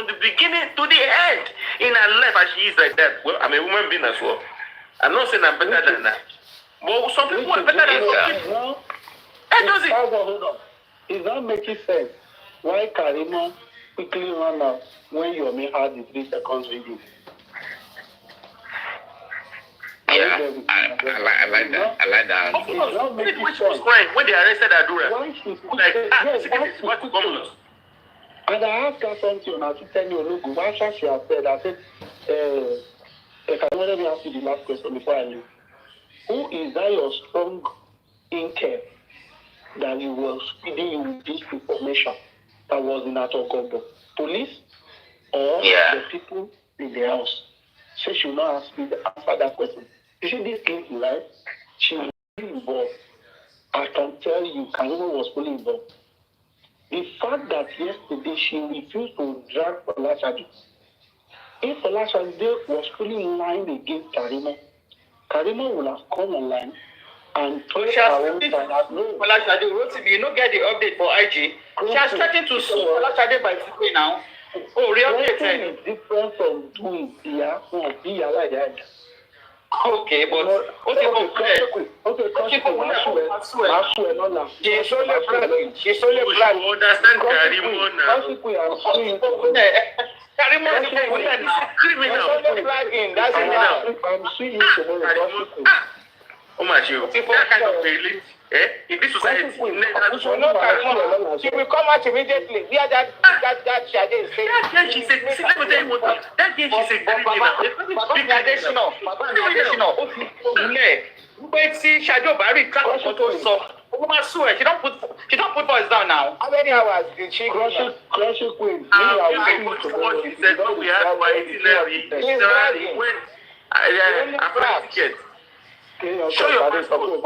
from the beginning to the end in her life as she is like that. Well, I'm a woman being as well. I'm not saying I'm better than that. But some people are better than some people. It's not making sense. Why Karimot quickly run out when you only had the 3 seconds video? Yeah, I like that. I like that. Of course, when she was crying, when they arrested Adura, what governors? And I asked her something on her Twitter, look, why she has said, I said, let me ask you the last question before I leave. Who is that your strong intel that you was feeding you with this information that was in Atokobo? Police or the people in the house? So she will not answer that question. You see, this lady, right? She was fully involved. I can tell you, Karimot was fully involved. The fact that yesterday she refused to drag Olashade. If Olashade was fully in line against Karimot, Karimot would have come online and told her own side that no. Olashade wrote me, you don't get the update for IG. She has started to sue Olashade by today now. Oh, really? Is different from doing Kpia like that. Okay, but she's only black. Understand Karimot now. Karimot is criminal. That's enough. I'm suing you tomorrow. Oh my God! That kind of feeling, in this society, she will come out immediately. Yeah, that Shade is saying. That girl, she's a. Let me tell you one thing. That girl, she's a criminal. But see, Shadow Barry can't photo so. She don't put voice down now. How many hours did she go? Crushing Queen. She said, no, we have my itinerary. When I ticket. Show your passport.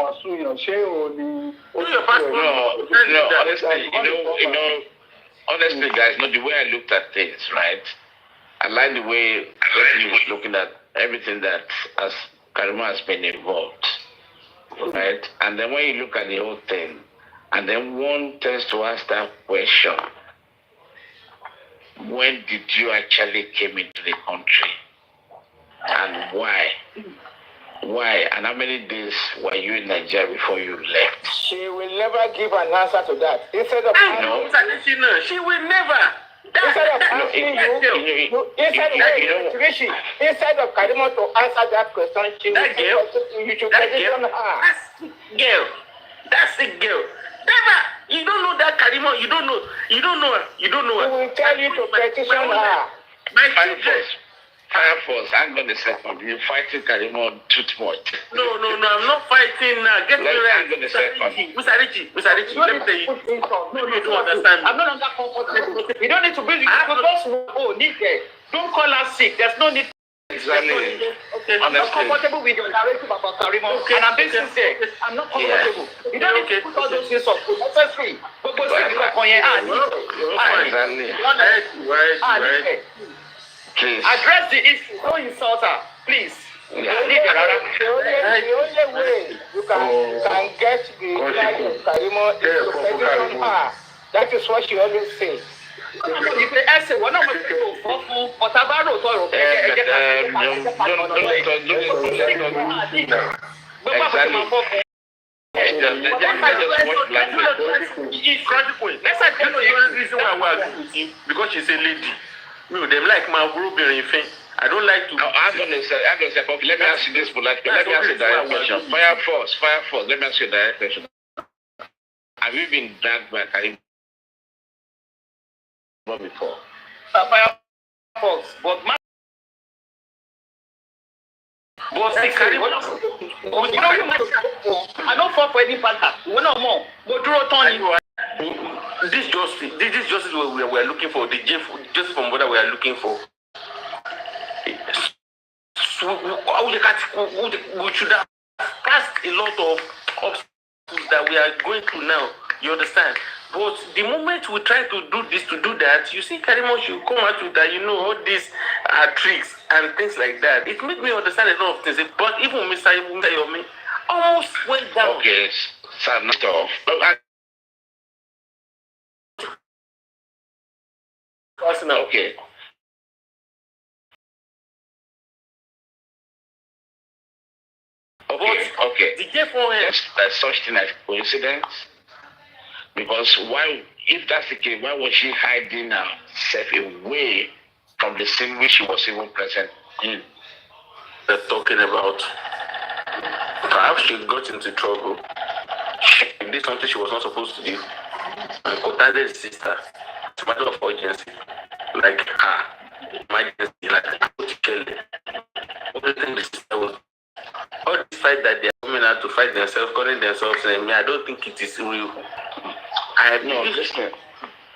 Honestly, guys, the way I looked at things, right? I like the way he was looking at everything that as Karimot has been involved, right? And then when you look at the whole thing, and then one tends to ask that question, when did you actually came into the country? And why? Why? And how many days were you in Nigeria before you left? She will never give an answer to that. Instead of she will never. Instead of Karimot to answer that question, she will question her. That's the girl. Never. You don't know that Karimot. You don't know her. She will tell you to petition her. My children. Fire Force, hang on a second. You're fighting Karimot too much. No, I'm not fighting now. Get me right. Hang on a second. Mr. Richie, let me tell you. No, you don't understand. I'm not that comfortable. You don't need to bring it. Don't call us sick. There's no need. Exactly. Okay. I'm not comfortable with your narrative about Karimot. Okay. And I'm being sincere. I'm not comfortable. You don't need to put all those things up. Necessary. But please. Address the issue. Don't insult her. Please. The only way you can get the Karimot is to petition her. That is what she always says. If they ask one of the people for Paparino, because she's a lady. No, they like my group in thing. I don't like to. I'm gonna say, okay, let me ask you this polite question. Let me ask you a direct question. Fire Force. Let me ask you a direct question. Have you been dragged by Karimot before? Fire Force, but I don't fall for any partner. We're not more. But draw Tony. This justice we are looking for. The justice from what we are looking for. So we should have passed a lot of obstacles that we are going through now. You understand? But the moment we try to do this, to do that, you see Karimot should come out with that, all these tricks and things like that. It made me understand a lot of things. But even Mr. Yomi almost went down. Okay, sir, not off. Okay. Okay. The girl for her. There's such thing as coincidence. Because why, if that's the case, why was she hiding herself away from the scene which she was even present in? They're talking about perhaps she got into trouble. She did something she was not supposed to do and contacted the sister. It's a matter of urgency. Like emergency, like everything the sister was. All the fight that they're coming out to fight themselves, calling themselves saying, me, I don't think it is real. Listen.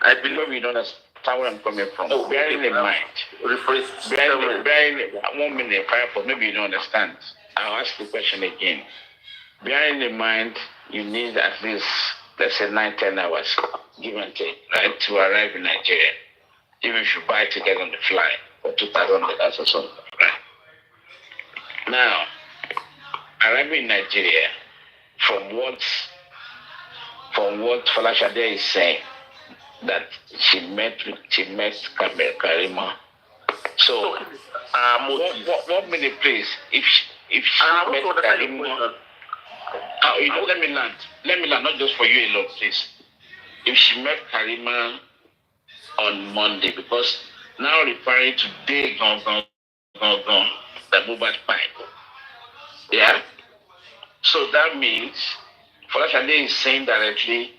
I believe you don't understand where I'm coming from. Bearing in mind. Rephrase. Bearing 1 minute, Fireport, maybe you don't understand. I'll ask the question again. Bearing in mind, you need at least, let's say, 9-10 hours, give and take, right, to arrive in Nigeria. Even if you buy tickets on the fly for $2,000 or something, right? Now, arriving in Nigeria, from what Folashade is saying, that she met Karima. So, 1 minute, please. If she met Karima, let me land, not just for you alone, please. If she met Karima on Monday, because now referring to day gone, the mobile pipe. Yeah? So that means, Folashade is saying directly,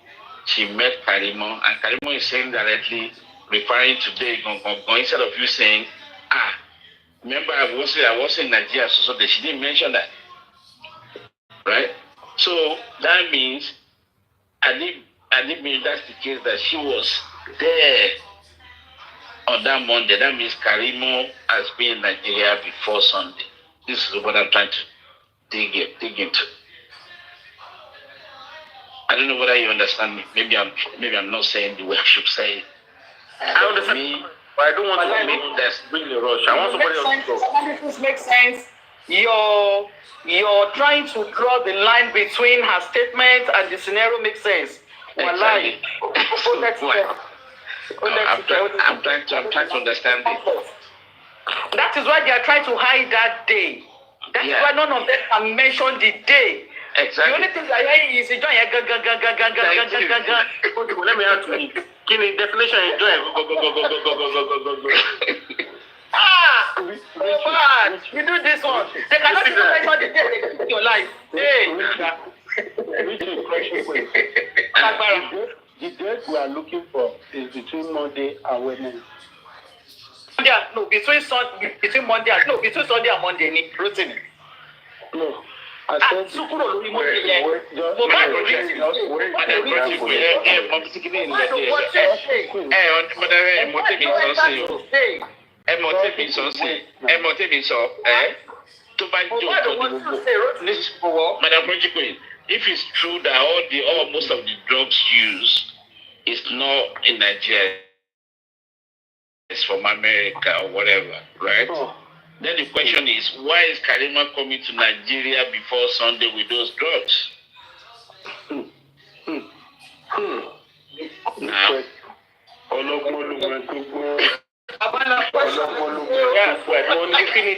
she met Karima, and Karima is saying directly, referring to day gone, instead of you saying, remember I was in Najia, so she didn't mention that. Right? So that means, I didn't mean that's the case that she was there on that Monday. That means Karima has been in Nigeria before Sunday. This is what I'm trying to dig into. I don't know whether you understand me. Maybe I'm not saying the way I should say it. I understand me, but I don't want to make that really rush. I want somebody else to go. This makes sense. You're trying to draw the line between her statement and the scenario makes sense. Exactly. I'm trying to understand it. That is why they are trying to hide that day. That is why none of them can mention the day. Exactly. The only thing they are hearing is enjoy. Let me add to it. Give me definition enjoy. So bad. You do this one. They cannot even mention the day they keep your life. Hey. The date we are looking for is between Monday and Wednesday. Between Sunday and Monday. Routine. No. I said if it's true that most of the drugs used is not in Nigeria, it's from America or whatever, right? Then the question is, why is Karima coming to Nigeria before Sunday with those drugs? Now,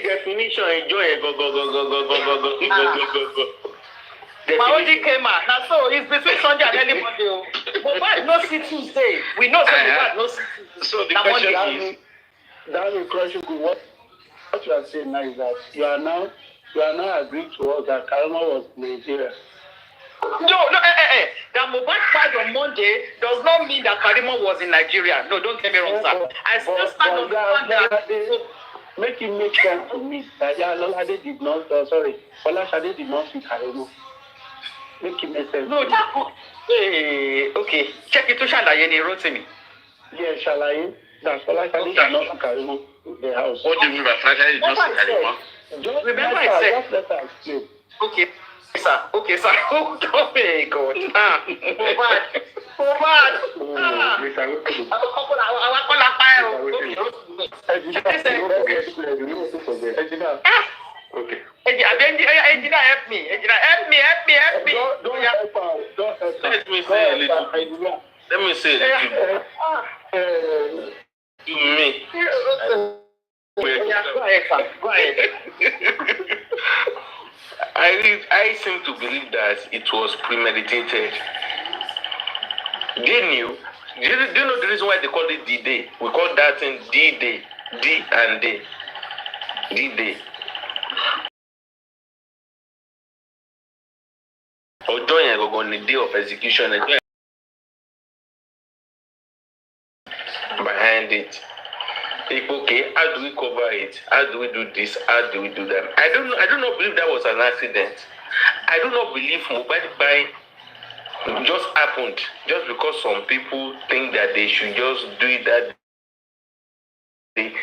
definition enjoy My OG came out. Now, so it's between Sunday and early Monday. But why no see Tuesday? We know Sunday, no see Tuesday. So the question is, that will crush you. What you are saying now is that you are now agreeing to us that Karima was in Nigeria. No. The mobile fight on Monday does not mean that Karima was in Nigeria. No, don't get me wrong, sir. I still stand on the fact that. Make it make sense to me that Olashade did not. Folashade did not see Karima. Make it make sense. No, okay. Check it to Shalaye, he wrote to me. Yeah, Shalaye. That's Folashade did not see Karima in the house. What do you mean by Folashade did not see Karima? Remember I said. Just let her explain. Okay, sir. Oh, my God. Okay. Engineer, help me. Don't help her. Don't help her. Let me say a little. Let me say a little. You me. Go ahead. I seem to believe that it was premeditated. They knew. Do you know the reason why they call it D-Day? We call that thing D-Day. D and Day. D-Day. Ọjọ́ yẹn gangan ni day of execution. Behind it. Okay, how do we cover it? How do we do this? How do we do that? I do not believe that was an accident. I do not believe mobile buying just happened just because some people think that they should just do it that day.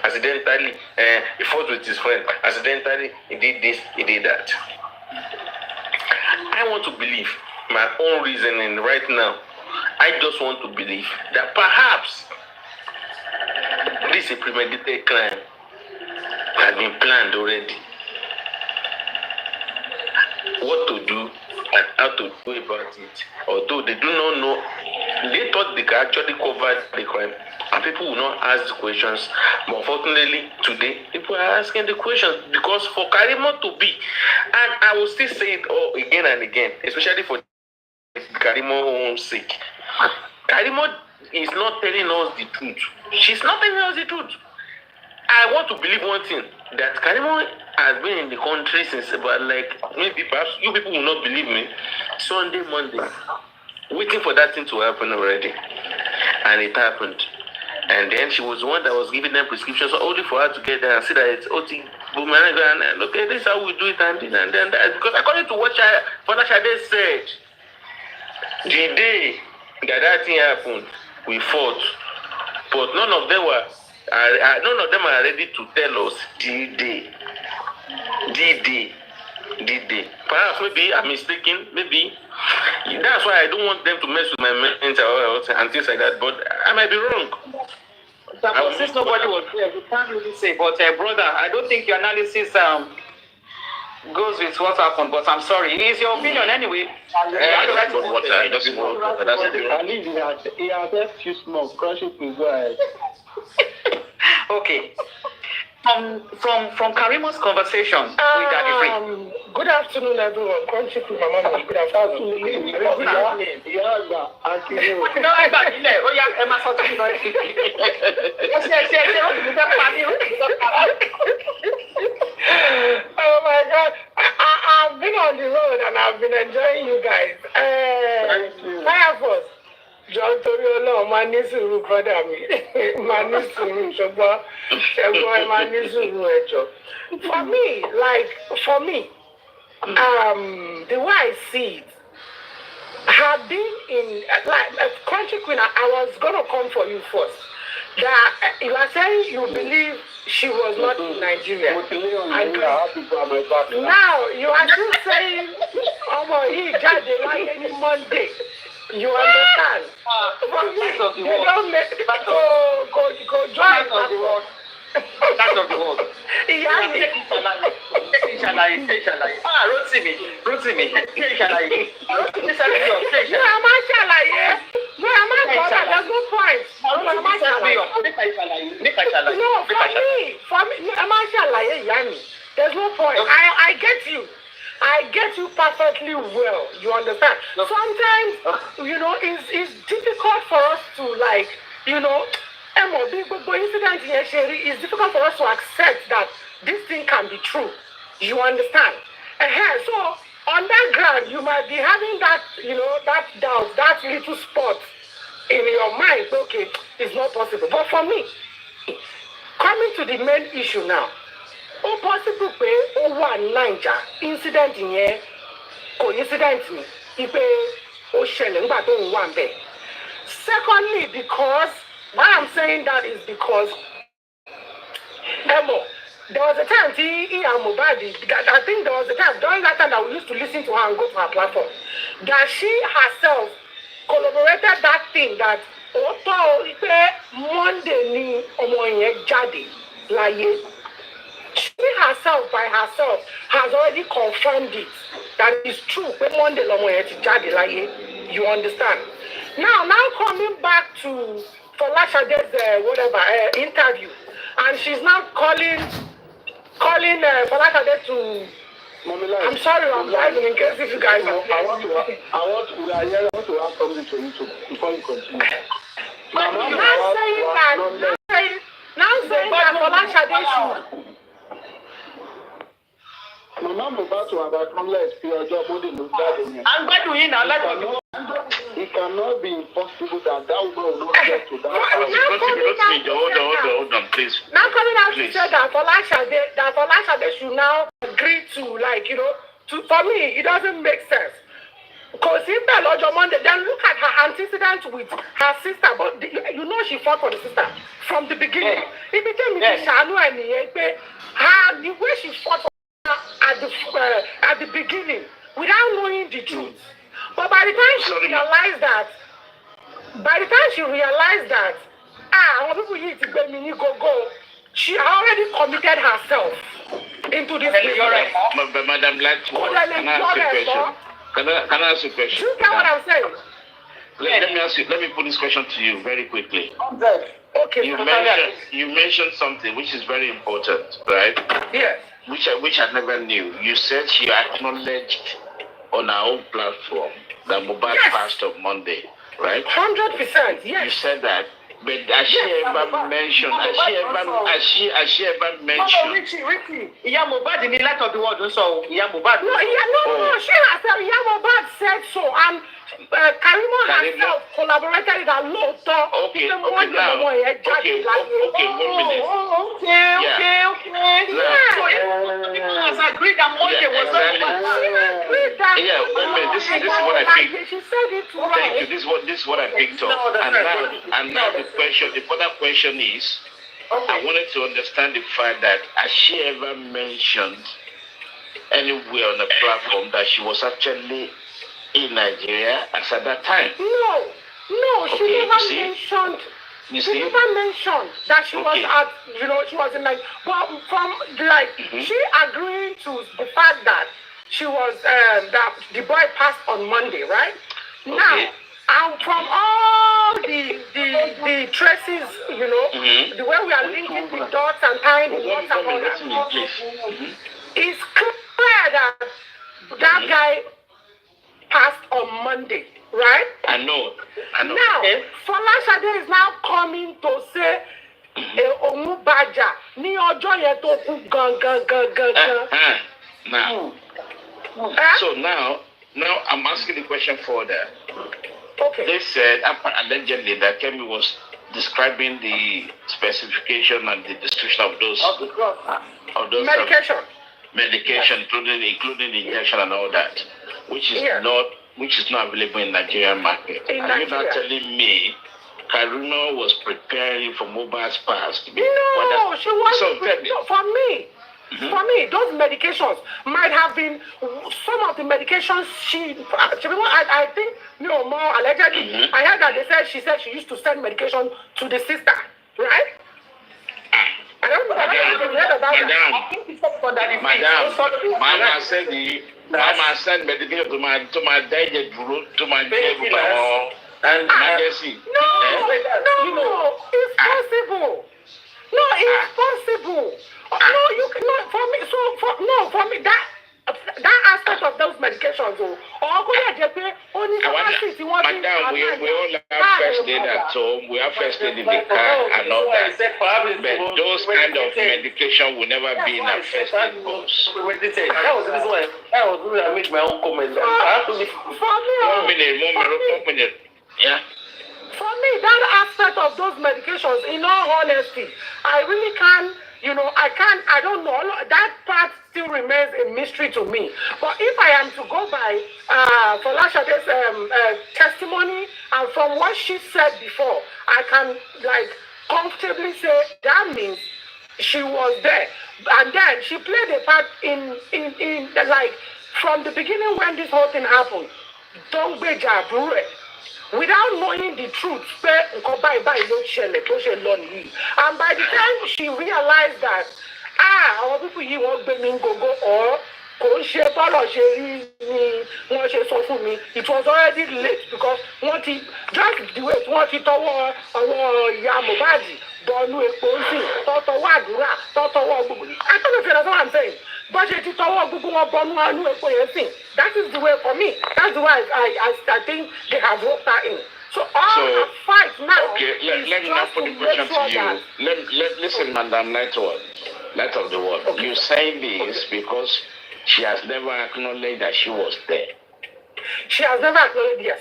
Accidentally, he fought with his friend. Accidentally, he did this, he did that. I want to believe my own reasoning right now. I just want to believe that perhaps this is a premeditated crime has been planned already. What to do and how to go about it. Although they do not know, they thought they could actually cover the crime and people will not ask the questions. But unfortunately, today, people are asking the questions because for Karimot to be, and I will still say it all again and again, especially for Karimot's sake. Karimot is not telling us the truth. She's not telling us the truth. I want to believe one thing, that Karimot has been in the country since about maybe perhaps you people will not believe me, Sunday, Monday, waiting for that thing to happen already. And it happened. And then she was the one that was giving them prescriptions only for her to get there and see that it's OT. And okay, this is how we do it and then that. Because according to what Father Shade said, the day that thing happened, we fought. But none of them are ready to tell us the day. Perhaps maybe I'm mistaken. Maybe that's why I don't want them to mess with my mental health and things like that. But I might be wrong. But since nobody was there, we can't really say. But brother, I don't think your analysis goes with what happened. But I'm sorry, it is your opinion anyway. He has left you small. Crush it with go ahead. Okay. From Karimot's conversation with Daddy Free. Good afternoon, everyone. Crunchy to my mama. Good afternoon. Oh my God. I've been on the road and I've been enjoying you guys. Fire Force. John Tori Ọlọ́run máa ní sùúrù brother mi. Máa ní sùúrù ṣùgbọ́n ẹ máa ní sùúrù ẹjọ́. For me, the way I see it, have been in Country Queen, I was gonna come for you first. That you are saying you believe she was not in Nigeria. Now you are still saying, he got the line any Monday. You understand? They don't make go join the world. That's of the world. There's no point. I get you. I get you perfectly well. You understand? Sometimes, it's difficult for us to it's difficult for us to accept that this thing can be true. You understand? So on that ground, you might be having that, that doubt, that little spot in your mind. Okay, it's not possible. But for me, coming to the main issue now, possible pé ó wà ní Naija incident yẹn coincident ni ipe ó ṣẹlẹ̀ nígbà tó ń wà ńbẹ̀. Secondly, because why I'm saying that is because there was a time I think there was a time during that time that we used to listen to her and go to her platform that she herself collaborated that thing that Monday ni ọmọ yẹn jáde láyé. She herself, by herself, has already confirmed it. That it's true. When Monday, You understand? Now coming back to Folashade's interview, and she's now calling Folashade to. I'm sorry, I'm driving in case if you guys are. I want to ask something to you before you continue. Now saying that Folashade should. Mama Mohbad to have acknowledged your job only look at it. I'm going to in a lot of it cannot be impossible that woman will not get to that. Hold on, please. Now coming out to say that Folashade should now agree to, for me, it doesn't make sense. Because if the Lord Monday, then look at her antecedent with her sister. But you know she fought for the sister from the beginning. If it came to Shanu and the way she fought for her at the beginning, without knowing the truth. But by the time she realized that, she already committed herself into this. But Madam Lattimore, can I ask you a question? You get what I'm saying? Let me put this question to you very quickly. Okay. You mentioned something which is very important, right? Yes. Which I never knew. You said she acknowledged on our own platform that Mohbad passed on Monday, right? 100%, yes. You said that, but has she ever mentioned? Has she ever mentioned? Ricky. Iya Mohbad in the light of the world, so Iya Mohbad. No, she herself, Iya Mohbad said so, and Karimot herself collaborated with her lot. Okay, 1 minute. Okay. So people has agreed that Monday was not. Yeah, 1 minute. This is what I picked. She said it right. Thank you. This is what I picked up. And now the further question is, I wanted to understand the fact that has she ever mentioned anywhere on the platform that she was actually in Nigeria as at that time? No, she never mentioned. She never mentioned that she was at, she was in Nigeria. But from she agreed to the fact that she was that the boy passed on Monday, right? Okay. Now, and from all the traces, the way we are linking the dots and tying the dots and all that, it's clear that that guy passed on Monday, right? I know. Now, Folashade is now coming to say, Omubaja, ni ojo yen to ku gan. Now, so now I'm asking the question further. Okay. They said allegedly that Kemi was describing the specification and the description of those medication, including the injection and all that, which is not available in Nigerian market. Are you not telling me Karimot was preparing for Mohbad's past? No, she wasn't. For me. For me, those medications might have been some of the medications I think, more allegedly. I heard that she said she used to send medication to the sister, right? I don't know. I heard about that. I think it's for that. Mama sent medication to my digest, to my and emergency. No, it's possible. No, it's possible. No, you cannot. For me, that aspect of those medications, Madam, we all have first aid at home. We have first aid in the car and all that. But those kind of medication will never be in our first aid box. That was the reason why I made my own comment. 1 minute. Yeah. For me, that aspect of those medications, in all honesty, I really can't. I don't know. That part still remains a mystery to me. But if I am to go by Folashade's testimony and from what she said before, I can comfortably say that means she was there. And then she played a part in from the beginning when this whole thing happened. Don't be jabure. Without knowing the truth, and by the time she realized that our people won't be go or kò ń ṣe bọ́lọ̀ ṣe rí ni wọ́n ṣe sọ fún mi. It was already late because wọ́n ti just the way wọ́n ti tọwọ́ ọwọ́ ìyá Mohbad bọ́ọ̀lù epo ń sìn tọ́tọwọ́ àdúrà tọ́tọwọ́ gbogbo. I don't know if you understand what I'm saying. Bó ṣe ti tọwọ́ gbogbo wọn bọ́ọ̀lù àánú epo yẹn sìn. That is the way for me. That's the way I think they have roped her in. So all the fight now let me now put the question to you. Listen, Madam Light of the World. Okay. You say this because she has never acknowledged that she was there. She has never acknowledged, yes.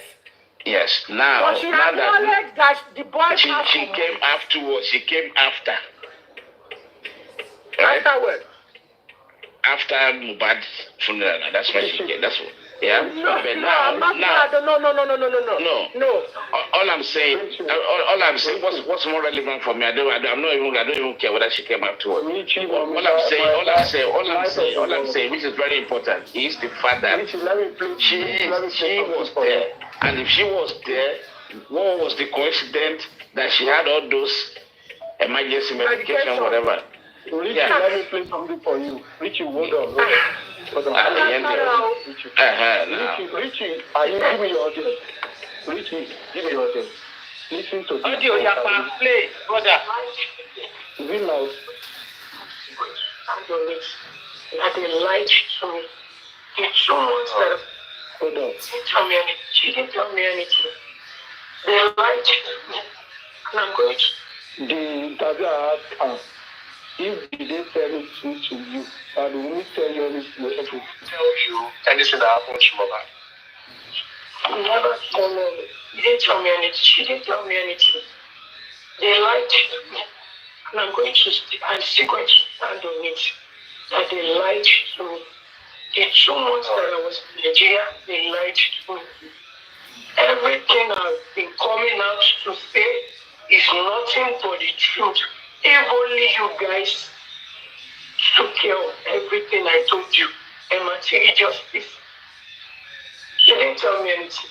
Yes. Now, but she acknowledged that the boy she came afterwards. She came after. Right? Afterward. After Mohbad's funeral. That's when she came. That's what. Yeah. No, no. All I'm saying, what's more relevant for me? I don't even care whether she came afterwards. All I'm saying, which is very important, is the fact that she was there, and if she was there, what was the coincidence that she had all those emergency medication, whatever? Richie, let me play something for you. Richie, hold on. Richie, give me your audio. Richie, give me your audio. Listen to this. Audio, play, brother. Is it loud? That they lied to me. It's so much that hold on. She didn't tell me anything. They lied to me. And I'm going to. The interview I asked if they tell anything to you, I will tell you anything. Tell you anything that happened to Mama. She never told me. He didn't tell me anything. She didn't tell me anything. They lied to me. And I'm still going to stand on it. That they lied to me. The 2 months that I was in Nigeria, they lied to me. Everything I've been coming out to say is nothing but the truth. If only you guys took care of everything I told you and material justice. She didn't tell me anything.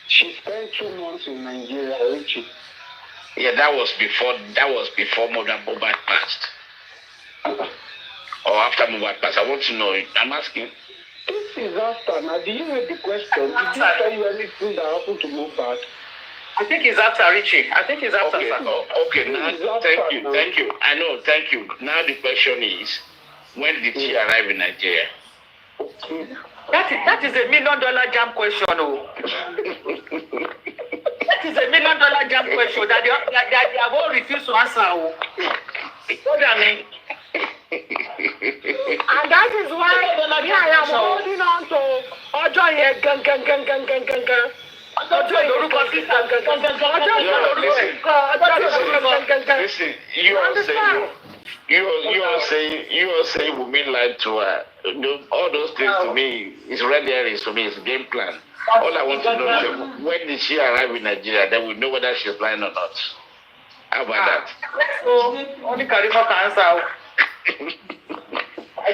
She spent 2 months in Nigeria, Richie. Yeah, that was before Mother Mohbad passed. Or after Mohbad passed. I want to know. I'm asking. This is after. Now, do you hear the question? Did he tell you anything that happened to Mohbad? I think it's after Richie. Okay, now, thank you. I know, thank you. Now the question is, when did she arrive in Nigeria? That is $1 million jam question, oh. That is $1 million jam question that they have all refused to answer, oh. What do I mean? And that is why I am holding on to Ojo Listen, you are saying Wunmi lied to her. All those things to me is red herrings to me. It's game plan. All I want to know is when did she arrive in Nigeria? Then we know whether she's lying or not. How about that? Only Karimot can answer. I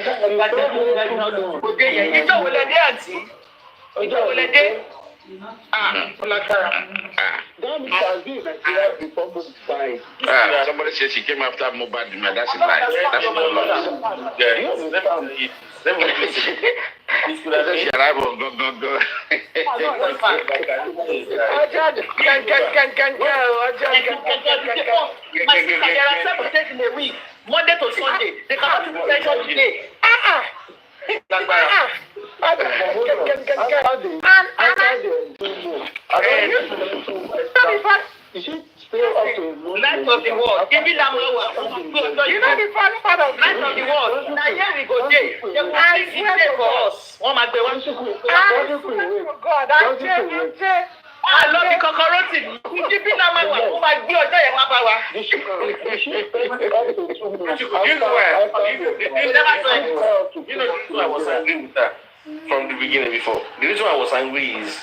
don't know. Somebody said she came after Mohbad. That's a lie. That's no loss. She arrived on go. My sister, there are 7 days in a week, Monday to Sunday. They cannot do pension today. Light of the world. Give me that one. You know the fun part of light of the world. Now here we go there. They will fix it for us. One man, God, I love the cockroach. Give me that one. Oh my God, there you know I was angry with her from the beginning before. The reason I was angry is,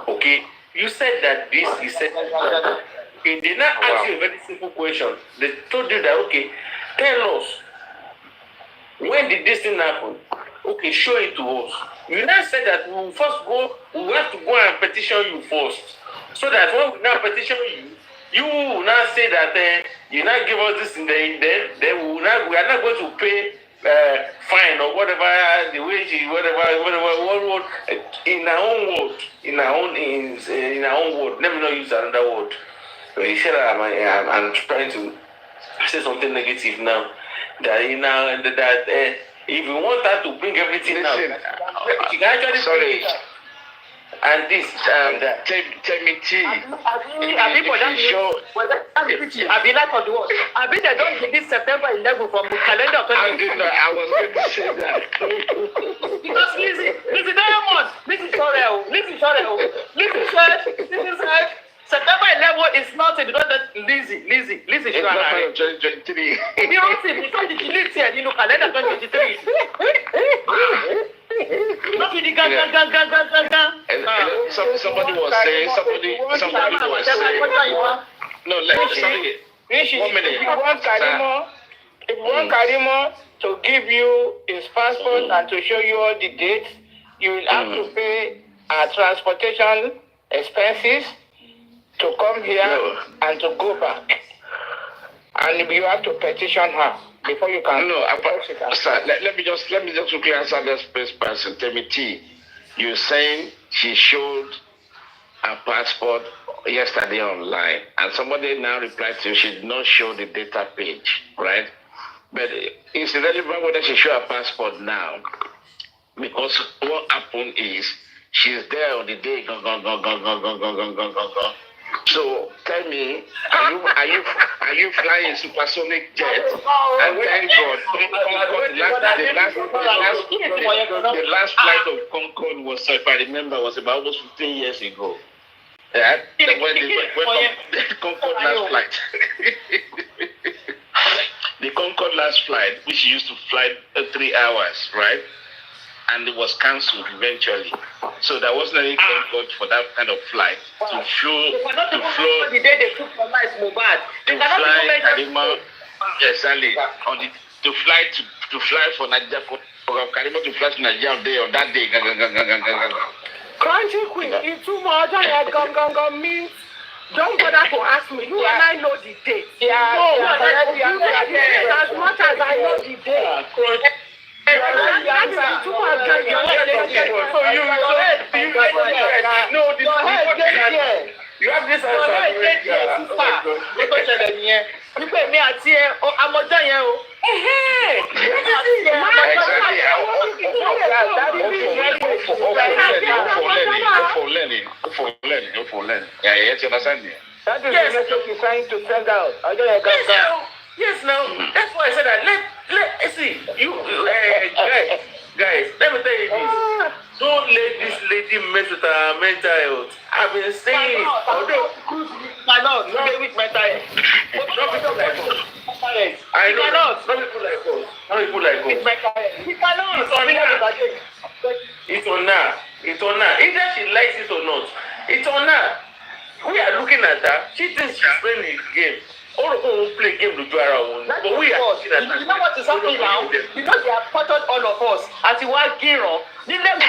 okay, you said that this, you said that. Okay, they now ask you a very simple question. They told you that, okay, tell us, when did this thing happen? Okay, show it to us. You now said that we will first go, we have to go and petition you first. So that when we now petition you, you will now say that You not give us this, and then we are not going to pay fine or whatever the wages, whatever in our own word, in our own word. Let me not use another word. He said I'm trying to say something negative now. That if you want her to bring everything out, she can actually bring it. And this, tell me, T. I've been like for the world. I've been there, don't give this September 11 from the calendar. I was going to say that. Because listen, Diamond, listen, September 11 is not a Lizzie. It's not 2023. Because the delete here, you know, calendar 2023. Somebody was saying. No, sorry. 1 minute. If you want Karimot to give you his passport and to show you all the dates, you will have to pay transportation expenses to come here and to go back. And you have to petition her before you can. No, sir, let me just quickly answer this first person. Tell me, T, you're saying she showed her passport yesterday online, and somebody now replied to you she did not show the data page, right? But it's irrelevant whether she showed her passport now, because what happened is she's there on the day. So tell me, are you flying supersonic jet? And thank God, the last flight of Concorde was, if I remember, was about almost 15 years ago. Yeah, the Concorde last flight. The Concorde last flight, which used to fly 3 hours, right? And it was cancelled eventually. So there wasn't any Concorde for that kind of flight to fly Karimot, exactly, to fly for Najia, for Karimot to fly to Najia on that day. Country queen, it's too much. Means don't bother to ask me. You and I know the date. As much as I know the date. You have this That is the message you're trying to send out. Yes, no. That's why I said that. Let's see. You guys, let me tell you this. Don't let this lady mess with her mental health. I've been saying it. Although, not with mental health. Not people like us. I know. Not people like us. Not people like us. It's on her. It's on her. Either she likes it or not. It's on her. We are looking at her. She thinks she's playing this game. All of them play game to do around. But we are looking at her. You know what is happening now? Because they have tortured all of us. As you want Giro, everybody's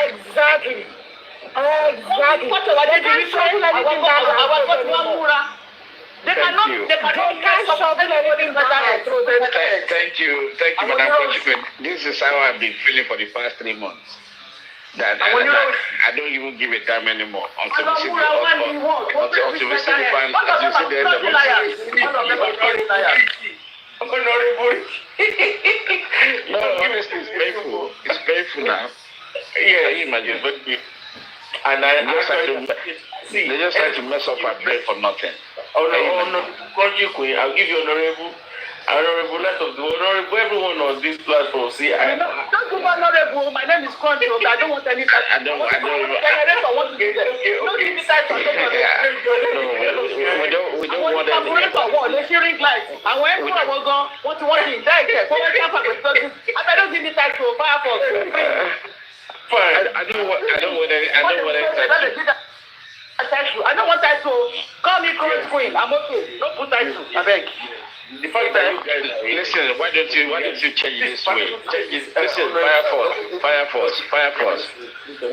Exactly. They cannot shove anything back. Thank you, Madam President. This is how I've been feeling for the past 3 months. That I don't even give a damn anymore until we see the end of it. No, honestly, it's painful. It's painful now. Yeah, can you imagine? And they just try to mess up our brain for nothing. Country queen, I'll give you honorable let of the honorable everyone on this platform. See, don't do honorable. My name is Country. I don't want any. I don't. Don't give me that. We don't want any. They're hearing lights. And when people are gone, want to die there. I don't give me that to Firefox. I don't want any. I don't want that to call me queen. I'm okay. Don't put that to. I beg. The fact that you guys listen, why don't you change this way? Listen, Fire Force.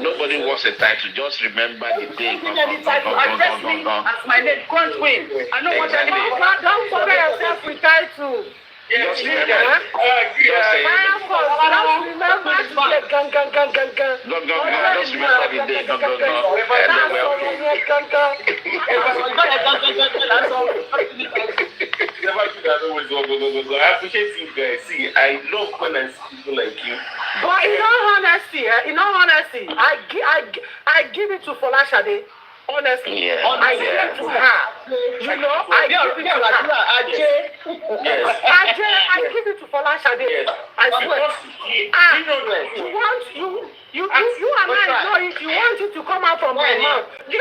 Nobody wants a title. Just remember the day. Address me as my name, Grand Queen. I don't want any. Don't bother yourself with title. Just remember. Remember to say gang. Just remember the day. And then we're okay. I appreciate you guys. See, I love when I see people like you. But in all honesty, I give it to Folashade. Honestly, I give it to her. You know, I give it to her. I give it to Folashade. Yes. I swear. You and I know it. You want it to come out from my mouth. You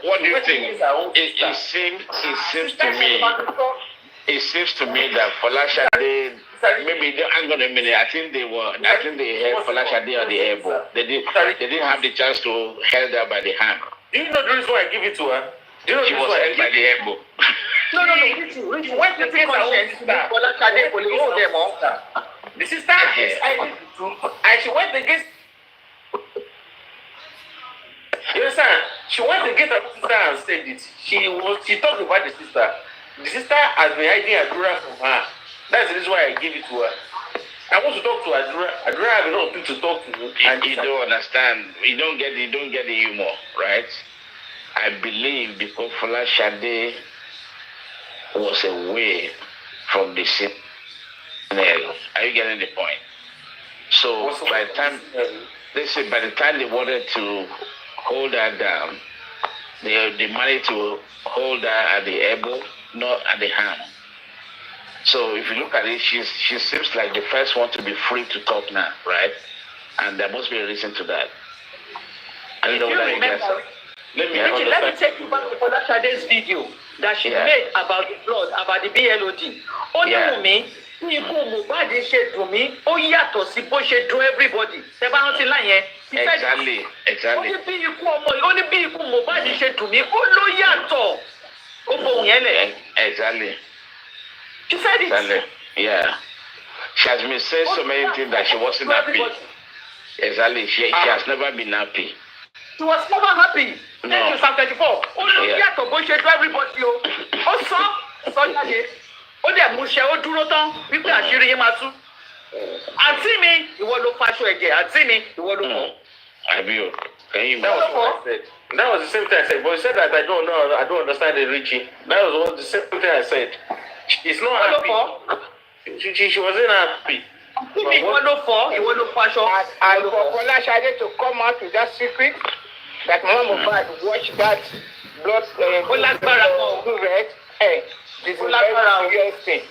What do you think? It seems to me that Folashade, maybe hang on a minute. I think they held Folashade on the elbow. They didn't have the chance to hold her by the hand. Do you know the reason why I give it to her? Do you know she was held by the elbow. No. When the thing the sister is and she went against. You understand? She went against her sister and said it. She talked about the sister. The sister has been hiding Adura from her. That's the reason why I gave it to her. I want to talk to Adura. Adura have a lot of people to talk to. And you don't understand. You don't get the humor, right? I believe because Folashade was away from the scenario. Are you getting the point? So by the time they wanted to hold her down, they managed to hold her at the elbow, not at the hand. So if you look at it, she seems like the first one to be free to talk now, right? And there must be a reason to that. I don't know what I guess. Let me take you back to Folashade's video that she made about the blood, about the BLOD. Omowummi, ikú Mohbad ṣe dùn mí, ó yàtọ̀ sí bó ṣe dùn everybody. Ṣé bá rántí line yẹn? Exactly. Ó ní bí ikú ọmọ yìí, ó ní bí ikú Mohbad ṣe dùn mí, ó ló yàtọ̀. Ó fohùn yẹn lẹ̀. Exactly. She said it. Exactly. Yeah. She has been saying so many things that she wasn't happy. Exactly. She has never been happy. She was never happy. No. Thank you, Psalm 34. Ó ló yàtọ̀ bó ṣe dùn everybody o. Ó sọ jáde. Ó dẹ̀ mú ṣe, ó dúró tán wípé àṣírí yín máa tú. Àǹtí mi, ìwọ ló faṣọ ẹ̀jẹ̀. Àǹtí mi, ìwọ ló kọ̀. Abio, can you That was what I said. That was the same thing I said. But you said that I don't know. I don't understand the Richie. That was the same thing I said. She's not happy. She wasn't happy. Ìwọ ló fọ́, ìwọ ló faṣọ. And for Folashade to come out with that secret that Mama Mohbad watched that blood Ó lágbára kan. This is a very serious thing.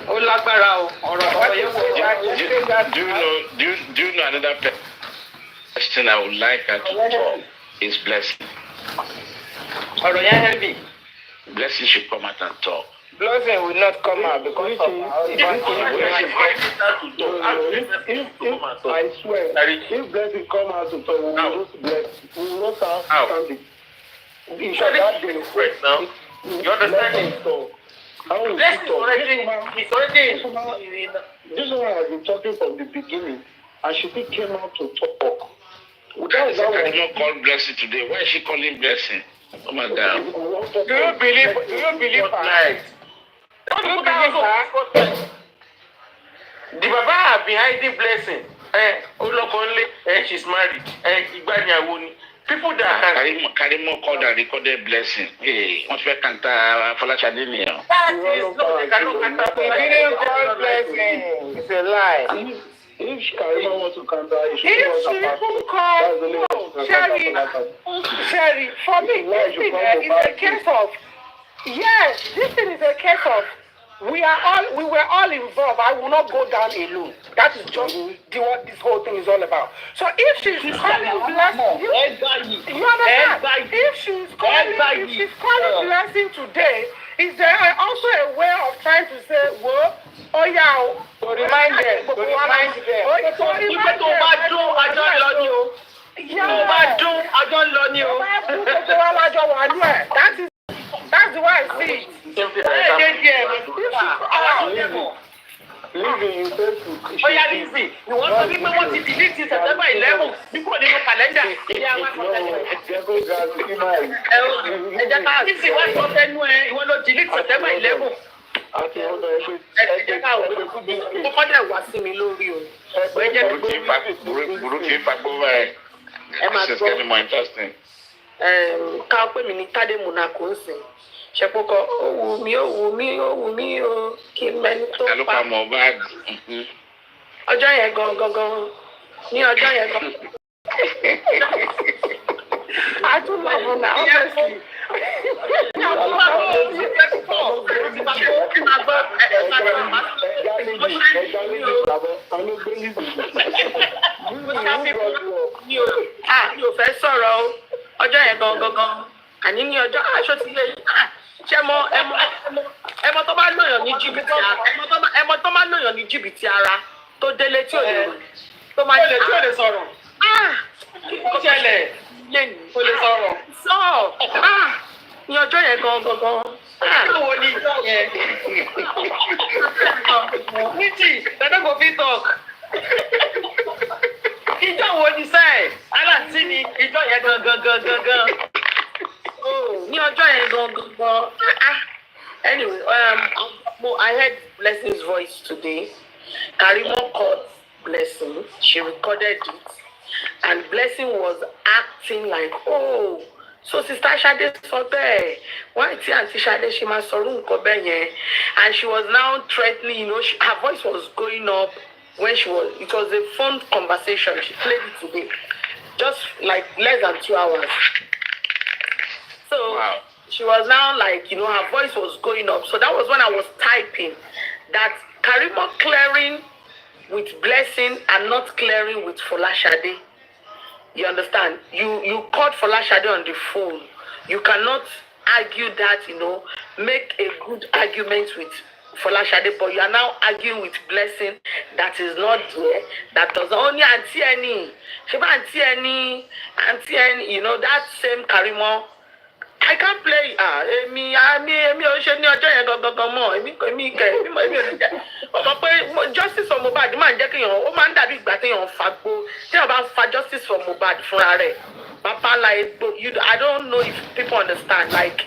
Ó lágbára o. Ọ̀rọ̀ yẹn wò. Do you know another question I would like her to talk is Blessing. Ọ̀rọ̀ yẹn heavy. Blessing should come out and talk. Blessing will not come out because of I swear, if Blessing come out to talk, we will lose Blessing. We will not stand it. Now, you understand? This one has been talking from the beginning, and she still came out to talk. Karimot called Blessing today. Why is she calling Blessing? Oh my God. Do you believe her? The Baba have been hiding Blessing. She's married. People that Karimot called and recorded Blessing. Hey, what's your canta Folashade? He didn't call Blessing. It's a lie. If Karimot wants to come back, Sherry, for me, this thing is a case of, yes, this thing is a case of, we were all involved. I will not go down alone. That is just what this whole thing is all about. So if she's calling Blessing, you understand? If she's calling Blessing today, is there also a way of trying to say, whoa, oh yeah, That's the way I see it. Lizzie, you said Oh yeah, Lizzie, you want to be what to delete it September 11 before the calendar. Lizzie, what's up anyway? You want to delete September 11? This is getting more interesting. Ká pè mí ní Tádé Monaco ń sìn. Ṣẹ̀pọ̀kọ̀ ó wù mí o kí mẹ́ni tó pa. Ọjọ́ yẹn gangan ní ọjọ́ yẹn gangan. I don't know now. Mi ò fẹ́ sọ̀rọ̀ o. Ọjọ́ yẹn gangan. Àní ní ọjọ́ aṣọ ti lè ṣe ẹmọ tó bá lòyàn ní jìbìtì ara ẹmọ tó bá lòyàn ní jìbìtì ara tó délé tí ò lè tó máa lè tí ò lè sọ̀rọ̀. Ó ṣẹlẹ̀ kò lè sọ̀rọ̀. Ní ọjọ́ yẹn gangan. Báwo ni ìjọ yẹn? Níjì, Dada go fit talk. Ìjọ wo ni sẹ́ẹ̀? Aláǹtí ni ìjọ yẹn gangan. Ní ọjọ́ yẹn gangan. Anyway, I heard Blessing's voice today. Karimot called Blessing. She recorded it. And Blessing was acting like, oh, so Sister Shade sọ bẹ́ẹ̀. Why tí Auntie Shade she máa sọ̀rọ̀ nǹkan bẹ́ẹ̀ yẹn? And she was now threatening, her voice was going up when it was a phone conversation. She played it today. Just like less than 2 hours. So she was now like, her voice was going up. So that was when I was typing that Karimot clearing with Blessing and not clearing with Folashade. You understand? You called Folashade on the phone. You cannot argue that, make a good argument with Folashade, but you are now arguing with Blessing that is not there, that does only Auntie Annie. Auntie Annie, that same Karimot. I can't play. Justice for Mohbad máa ń jẹ́ kéèyàn ó máa ń dàbí ìgbà téèyàn fagbó téèyàn bá ń fa justice for Mohbad fúnra rẹ̀. Papa like I don't know if people understand like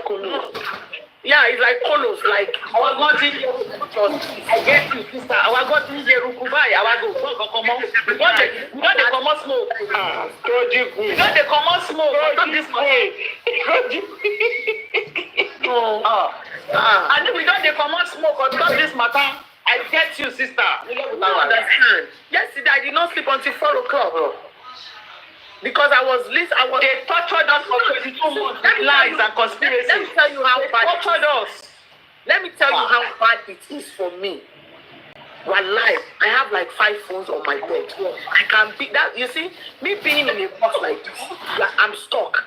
Kolos. Yeah, it's like Kolos like. Our God in I get you, sister. Our God in Yerukubai. Our God come on. We don't they come on smoke. We don't they come on smoke. Not this way. And we don't they come on smoke on top this matter. I get you, sister. You don't understand. Yesterday I did not sleep until 4 o'clock. Because they tortured us for 22 months with lies and conspiracies. Let me tell you how bad it is. Let me tell you how bad it is for me. Wallahi, I have like 5 phones on my bed. I can be that. You see, me being in a box like this, I'm stuck.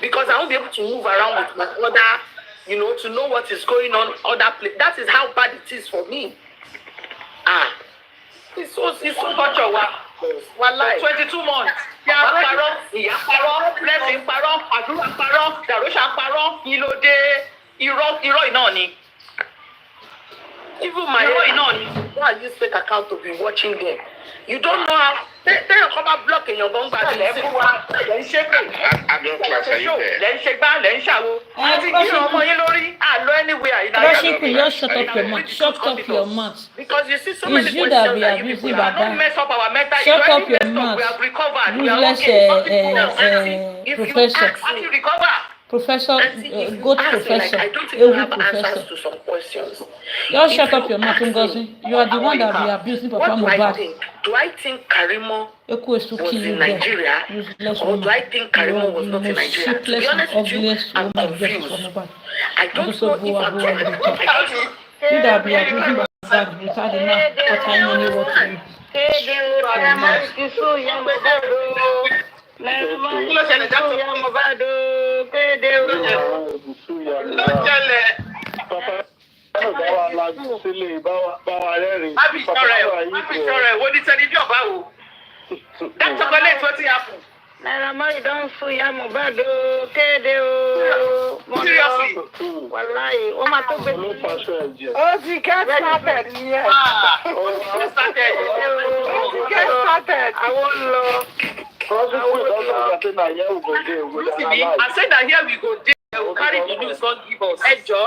Because I won't be able to move around with my other, to know what is going on other place. That is how bad it is for me. It's so torture. Wallahi. 22 months. Ìyá parọ́, Blessing parọ́, Àdúrà parọ́, Dàróṣà parọ́, ìlòdè, irọ́ iná ni. Even my why I use fake account to be watching them. You don't know how. Tẹ́yàn kan bá block èèyàn gan gbà tí lẹ́ẹ̀kú wa lẹ́ ń ṣépè. Lẹ́ ń ṣe gbá, lẹ́ ń ṣàwo. Àti kí ọmọ yín lórí àlọ́ anywhere. Just shut up your mouth. Shut up your mouth. Because you see so many questions that you people don't mess up our mental. Shut up your mouth. We have recovered. Useless professor. Professor, good professor. I don't even have answers to some questions. Just shut up your mouth, Ngozi. You are the one that be abusing Papa Mohbad. Do I think Karimot was in Nigeria? Or do I think Karimot was not in Nigeria? To be honest with you, I'm confused. I don't know if I'm confused. You that be abusing Mohbad without the man for time any work to you. That chocolate, what happened? Naira don't fool ya Mohbad o, kéde o. Seriously? Wàláyé, wọ́n máa tó gbé ló pàṣẹ ẹ̀jẹ̀. ó ti get started nìyẹn. Get started. Àwọn lọ. I said that here we go dey. They will carry the news come give us. Ẹjọ́,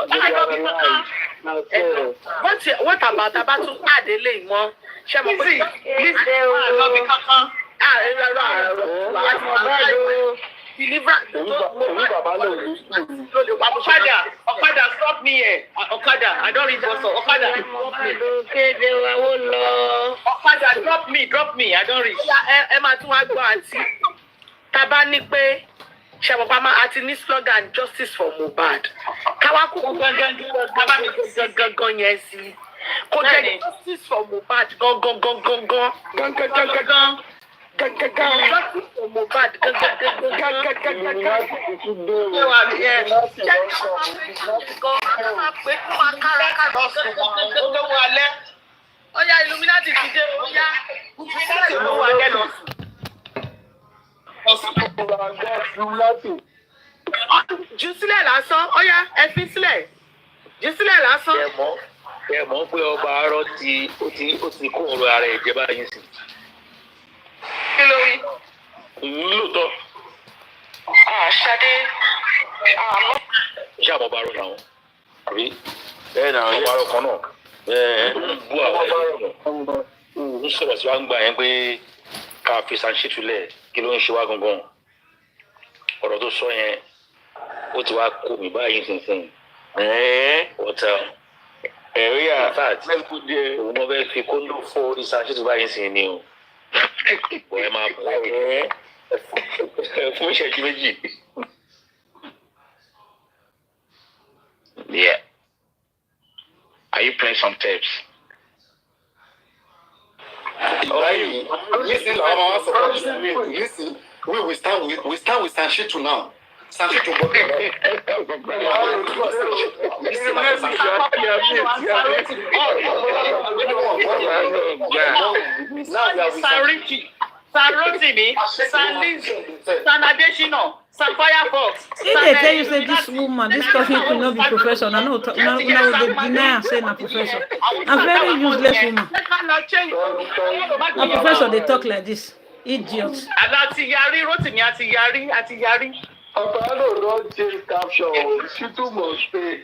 what about Abatu Adele mọ́? Ṣé mo pè é? Please, lọ bí kankan. Okada, stop me here. Okada, I don't read what's up. Okada, drop me, I don't read. Ẹ máa tún wá gbọ́ àǹtí. Tábà ní pé Ṣàbọ̀pamọ́ àti ní slogan justice for Mohbad. Káwá kúkú gangan yẹn sí. Kò jẹ́ justice for Mohbad gangan. Justice for Mohbad Oya Illuminati ti dé, oya Illuminati ló wà lẹ́nu. Jù sílẹ̀ lásán, oya ẹ fi sílẹ̀. Jù sílẹ̀ lásán. Ẹ mọ̀ pé ọba arọ ó ti kó ọ̀rọ̀ ara ẹ̀ jẹ́ báyìí sí. Kí ló wí? Lóòótọ́. Ṣadé. Ṣé àmọ́ bá rọ̀ làwọn? Àbí? Bẹ́ẹ̀ náà ọba arọ kan náà. Bú àwọn ẹ̀rọ ń sọ̀rọ̀ sí wa ń gbà yẹn pé ká fi ṣàṣìtúlẹ̀ kí ló ń ṣe wá gangan. Ọ̀rọ̀ tó sọ yẹn ó ti wá kó mi báyìí sínsìn. Ọ̀tá ẹ̀rí àfáàtì òun náà fẹ́ fi kóńdó fọ́ ìṣàṣìtú báyìí sí ni o. Bọ̀ ẹ máa bọ̀ fún ìṣẹ́jú méjì. Yeah. Are you playing some tapes? Listen, we stand with Sanshitu now. Sanshitu Sarotimi, Sanadeshino, Firefox. If they tell you say this woman, this person could not be professional, no, they deny say na professional. A very useless woman. A professor they talk like this. Idiots. Àti yari, Rotimi àti yari. Paparino don't change caption. She too much pay.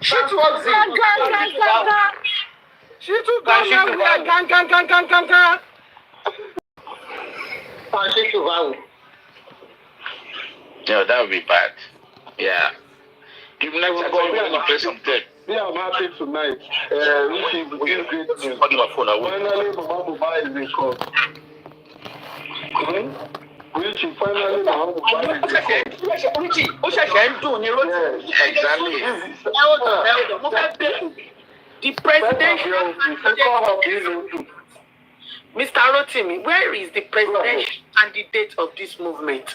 She too much pay. She too No, that would be bad. Yeah. You never go to play some tape. Yeah, I'm happy tonight. Finally, Mama Mohbad is in court. Richie, finally, Mama Mohbad is in court. Richie, ó ṣẹ̀ṣẹ̀ ń dùn ní Rotimi. Exactly. The presidential Mr. Rotimi, where is the presidential candidate of this movement?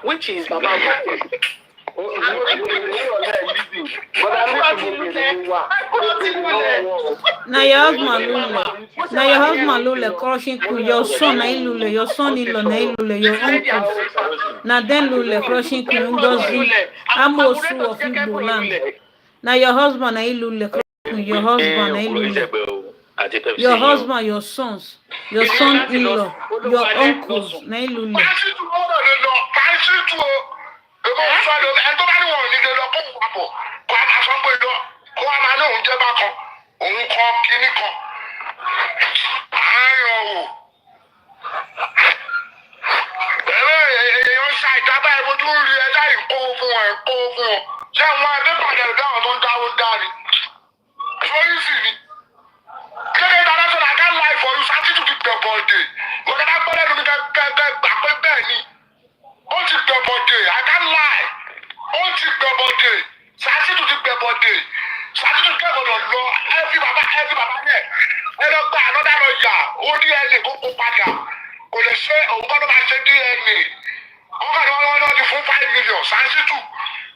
Which is Baba Now your husband Lule crushing Queen, your son Lule, your son-in-law Lule, your uncle. Now then Lule crushing Queen, Amosu of Igbo land. Now your husband Lule crushing your husband Lule. Your husband, your sons, your son-in-law, your uncles Lule.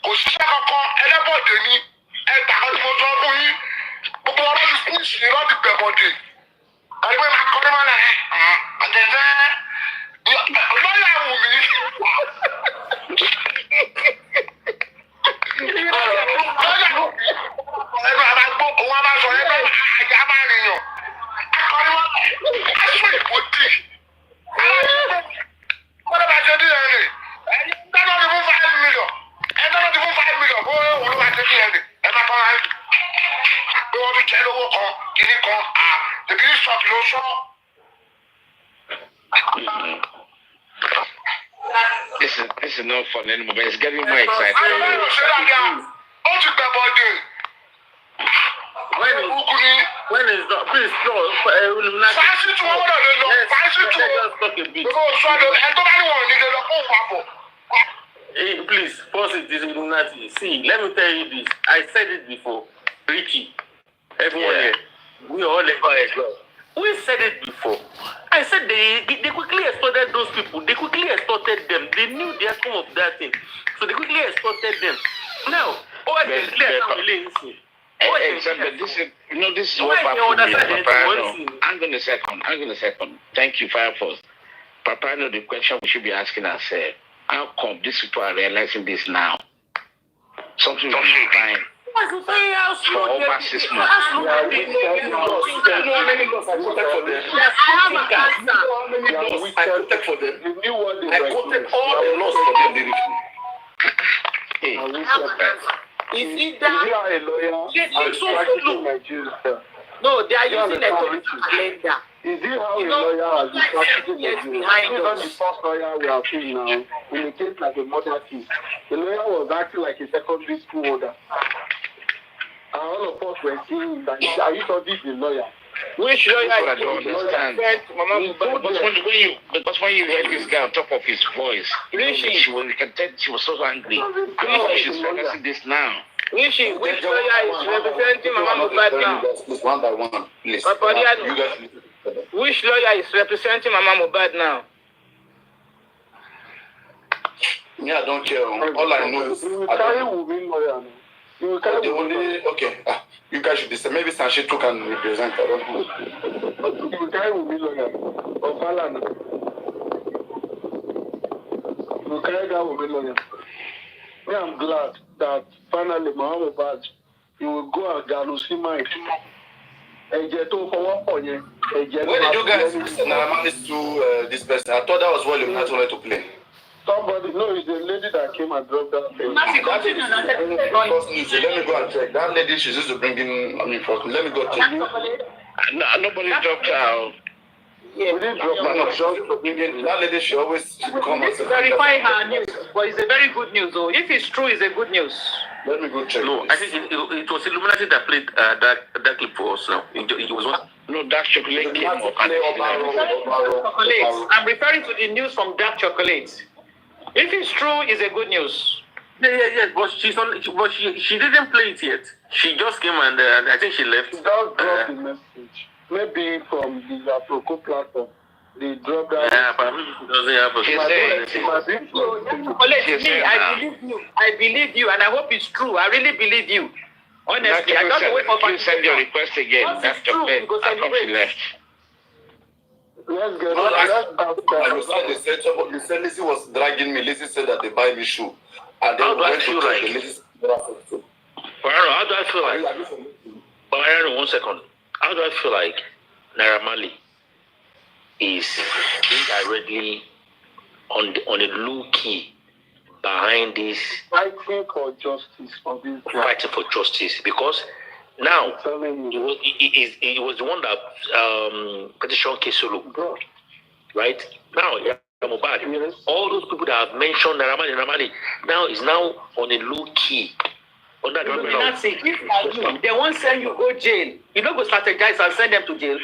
kò ṣiṣẹ́ kankan ẹlẹ́bọ̀dé ni ẹgbà kan tí mo sọ fún yín gbogbo ọ̀rọ̀ ti fún ìṣìlẹ̀ láti gbẹ̀bọ̀dé àdìgbò máa kọ́ nímọ̀ náà àtẹ̀fẹ́ lọ́yà wù mí. lọ́yà wù mí ẹgbẹ́ àbágbó òun àbá sọ ẹgbẹ́ àjà bá nìyàn akọ́ nímọ̀ aṣọ ìbòdì wọ́n lè bá ṣe díẹ̀ rè ẹni dáná ti fún 5 million ẹni dáná ti fún 5 million fún òun ló bá ṣe díẹ̀ rè ẹ má kọ́ ẹ pé wọ́n fi jẹ́ lówó kan kìíní kan tèkìní ṣọ́ọ̀kì ló ṣọ́. This is not fun anymore, but it's getting more exciting. Ó ti gbẹ̀bọ̀ dé. When is the please Fáṣí tí wọ́n gbọ́dọ̀ lè lọ. Fáṣí tí wọ́n sọ́dọ̀ ẹ̀ tó bá ní wọ̀n ní lè lọ fún ìpapọ̀. Please, pause it, this Illuminati. See, let me tell you this. I said it before. Richie, everyone here, we all we said it before. I said they quickly extorted those people. They quickly extorted them. They knew the outcome of that thing. So they quickly extorted them. Now, this is what Paparino. I'm going to second. Thank you, Fire Force. Paparino, the question we should be asking ourselves, how come these people are realizing this now? Something will be fine. For over 6 months. I quoted all the laws for them. Is it that? No, they are using a calendar. Is it how a lawyer has been practicing behind us? The first lawyer we are seeing now, in a case like a murder case, the lawyer was acting like a secondary school holder. And all of us were seeing that. Are you sure this is a lawyer? Which lawyer I don't understand. Because when you heard this guy on top of his voice, she was so angry. She's realizing this now. Which lawyer is representing Mama Mohbad now? One by one, please. Which lawyer is representing Mama Mohbad now? Yeah, I don't care. All I know is okay. You guys should decide. Maybe Sanshito can represent. I don't know. I'm glad that finally Mama Mohbad, you will go and Ganusima. When did you guys manage to this person? I thought that was what Illuminati wanted to play. Somebody, no, it's the lady that came and dropped that thing. Let me go and check. That lady, she's used to bring in, first. Let me go check. Nobody dropped her. Yeah, we didn't drop her. That lady, she always come and say. Verify her news, but it's a very good news, though. If it's true, it's a good news. Let me go check. No, I think it was Illuminati that played that clip for us now. It was one. No, Dark Chocolate came up. I'm referring to the news from Dark Chocolate. If it's true, it's a good news. Yeah, but she didn't play it yet. She just came and I think she left. She just dropped the message. Maybe from the Aproko platform. They dropped that. Yeah, but maybe she doesn't have I believe you, and I hope it's true. I really believe you. Honestly, I don't wait for you send your request again. That's Chocolate. I thought she left. Let's get you said Lizzie was dragging me. Lizzie said that they buy me shoe. And then how do I feel like? How do I feel like? Paparino, 1 second. How do I feel like Naira Marley is indirectly on a low key behind this fighting for justice for this guy. Fighting for justice because now it was the one that petition Kesolo, right? Now, Mohbad, yes. All those people that have mentioned Naira Marley now is now on a low key. They won't send you go jail. You don't go strategize and send them to jail.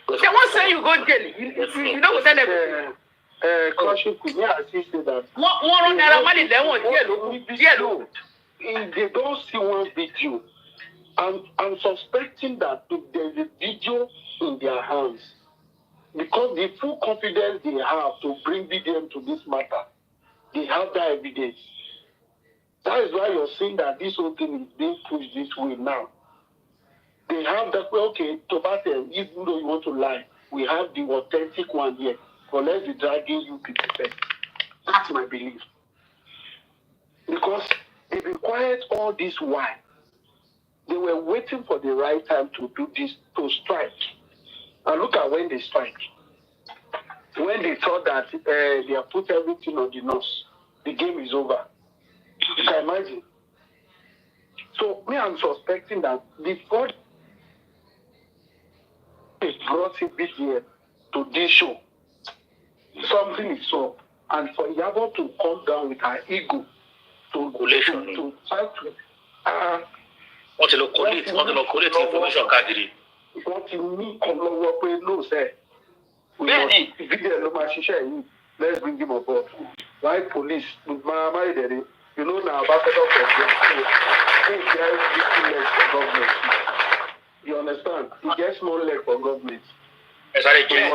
They won't send you go jail. You don't go send them. Caution to me, I see that. One Naira Marley, they want jail. They don't see one video. I'm suspecting that if there's a video in their hands, because the full confidence they have to bring them to this matter, they have that evidence. That is why you're seeing that this whole thing is being pushed this way now. They have that, okay, Tobatel, even though you want to lie, we have the authentic one here. But let's be dragging you people first. That's my belief. Because they've been quiet all this while. They were waiting for the right time to do this, to strike. And look at when they strike. When they thought that they have put everything on the nose, the game is over. You can imagine. So me, I'm suspecting that before they brought it this year to this show, something is up. And for Yabo to come down with her ego to try to want to collect information kadiri. What you need to know what we know, say. Let's bring him aboard. Why police? You know now, ambassador for government. You understand? He gets more leg for government. Is that a job?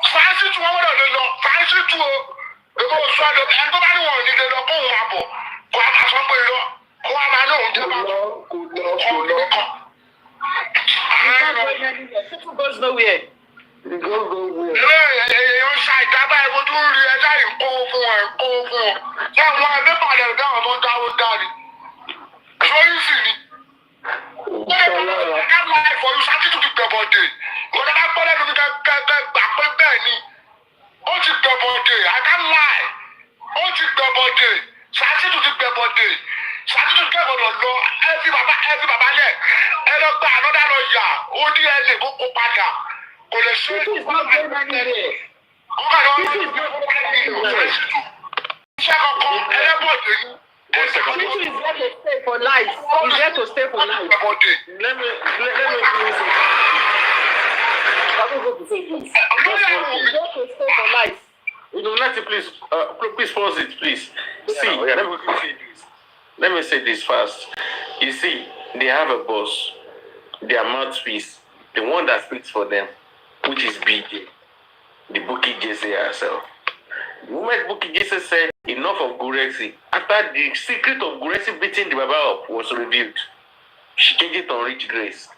Fancy to one of the fancy to go swallow and go back one in the local. Go up somewhere. Go up and It goes nowhere. It goes nowhere. You're shy. That I would do it. Go for. Yeah, one of the father down on down. So you see. For you started to the body. What I call it, I can't lie. Started to the body. Started to get on the law. Every baba there. And another lawyer. ODL, Boko Pada. This is not going anywhere. This is here to stay for life. He's here to stay for life. Let me Stay for life. You know, let me please pause it, please. Let me say this first. You see, they have a boss, their mouthpiece, the one that speaks for them, which is BJ, the Bukky Jesse herself. The moment Bukky Jesse said enough of Gurexi, after the secret of Gurexi beating the Baba up was revealed, she changed it on Rich Grace.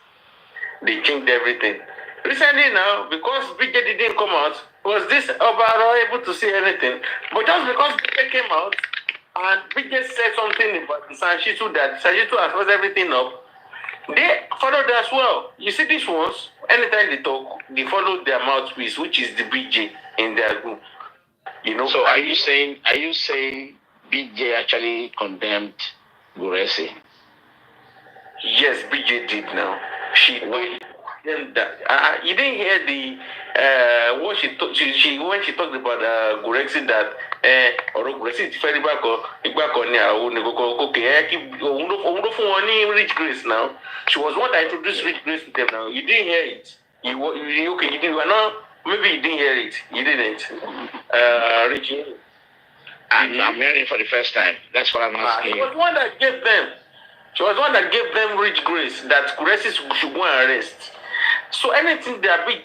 They changed everything. Recently now, because BJ didn't come out, was this Obaro able to say anything? But just because BJ came out and BJ said something about the Sanshitu that Sanshitu has messed everything up, they followed as well. You see these ones, anytime they talk, they follow their mouthpiece, which is the BJ in their group. You know. So are you saying BJ actually condemned Gurexi? Yes, BJ did now. She told them that you didn't hear the what she when she talked about Gurexi that or Gurexi is very back or Rich Grace now. She was one that introduced Rich Grace to them now. You didn't hear it. You didn't. Maybe you didn't hear it. You didn't. Rich. I'm hearing it for the first time. That's what I'm asking. She was one that gave them. She was one that gave them Rich Grace that Gurexi should go and arrest. So anything that Bukky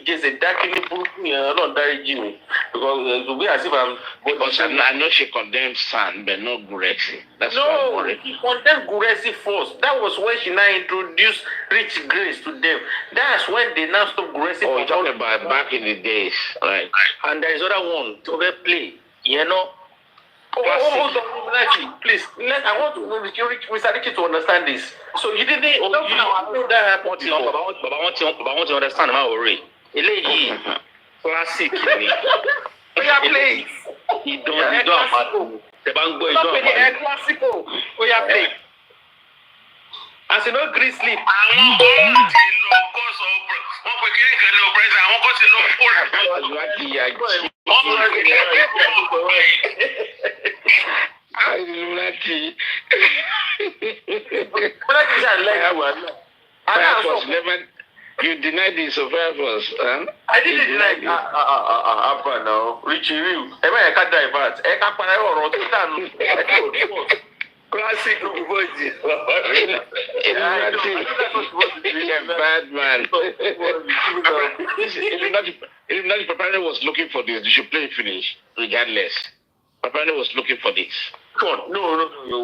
Jesse said, that can not that Jimmy, because it will be as if I'm. But I know she condemned San, but not Gurexi. That's no, she condemned Gurexi first. That was when she now introduced Rich Grace to them. That's when they now stopped Gurexi. Oh, you're talking about back in the days, right? And there is other one to play, you know. Hold on, please. I want Mr. Richie to understand this. So you didn't know that happened. Baba want to understand my worry. Classic. Yeah, please. He don't. The bank boy don't. Classical. We are playing. As you know, Greece sleep. You denied the survivors, huh? I didn't deny it. No. Richie, I can't divert. I can't Classic emoji. A bad man. If not, Paparino was looking for this. You should play finish, regardless. Paparino was looking for this. Come on. No.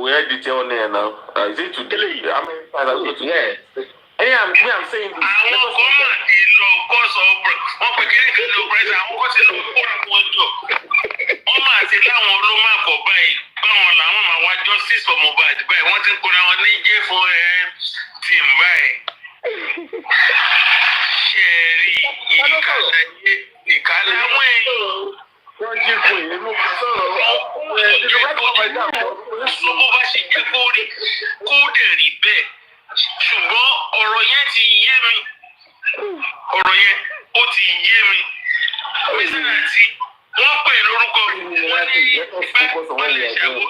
We had it on there now. Is it today? I mean, yeah. I'm saying this. Justice for Mohbad báyìí wọ́n ti ń kóra wọn ní jẹ́ fún team báyìí. Ṣé rí ìkàlẹ̀ àwọn èèyàn? Wọ́n jí fún yìí ló kọ́ sọ̀rọ̀. Bó bá ṣe jẹ́ kó dẹ̀ rí bẹ́ẹ̀. Ṣùgbọ́n ọ̀rọ̀ yẹn ti yé mi. Ọ̀rọ̀ yẹn ó ti yé mi. Mísírà tí wọ́n pè lórúkọ wọn ní wọ́n lè ṣàwọ̀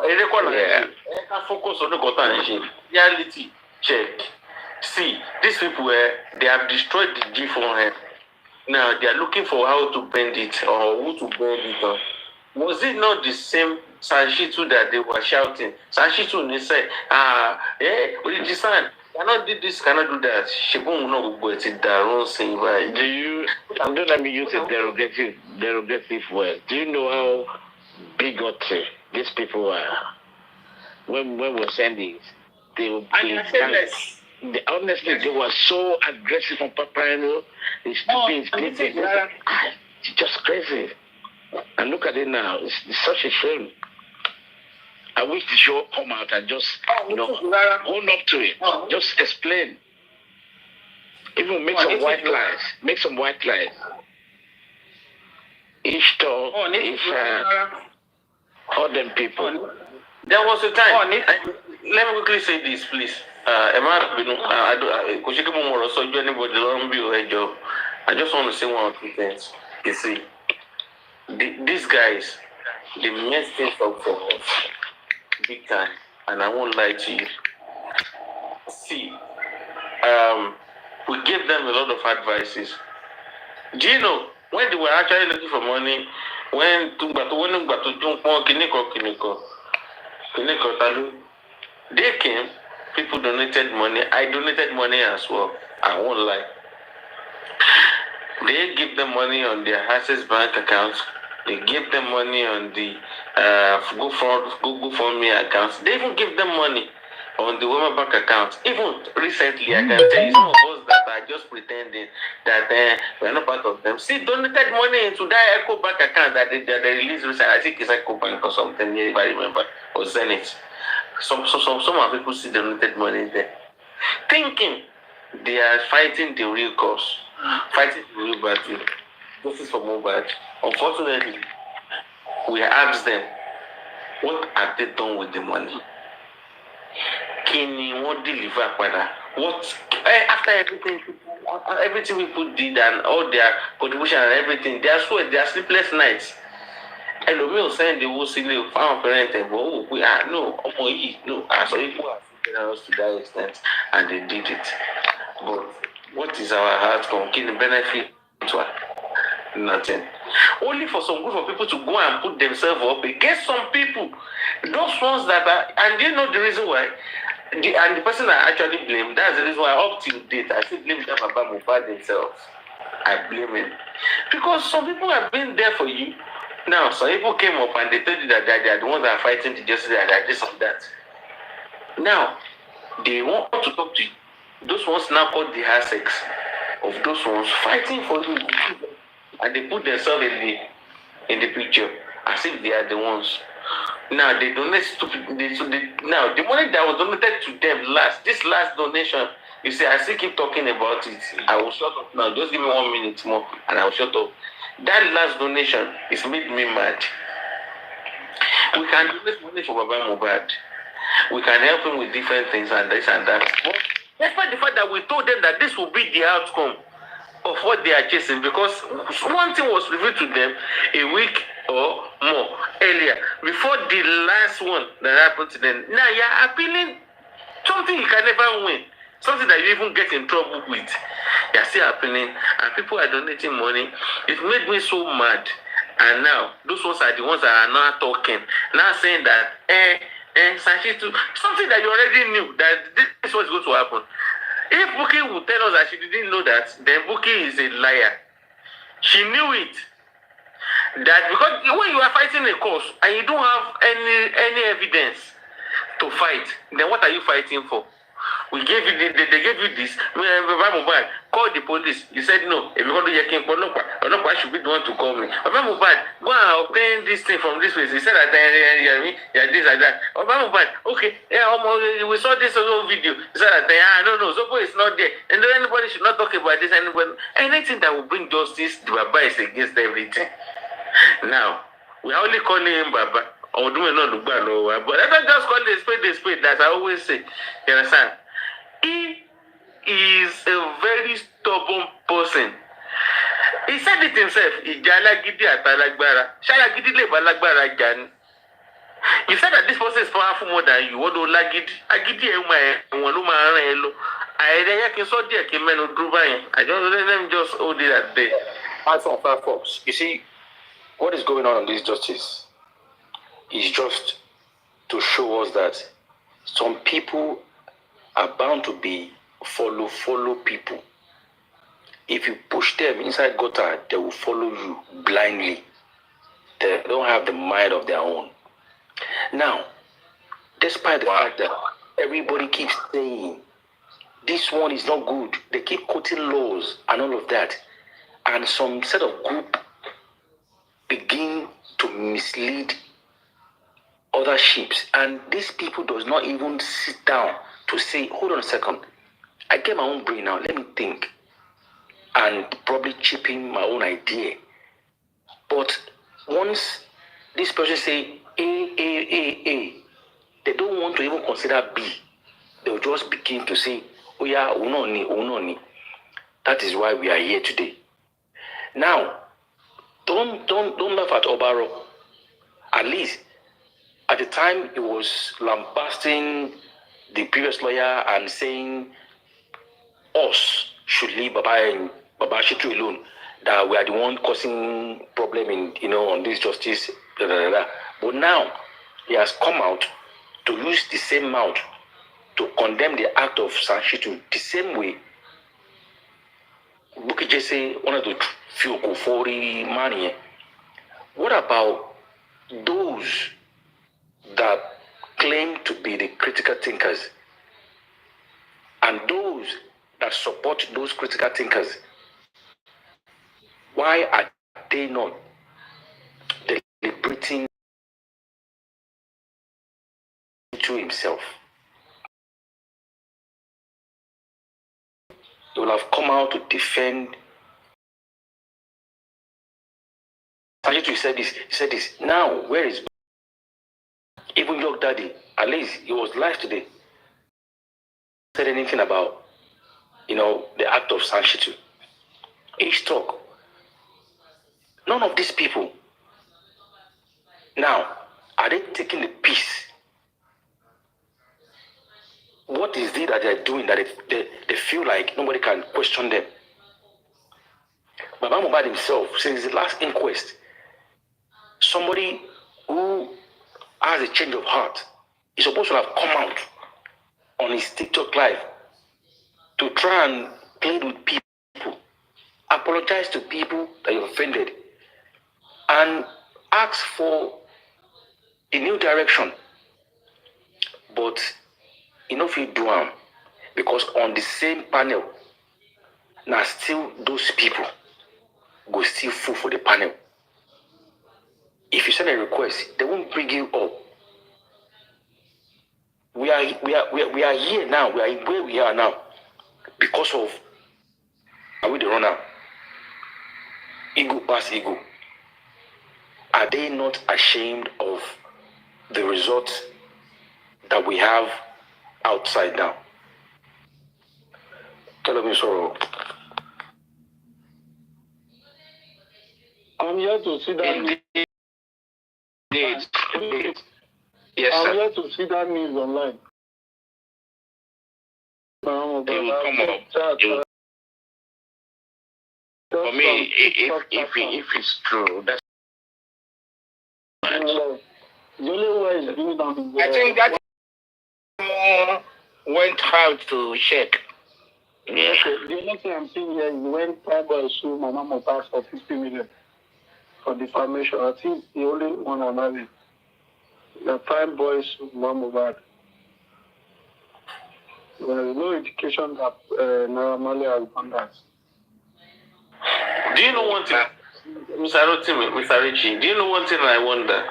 eré kọ́nà ẹ̀ ká focus on nǹkan tá à ń ṣe reality check. See, these people they have destroyed the G400. Now they are looking for how to bend it or who to bend it on. Was it not the same Sanshitu that they were shouting? Sanshitu, they said, Orijisan, cannot do this, cannot do that. Shibun no go to Daron saying, right? Don't let me use a derogative word. Do you know how bigoted these people are? When we're sending, honestly, they were so aggressive on Paparino. It's just crazy. And look at it now. It's such a shame. I wish the show come out and just hold up to it. Just explain. Even make some white lies. Make some white lies. Each talk is all them people. There was a time. Let me quickly say this, please. I just want to say one or two things. You see, these guys, they messed things up for us big time, and I won't lie to you. See, we gave them a lot of advices. Do you know when they were actually looking for money? They came, people donated money. I donated money as well. I won't lie. They give them money on their Access Bank accounts. They give them money on the Google for Me accounts. They even give them money on the Women Bank account. Even recently, I can tell you some of us that are just pretending that we're not part of them. See, donated money into that Echo Bank account that they released recently. I think it's Echo Bank or something, if I remember, or Zenith. Some people see donated money there, thinking they are fighting the real cause, fighting the real battle. This is for Mohbad. Unfortunately, we asked them, what have they done with the money? Can you deliver? What after everything people did and all their contribution and everything, they are sleepless nights. And we will send the whole city found parent and we are no. So people are us to that extent, and they did it. But what is our outcome? Can the benefit to us? Nothing. Only for some group of people to go and put themselves up against some people. Those ones that are, and do you know the reason why? The person I actually blame, that's the reason why up till date I still blame them about Mohbad themselves. I blame him. Because some people have been there for you. Now, some people came up and they told you that they are the ones that are fighting to justice and that this and that. Now, they want to talk to you. Those ones now called the Essex of those ones fighting for you. And they put themselves in the picture as if they are the ones. Now they donate now the money that was donated to them this last donation, you see, I still keep talking about it. I will shut up now. Just give me 1 minute more and I will shut up. That last donation is made me mad. We can donate money for Baba Mohbad. We can help him with different things and this and that. But despite the fact that we told them that this will be the outcome of what they are chasing, because one thing was revealed to them a week or more earlier before the last one that happened to them. Now you're appealing something you can never win, something that you even get in trouble with. You're still appealing, and people are donating money. It made me so mad. And now, those ones are the ones that are now talking. Now saying that, Sanchitu, something that you already knew, that this was going to happen. If Buki would tell us that she didn't know that, then Buki is a liar. She knew it. That because when you are fighting a cause and you don't have any evidence to fight, then what are you fighting for? We gave you, they gave you this. Mobile, call the police. You said no. If you go to Yakin, Olokwa should be the one to call me. Mobile, go and obtain this thing from this place. He said that this like that. Mobile, okay, we saw this other video. He said that no, Zobo is not there. And then anybody should not talk about this. Anything that will bring justice, the Baba is against everything. Now, we are only calling him Baba. Or doing not look bad, but let us just call it a spade, that I always say. You understand? He is a very stubborn person. He said it himself. You said that this person is powerful more than you. What do lagidi? I don't let them just hold it at there. Firefox. You see, what is going on this justice is just to show us that some people are bound to be follow people. If you push them inside gutter, they will follow you blindly. They don't have the mind of their own. Now, despite the fact that everybody keeps saying this one is not good, they keep quoting laws and all of that, and some set of group begin to mislead other ships, and these people does not even sit down to say, hold on a second, I get my own brain now, let me think, and probably chip in my own idea. But once this person say A, they don't want to even consider B. They will just begin to say, oh yeah, unoni. That is why we are here today. Now, don't laugh at Obaro. At least at the time, he was lambasting the previous lawyer and saying us should leave Baba Shitu alone, that we are the one causing problem in on this justice. But now he has come out to use the same mouth to condemn the act of Sanshitu the same way. Buki Jesse wanted to feel Kufori money. What about those that claim to be the critical thinkers and those that support those critical thinkers? Why are they not deliberating to himself? He will have come out to defend. He said this. Now, where is even your daddy? At least he was live today. Said anything about the act of Sanshitu. Each talk. None of these people now are they taking the peace? What is it that they're doing that they feel like nobody can question them? Baba Mohbad himself, since the last inquest, somebody who has a change of heart is supposed to have come out on his TikTok live to try and plead with people, apologize to people that you offended, and ask for a new direction. But if you do because on the same panel, now still those people go still full for the panel. If you send a request, they won't bring you up. We are here now. We are where we are now because of are we the runner? Ego pass ego. Are they not ashamed of the results that we have outside now? Tell me sorrow. I'm here to see that. Indeed. Yes, I'm sir. here to see that news online. It will come up. For me, if it's true, that's The only way is doing on the I think that went out to check. Yeah. The only thing I'm seeing here is when Prime Boy sued Mama Mohbad for 50 million for defamation. I think the only one I'm having. The Prime Boy sued Mama Mohbad. There is no indication that normally has done that. Do you know one thing, Mr. Richie? Do you know one thing I wonder?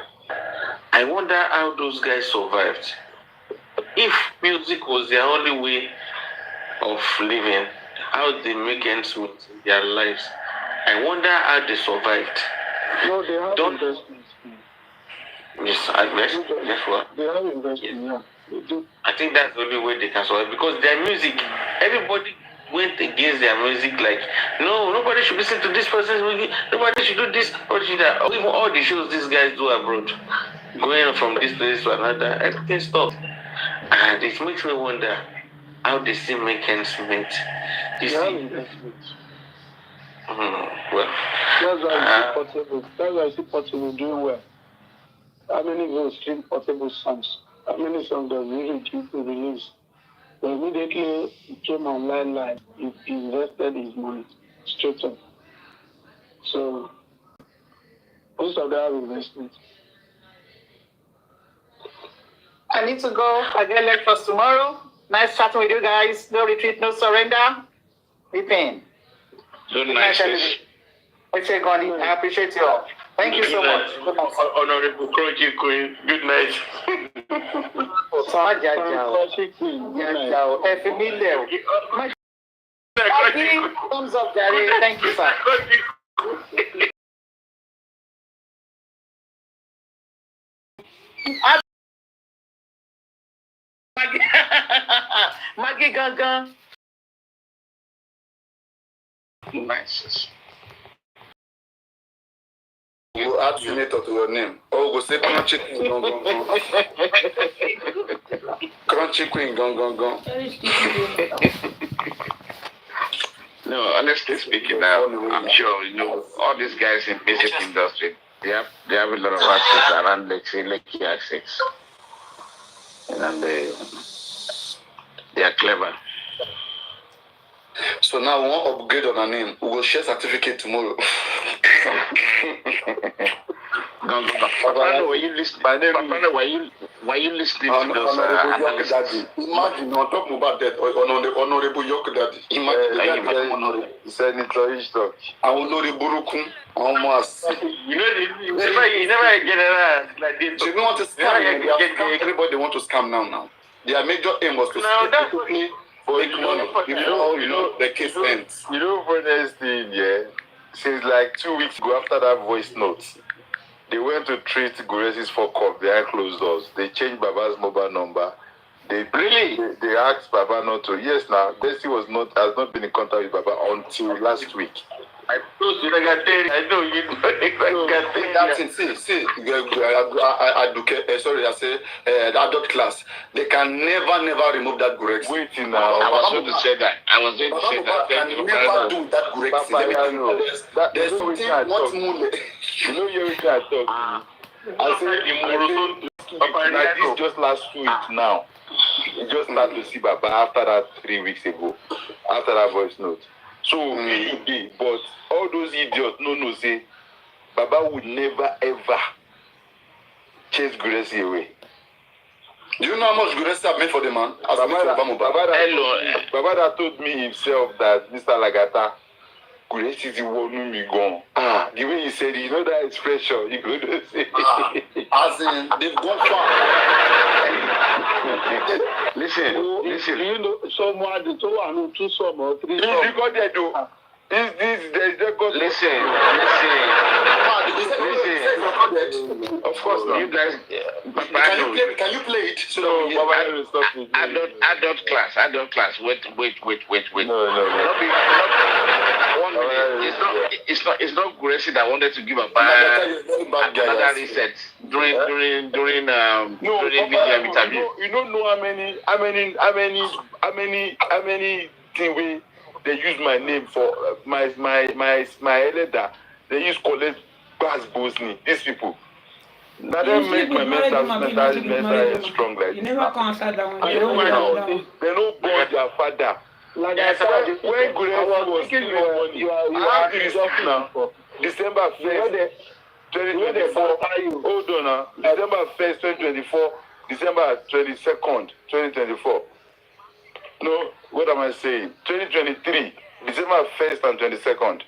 I wonder how those guys survived. If music was their only way of living, how they make ends meet in their lives, I wonder how they survived. No, they have investments. Yes, I guess what? They have investment, yeah. They do. I think that's the only way they can survive because their music, everybody went against their music like, no, nobody should listen to this person's music, nobody should do this, nobody should do that. Even all the shows these guys do abroad, going from this place to another, everything stopped. And it makes me wonder how they still make ends meet. You see? Well, that's why I see Portable. That's why I see Portable doing well. How many will stream Portable songs? How many songs does he release? But immediately he came online live. He invested his money straight up. So most of them have investment. I need to go. I get lectures tomorrow. Nice chatting with you guys. No retreat, no surrender. Weeping. So nice. I appreciate you all. Thank you so much. Good night. Honorable Crunchy Queen, good night. Thumbs up, Daddy. Thank you, sir. Maggie Gaga. Nice. You add senator to your name. Oh, go say crunchy queen, gong, gong, gong. Crunchy queen, gong, gong, gong. No, honestly speaking, now I'm sure all these guys in music industry. They have a lot of assets around, let's say, Lekki assets, and they are clever. So now we want upgrade on our name. We will share certificate tomorrow. Paparino, were you listening? Paparino, were you listening to those analysis? Imagine on top about that, honorable York Daddy. Imagine Senator Ishtok. Honorable Rukum. Almost. You never get it like this. So you want to scam? Everybody want to scam now. Their major aim was to make money before the case ends. You know, for next thing, yeah, since like 2 weeks ago after that voice note, they went to treat Guresi's fuck up behind closed doors. They changed Baba's mobile number. They asked Baba not to. Yes, now Bessie has not been in contact with Baba until last week. I told you, I know you. I say the adult class. They can never remove that Gurex. Waiting now. I was going to say that. Can never do that Gurex. There's something much more. You know, you're I talk. I said, like this just last 2 weeks now. You just start to see Baba after that 3 weeks ago, after that voice note. So, but all those idiots no say Baba would never ever chase Guresi away. Do you know how much Guresi have made for the man? Baba told me himself that Mr. Lagata, Guresi is the one who me gone. The way he said it, you know that expression, you go to say. As in, they've gone far. Listen. You know, someone, the 2 or 2 some or 3 some. You got there though. Listen. Of course not. You guys, can you play it? So Baba will stop it. Adult class. Wait. No. 1 minute. It's not Guresi that wanted to give a another reset during media interview. You don't know how many things they use my name for my letter. They use collect Bas Bosni. These people. That don't make my mental strong like you never come outside that one. They don't go their father. Like I said, when Guresi was stealing money, I have the receipt now. December 1st, 2024. Hold on now. December 1st, 2024. December 22nd, 2024. No, what am I saying? 2023. December 1st and 22nd.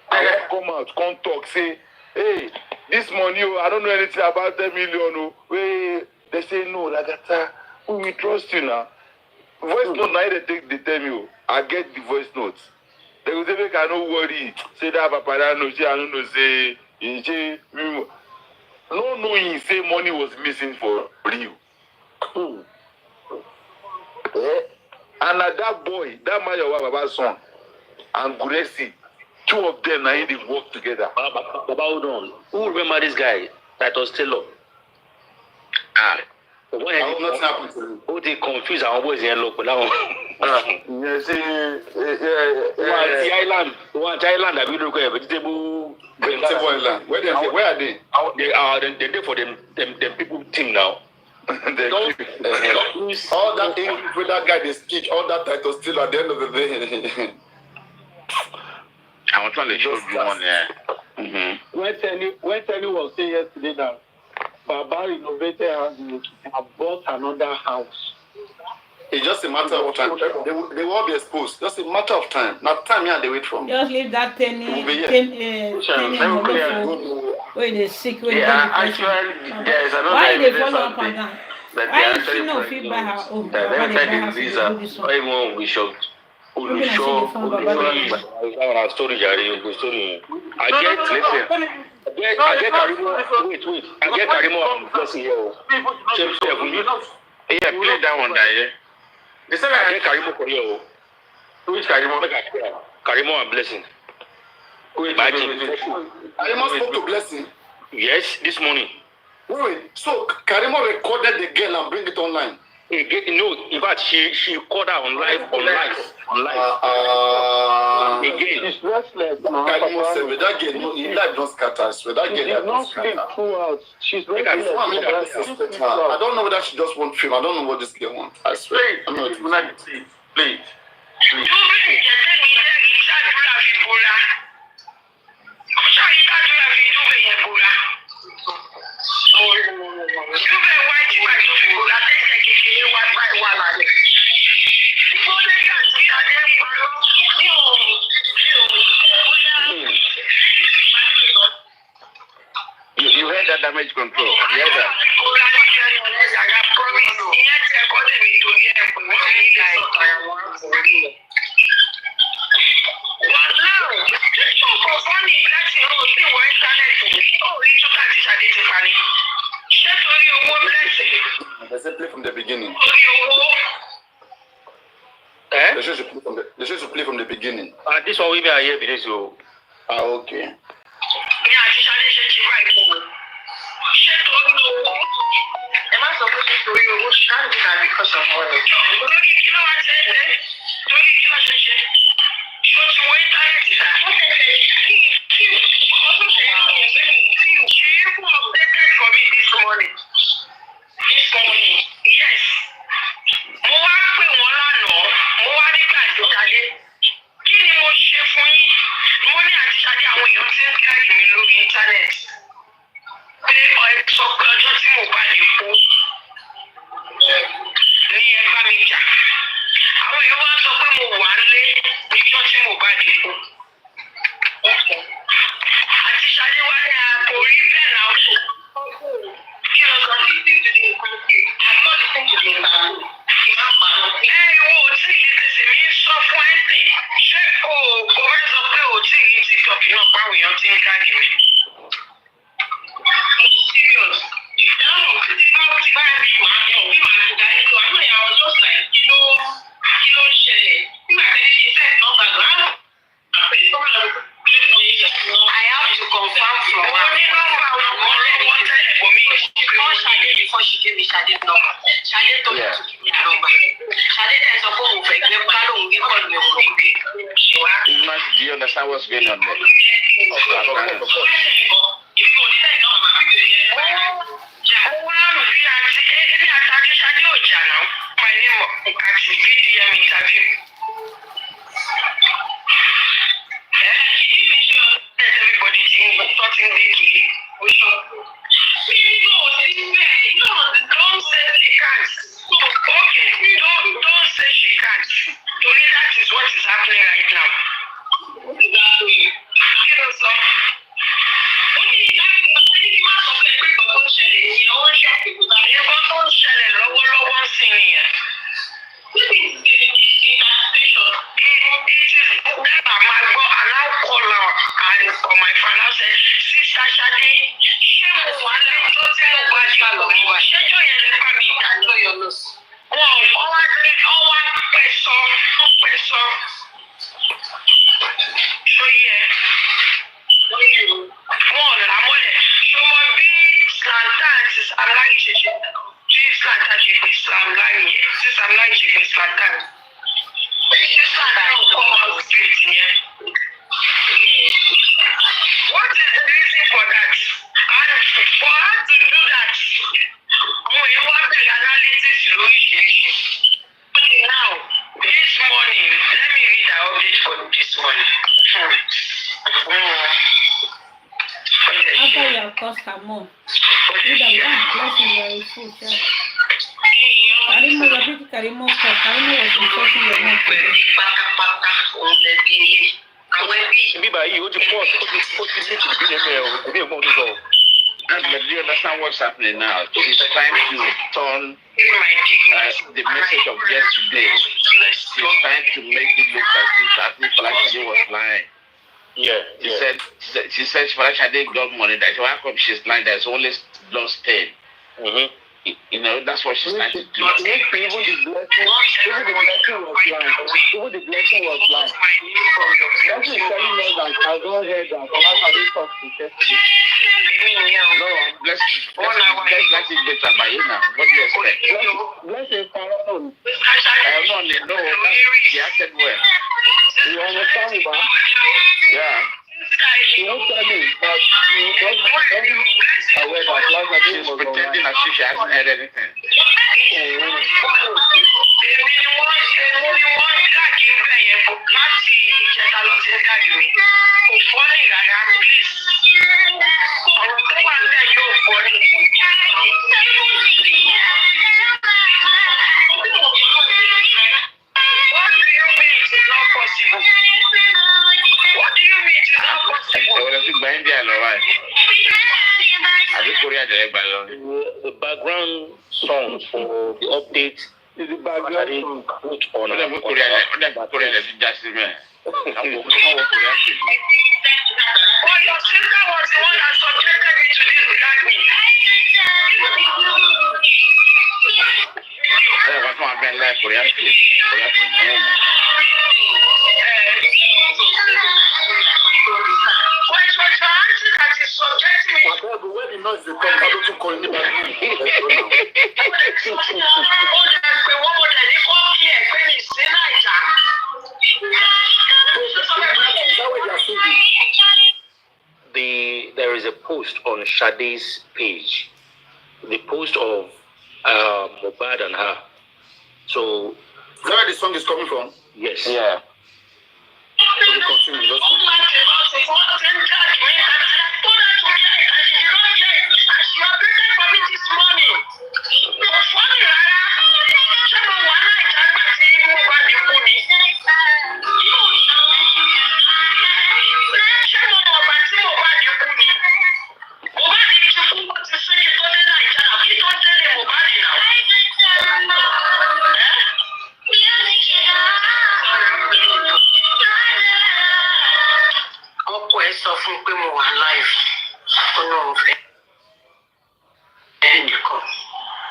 I come out, come talk, say, hey, this money, I don't know anything about 10 million. They say, no, Lagata, we trust you now. Voice note, now they tell me, I get the voice notes. They will say, I don't worry. Say that Paparino, I don't know, say, no knowing, say money was missing for you. And that boy, that man, your Baba's son, and Guresi, two of them now they work together. Baba, hold on. Who remember this guy that was Taylor? Why did not happen to him? Who they confuse our boys in local now? Yes, One Thailand, I will look at vegetable island. Where are they? They are there for them people team now. All that thing with that guy they speak, all that title still at the end of the day. I was trying to show you one there. When Tenny was saying yesterday that Baba renovated house and bought another house. It's just a matter of time. They will all be exposed. Just a matter of time. Not time here they wait from. Just leave that Tenny where they sick. Yeah, actually, there is another. Why they follow up on that? That Why she no fit buy her own? Let me tell you, Lisa, everyone will be shocked. Story, story. I get Karimot. Wait. I get Karimot blessing here. Yeah, play that one there, yeah. They said I get Karimot for you. Which Karimot? Karimot and blessing. Karimot spoke to Blessing. Yes, this morning. Wait. So Karimot recorded the girl and bring it online. No, in fact, she called her on live. Again, It's restless. Karimot said, with that girl, he life don't scatter. With that girl, She's not sleep throughout. She's restless. I don't know whether she just wants film. I don't know what this girl wants. I swear. Please. You heard that damage control. You heard that. They say play from the beginning. They should play from the beginning. this one we be here because you. Okay. Do you understand what's going on there? GM interview. Everybody talking biggie. Don't say she can't. Okay, don't say she can't. Tori, that is what is happening right now. So, what is the reason for that? And for her to do that, you want the analysis now, this morning, let me read the update for this morning. After you have cost her more. You don't bless you very full, sir. Karimot, your big Karimot, Karimot was insulting your mouth. But you would report but do you understand what's happening now? She's trying to turn the message of yesterday. She's trying to make it look as if Falashade was lying. She said Falashade got money. That's why come she's lying. There's only lost 10. You know, that's what she's trying to do. Even the blessing was lying. Blessing is telling us that I don't hear that Falashade talked to yesterday. No, let's let it get by you now. What do you expect? Blessing Paparino. No, she acted well. You understand me, man? Yeah. She won't tell me, but she doesn't aware that Falashade She's was pretending as if she hasn't heard anything. The background song for the update is the background song put on But your sister was the one that subjected me to this gathering. There is a post on Sade's page, the post of Mohbad and her. So, is that where the song is coming from? Yes. Yeah. So we continue. Let's continue.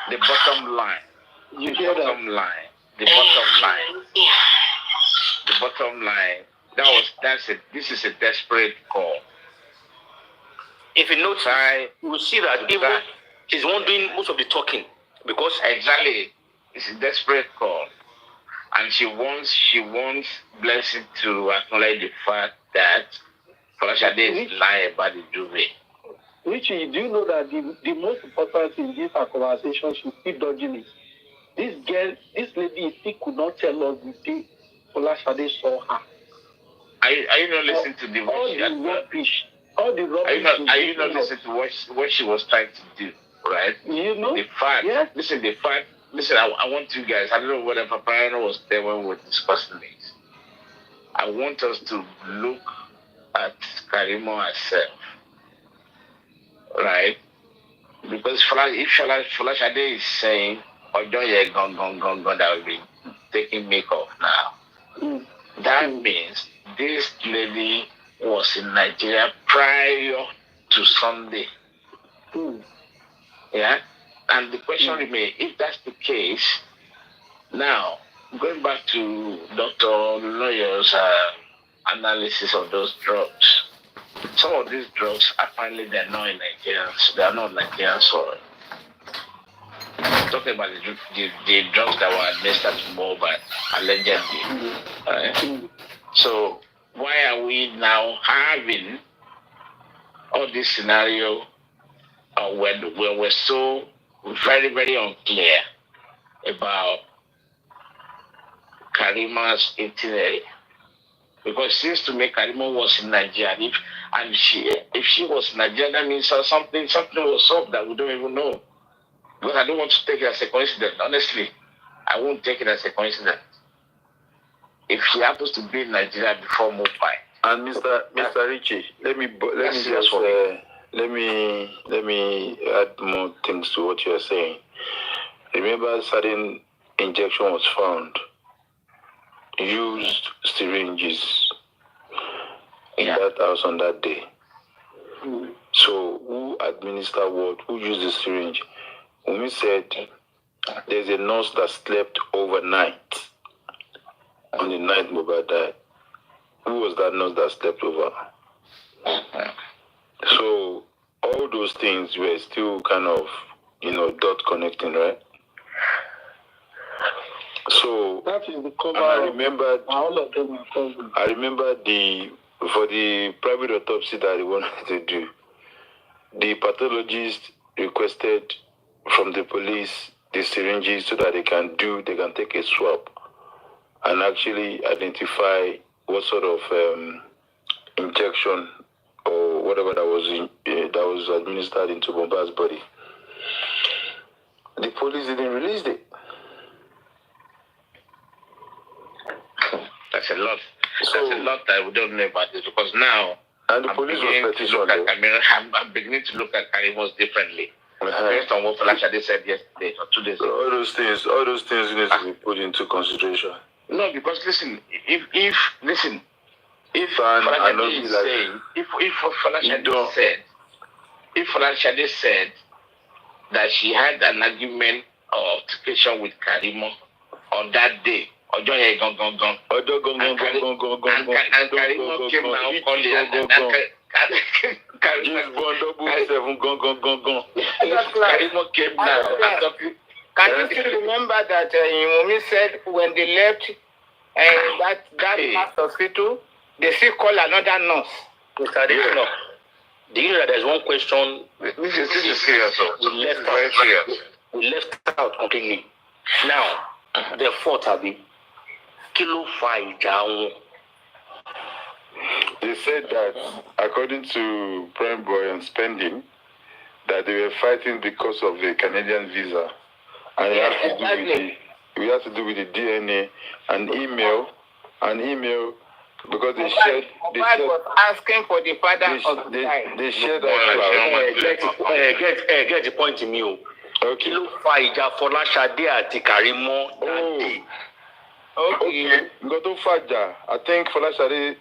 The bottom line. You hear that? The bottom line. This is a desperate call. If you notice, you will see that even she's the one doing most of the talking because exactly it's a desperate call, and she wants Blessing to acknowledge the fact that Falashade is lying about the Juve. Richie, do you know that the most important thing in this conversation should keep dodging it? this lady could not tell us the day Olashade saw her. Are you not listening to the rubbish? All the rubbish. Are you not listening to what she was trying to do, right? You know? The fact. Yes. Listen, I want you guys, I don't know whether Paparino was there when we were discussing this. I want us to look at Karimot herself, right? Because if Folashade is saying, Ojoye gone, that will be taking make off now. That means this lady was in Nigeria prior to Sunday. Yeah? And the question remains, if that's the case, now, going back to Dr. Lawyer's analysis of those drugs, some of these drugs, apparently they're not in Nigerians. They are not Nigerian soil. Talking about the drugs that were administered to mobile, allegedly. Right? So, why are we now having all this scenario where we're so very, very unclear about Karimot's itinerary? Because it seems to me Karimot was in Nigeria. If she was in Nigeria, that means something was up that we don't even know. Because I don't want to take it as a coincidence. Honestly, I won't take it as a coincidence. If she happens to be in Nigeria before Mumbai. And Mr. Richie, let me add more things to what you are saying. Remember, certain injection was found, used syringes in that house on that day. So who administered what? Who used the syringe? Omowummi said there's a nurse that slept overnight on the night Mohbad died. Who was that nurse that slept over? So all those things were still kind of, dot connecting, right? So that is the cover. I remember All of them are covered. I remember for the private autopsy that they wanted to do, the pathologist requested from the police the syringes so that they can take a swab and actually identify what sort of injection or whatever that was administered into Mohbad's body. The police didn't release it. That's a lot. That's a lot that we don't know about this because now and the police was petitioned. I'm beginning to look at Karimot differently. Based on what Folashade said yesterday or 2 days ago. All those things need to be put into consideration. No, because listen, if Folashade said that she had an argument or altercation with Karimot on that day, and Karimot came out Karimot came now. Can you still remember that Omowummi said when they left that hospital, they still call another nurse? Mr. Richard, do you know that there's one question? This is serious. We left out completely. Now, the fourth Abi, kilo five down. They said that according to Prime Boy and Spending, that they were fighting because of the Canadian visa. And it has to do with the DNA, an email, because they was asking for the father of the child. They shared that. Get the point in me. Okay. Kilo Faija Folashade àti Karimot that day. Okay. Goto Faja, I think Folashade,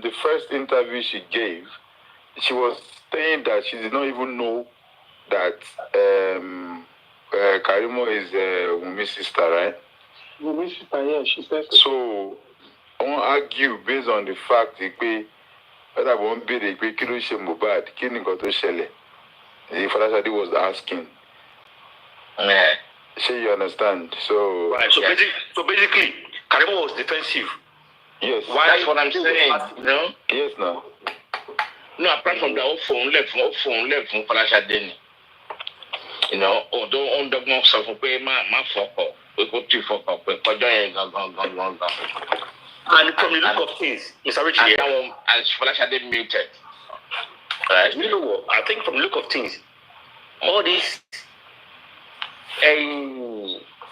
the first interview she gave, she was saying that she did not even know that Karimot is Omowummi's sister, right? Omowummi's sister, yeah, she says so. I won't argue based on the fact that I won't be the kilo she Mohbad, kini goto shele. The Folashade was asking. Yeah. Sure, you understand. So right. So basically, Karimot was defensive. Yes. Why? That's what I'm saying. No. Yes, no. No, apart from the phone left from Folashade. You know, although on the most of my focus, we go to focus, we go gone. And from the look of things, Mr. Richie, and now as Flash had muted. Right? You know what? I think from the look of things, all this,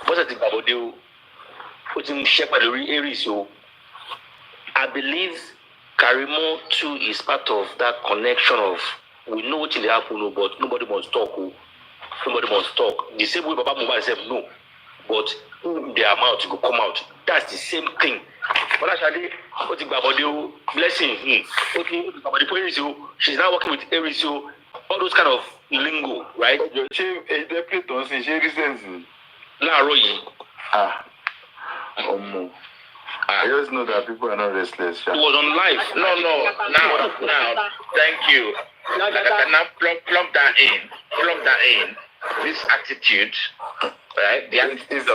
what's the thing about the putting shepherd areas? So I believe Karimot too is part of that connection of we know what will happen, but nobody wants to talk. Nobody wants to talk. The same way Baba Mumba said no, but their mouth will come out. That's the same thing. But actually, what the blessing, she's now working with Eriso, all those kind of lingo, right? I just know that people are not restless. It was on live. No. Now, thank you. Now plug that in. This attitude, right? The attitude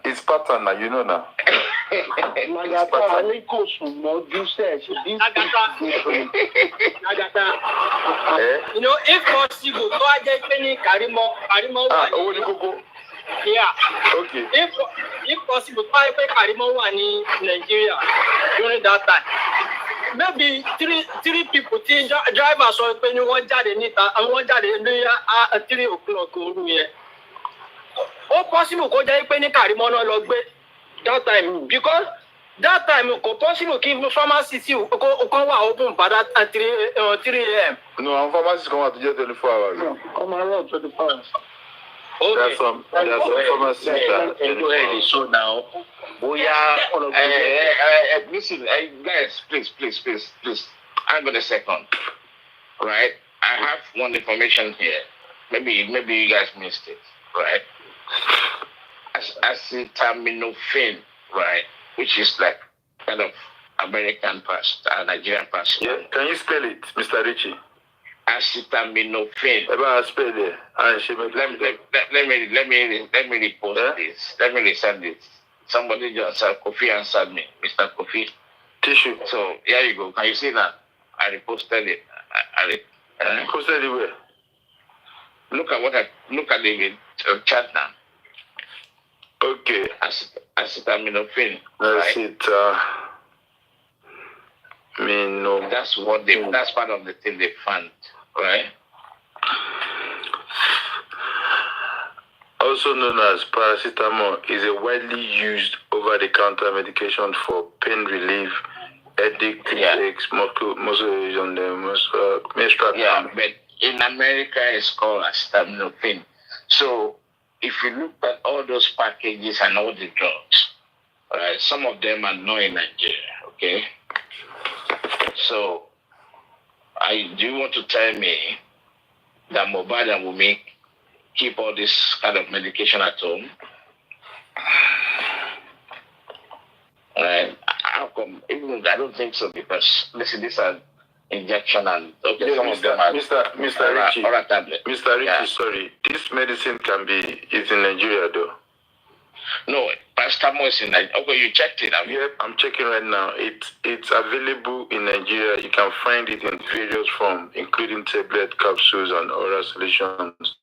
it's pattern now, you know now. You know, if possible, go ahead and Karimot. Yeah. Okay. If possible, Karimot in Nigeria during that time. Maybe three people, drivers or when you want that and want that at 3 o'clock. Or possible go there penny Karimot that time because that time possible give pharmacy open for that at 3 a.m. No, pharmacy come out to just 24 hours. No, come around 24 hours. Okay. There's some pharmacies that so now. Listen, guys, please. Hang on a second. Right? I have one information here. Maybe you guys missed it. Right? Acetaminophen, right? Which is like kind of American past, Nigerian past. Yeah, can you spell it, Mr. Richie? Acetaminophen. About spell it. Let me repost this. Let me resend it. Somebody just Kofi answered me, Mr. Kofi. Tissue. So here you go. Can you see that? I reposted it. I posted it where? Look at the chat now. Okay. Acetaminophen. That's right? it. No. That's part of the thing they found, right? Also known as paracetamol, is a widely used over-the-counter medication for pain relief, headache, toothaches, muscle and menstrual. Yeah, but in America it's called acetaminophen. So if you look at all those packages and all the drugs, right, some of them are not in Nigeria, okay? So do you want to tell me that Mobile will keep all this kind of medication at home? Right? How come? Even I don't think so because listen, these are injection and some of them are Mr. Richie. Or a tablet. Mr. Richie, sorry. This medicine is in Nigeria though. No, paracetamol is in Nigeria. Okay, you checked it. Yep, I'm checking right now. It's available in Nigeria. You can find it in various forms, including tablet, capsules, and oral solutions.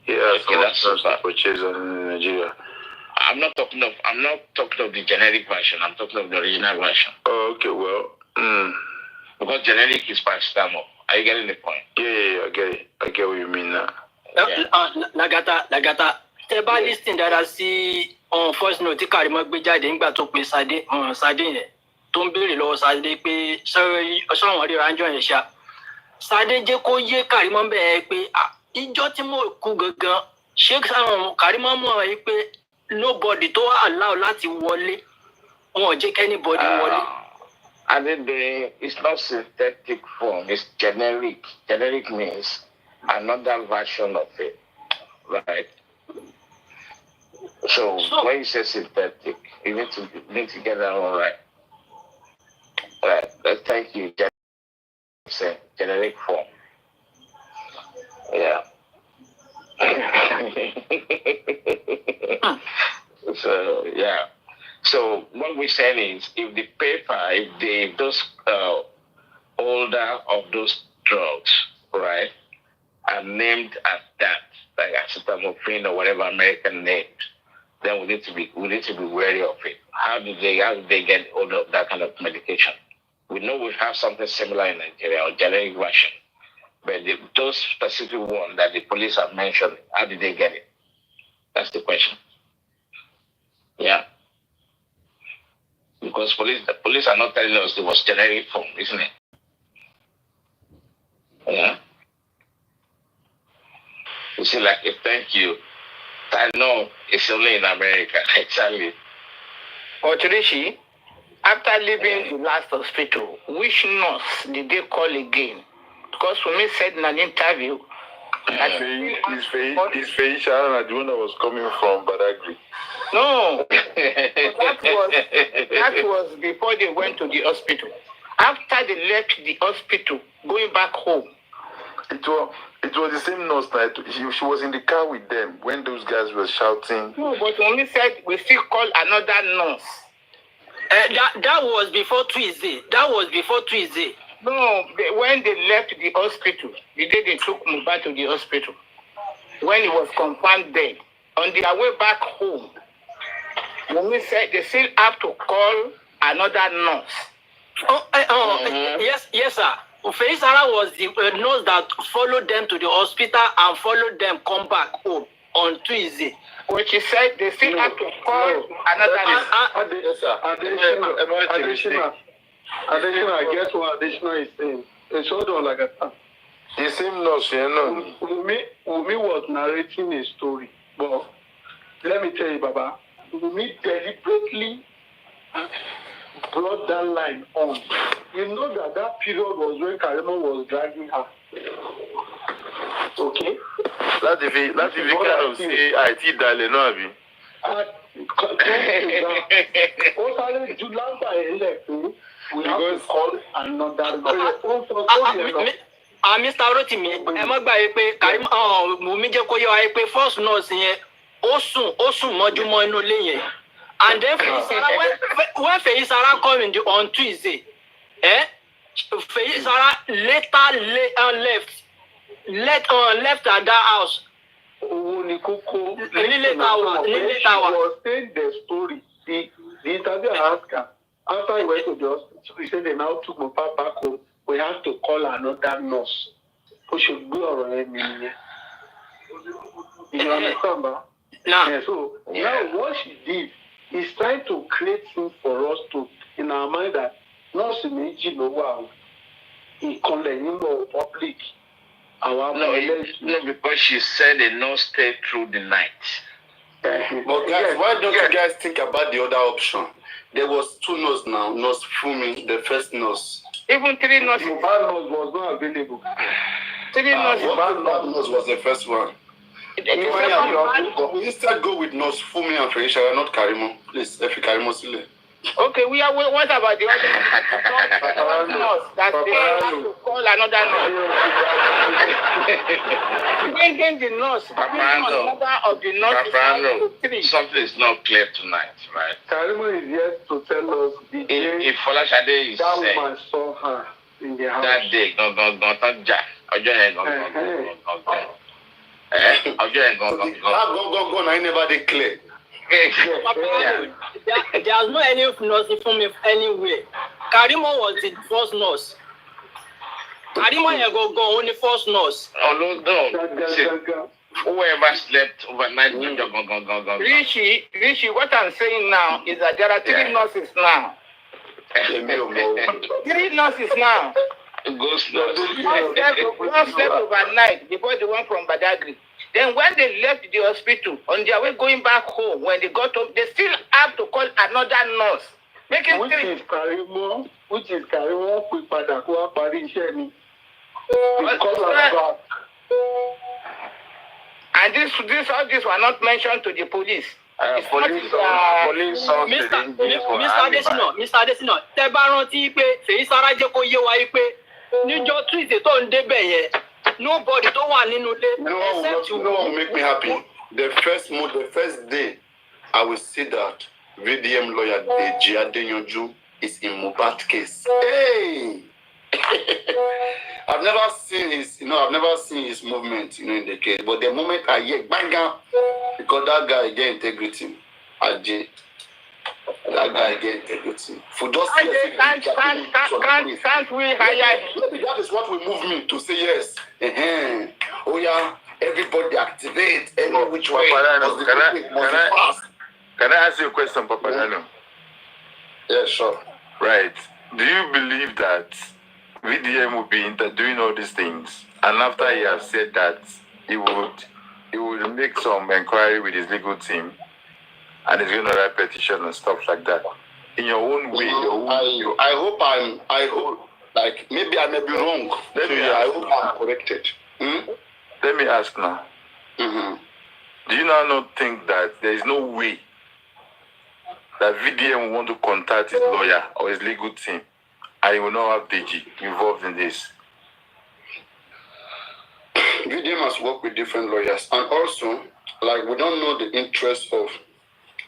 Here are some options to purchase in Nigeria. I'm not talking of the generic version. I'm talking of the original version. Oh, okay. Well, because generic is paracetamol. Are you getting the point? Yeah, I get it. I get what you mean now. Nagata. Tẹ́bá listing dára sí first note tí Karimot gbé jáde nígbà tó pe Sade yẹn tó ń béèrè lọ́wọ́ Sade pé sọ́wọ́n ríra ń jọ yẹn ṣá. Sade jẹ́ kó yé Karimot bẹ́ẹ̀ pé ìjọ tí mo kú gangan ṣé Karimot mọ̀ ẹ́ pé nobody tó allow láti wọlé wọn ò jẹ́ kẹ́nibody wọlé. And then it's not synthetic form, it's generic. Generic means another version of it, right? So when you say synthetic, you need to get that all right. Right. Thank you. Generic form. Yeah. So yeah. So what we're saying is, if the paper, if those holder of those drugs, right, are named as that, like acetaminophen or whatever American named, then we need to be wary of it. How do they get hold of that kind of medication? We know we have something similar in Nigeria, or generic version, but those specific ones that the police have mentioned, how did they get it? That's the question. Yeah. Because the police are not telling us it was generic form, isn't it? Yeah. You see, like, thank you. I know it's only in America, exactly. But Rishi, after leaving the last hospital, which nurse did they call again? Because for me said in an interview, Is Faye Sharon the one that was coming from Badagry? no, that was before they went to the hospital. After they left the hospital, going back home. It was the same nurse that she was in the car with them when those guys were shouting. No, but when we said we still call another nurse. That was before Tuesday. No, when they left the hospital, the day they took Mubad to the hospital, when he was confirmed dead, on their way back home, when we said they still have to call another nurse. Yes, sir. Feisara was the nurse that followed them to the hospital and followed them come back home on Tuesday. Which he said they still have to call another nurse. Additional, guess what additional is saying? It's hold on like a The same nurse, you know. Wumi was narrating a story, but let me tell you, Baba, Wumi deliberately brought that line on. You know that period was when Karimot was dragging her. Okay? That's if he kind of say, I see darling, no, Abi. We have to call another Mr. Rotimi, ẹ má gbàgbé pé Karim Wumi jẹ́ kó yé wa pé first nurse yẹn ó sùn mọ́júmọ́ inú ilé yẹn. And then when Feisara come on Tuesday, Feisara later left at that house. She was saying the story. The interviewer asked her, after he went to the hospital, he said they now took my papa back home. We have to call another nurse. Who should be already. You understand, ba? Yeah, so now what she did is trying to create things for us to, in our mind, that nurse in wow, he called the public. No, because she said they no stay through the night. But guys, why don't you guys think about the other option? There was two nurses now. Nurse Fumi, the first nurse. Even three nurses. Mobile nurse was not available. Three nurses. Mobile nurse was the first one. We instead go with nurse Fumi and Feisha, not Karimot. Please, if Karimot still. Okay, what about the other nurse? That they have to call another nurse. Bringing the nurse. Paparino, something is not clear tonight, right? Karimot is yet to tell us the day if Folashade is that woman saw her in the house. That day, go. I never declare. There's no any nurse from anywhere. Karimot was the first nurse. Karimot go only first nurse. Oh no. Whoever slept overnight, go. Rishi, what I'm saying now is that there are three nurses now. Three nurses now. Ghost nurse. One slept overnight before the one from Badagry. Then when they left the hospital, on their way going back home, when they got home, they still have to call another nurse. Which is Karimot, with Padakua Paris. And all this were not mentioned to the police. Mr. Adesina, tẹ́ bá rántí pé Feisara jẹ́ kó yé wa pé níjọ́ Tuesday tó ń débẹ̀ yẹn. Nobody don't want except you. No, make me happy. The first day, I will see that VDM lawyer Najia is in Mubad case. Hey! I've never seen his movement, in the case. But the moment I hear bang, because that guy get integrity, that guy get integrity. For just can't we hire him? maybe that is what will move me to say yes. Oh yeah, everybody activate any which way. Can I ask you a question, Paparino? Yeah, sure. Right. Do you believe that VDM will be doing all these things, and after he has said that he would make some inquiry with his legal team, and he's going to write petition and stuff like that? In your own way, I hope like maybe I may be wrong. I hope I'm corrected. Let me ask now. Mm-hmm. Do you now not think that there is no way that VDM will want to contact his lawyer or his legal team, and he will not have DG involved in this? VDM must work with different lawyers, and also, like, we don't know the interest of.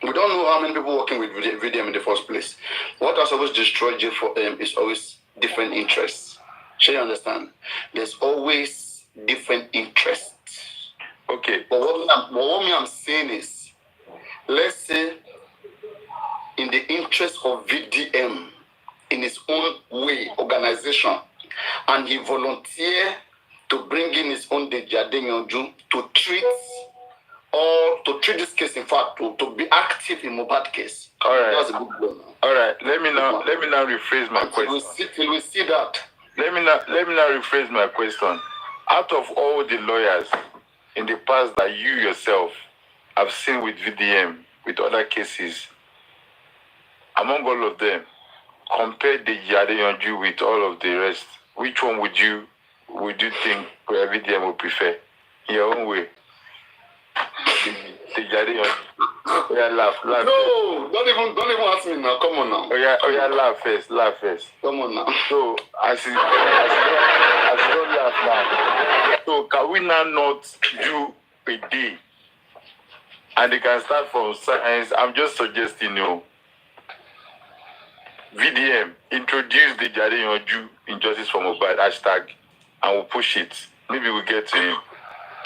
We don't know how many people working with VDM in the first place. What has always destroyed J4M is always different interests. Shall you understand? There's always different interests. Okay. But what I'm saying is, let's say, in the interest of VDM, in his own way, organization, and he volunteered to bring in his own Dejadenyonju to treat this case, in fact, to be active in Mohbad case. All right. That's a good one. All right. Let me now rephrase my question. We see that. Let me now rephrase my question. Out of all the lawyers in the past that you yourself have seen with VDM, with other cases, among all of them, compare the Dejadenyonju with all of the rest, which one would you think VDM would prefer? In your own way. Yeah, laugh. No, don't even ask me now. Come on now. Oh yeah, laugh first. Come on now. So as you don't laugh now. So can we now not do a day, and they can start from science? I'm just suggesting, VDM introduce the Dejadenyonju Injustice for Mohbad hashtag, and we'll push it. Maybe we'll get to him.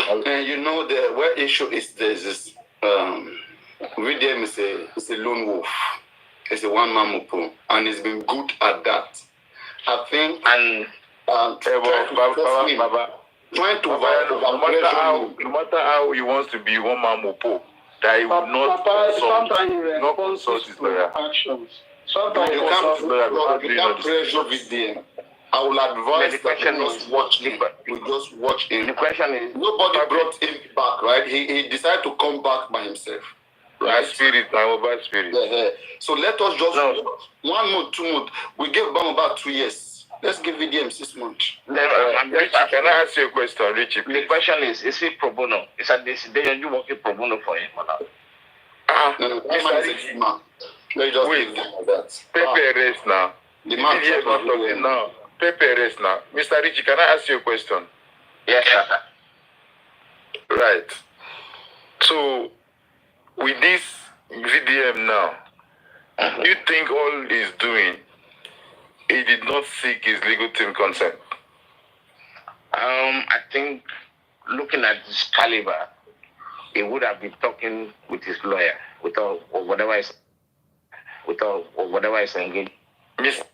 And the where issue is there's this VDM is a lone wolf. It's a one-man mopo, and he's been good at that. I think no matter how he wants to be one-man mopo, that he will not consult his lawyer. Sometimes you can't pressure VDM. I will advise that you just watch him. You just watch him. The question is, nobody brought him back, right? He decided to come back by himself. Right? My spirit. Yeah. So let us just watch 1 month, 2 months. We gave Bam about 2 years. Let's give VDM 6 months. Richie, can I ask you a question, Richie? The question is he pro bono? Is that this day you working pro bono for him or not? No, that man is a good man. Let me just leave him like that. Pepe rest now. The man is not talking now. Pepe rest now. Mr. Richie, can I ask you a question? Yes, sir. Right. So, with this VDM now, do you think all he's doing, he did not seek his legal team consent? I think looking at this caliber, he would have been talking with his lawyer, or whatever is engaged. Mr.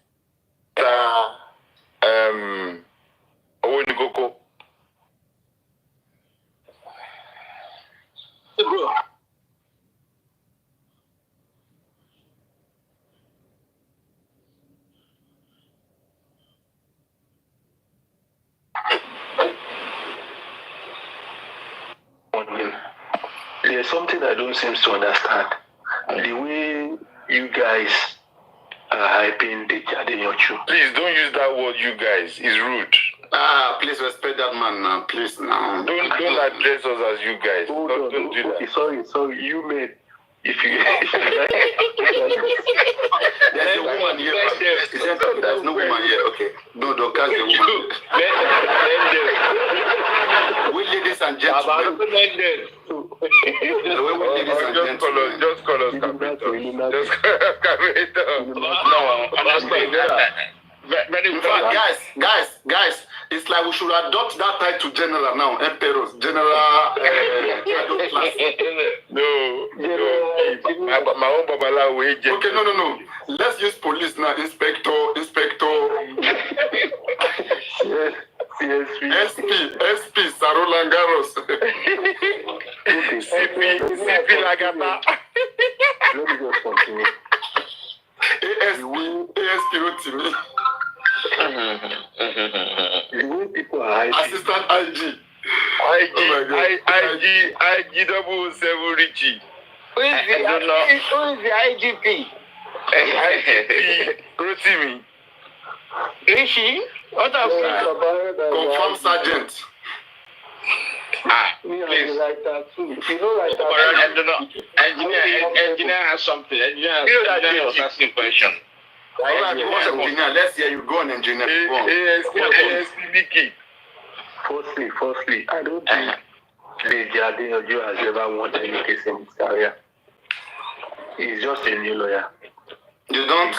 Owonigoko. Bro. There's something I don't seem to understand. The way you guys are hyping the Dejadenyonju. Please don't use that word, you guys. It's rude. Please respect that man now. Please now. Don't address us as you guys. Don't do that. Okay, sorry. You made. If you there's a woman here. There's no woman here. Okay. No, don't catch the woman. We ladies and gentlemen. Just call us Karimot. Just call us Karimot. No, I'm not saying that. In fact, guys, It's like we should adopt that title general now. Emperors, general. No. My own babala way. Okay, no. Let's use police now. Inspector. SP, Sarolangaros. CP Lagata. Let me just continue. ASP Rotimi. The way people are hiding. Assistant IG. IG 007 Richie. Who is the IGP? IGP Rotimi. Richie? What the Confirm Sergeant. Please. Like that too. You know, like that. Engineer has something. Engineer was asking question. Alright, engineer. Let's hear you. Go on, engineer. Go on. ASP Mickey. Firstly, I don't think the Jadinjo has ever won any case in his career. He's just a new lawyer. You don't?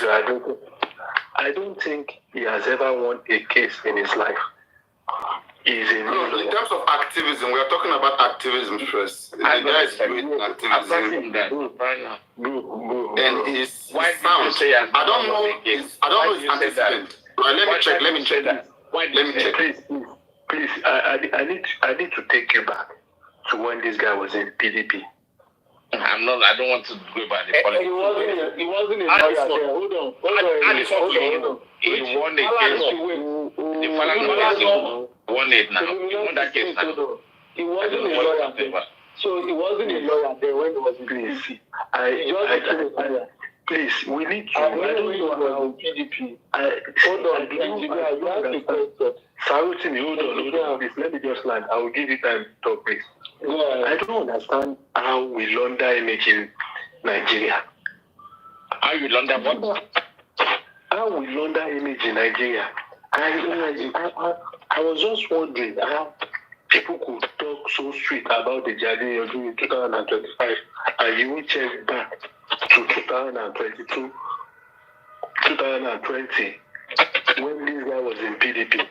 I don't think he has ever won a case in his life. He's a new lawyer. In terms of activism, we are talking about activism first. The guy is doing activism. And his sound. I don't know his antecedent. Let me check. Please, I need to take you back to when this guy was in PDP. I don't want to go by the politics. He wasn't a lawyer there. Hold on. He won a case. The Falangolo won it now. He won that case now. He wasn't a lawyer there. So he wasn't a lawyer there when he was in PDP. Please, we need to. I don't know PDP. Hold on, engineer. You have to question. Sarutini, hold on. Please, let me just land. I will give you time to talk, please. I don't understand how we launder image in Nigeria. How you launder what? How we launder image in Nigeria. I was just wondering how people could talk so sweet about the journey you're doing in 2025, and you will check back to 2022, 2020, when this guy was in PDP.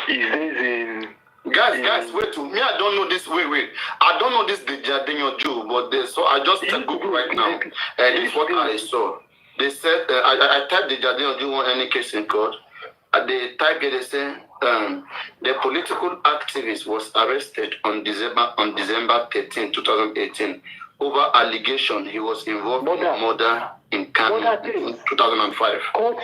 He says in... Guys, wait. Me, I don't know this. Wait. I don't know this the Jadinho Jew, but so I just Google right now. This is what I saw. They said I typed the Jadinho Jew on any case in court. They typed it. They say the political activist was arrested on December 13, 2018 over allegation he was involved in murder in Canada in 2005. So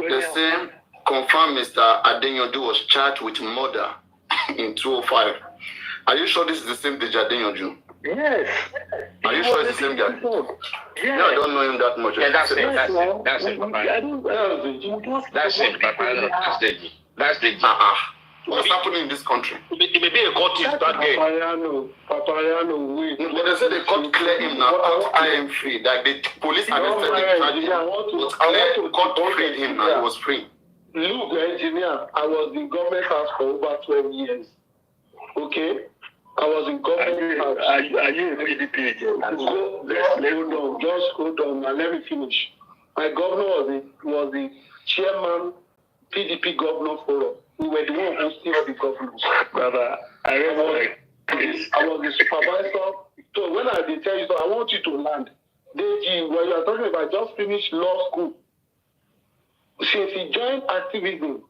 they say. Confirmed Mr. Adenyodu was charged with murder in 2005. Are you sure this is the same Adenyodu? Yes. Are you sure it's the same guy? Yes. No, I don't know him that much. Yeah, that's it. That's the G. What's happening in this country? It may be a court is that day. Paparino, but they say they can't clear him now. I am free. Like the police arrested him. Court freed him now. He was free. Look, engineer, I was in government house for over 12 years. Okay? I was in government house. Are you a PDP agent? Hold on, and let me finish. My governor was the chairman PDP governor forum. We were the one hosting all the governors. Brother, I was the supervisor. So when I did tell you, so I want you to land. Deji, when you are talking about just finished law school, since he joined activism,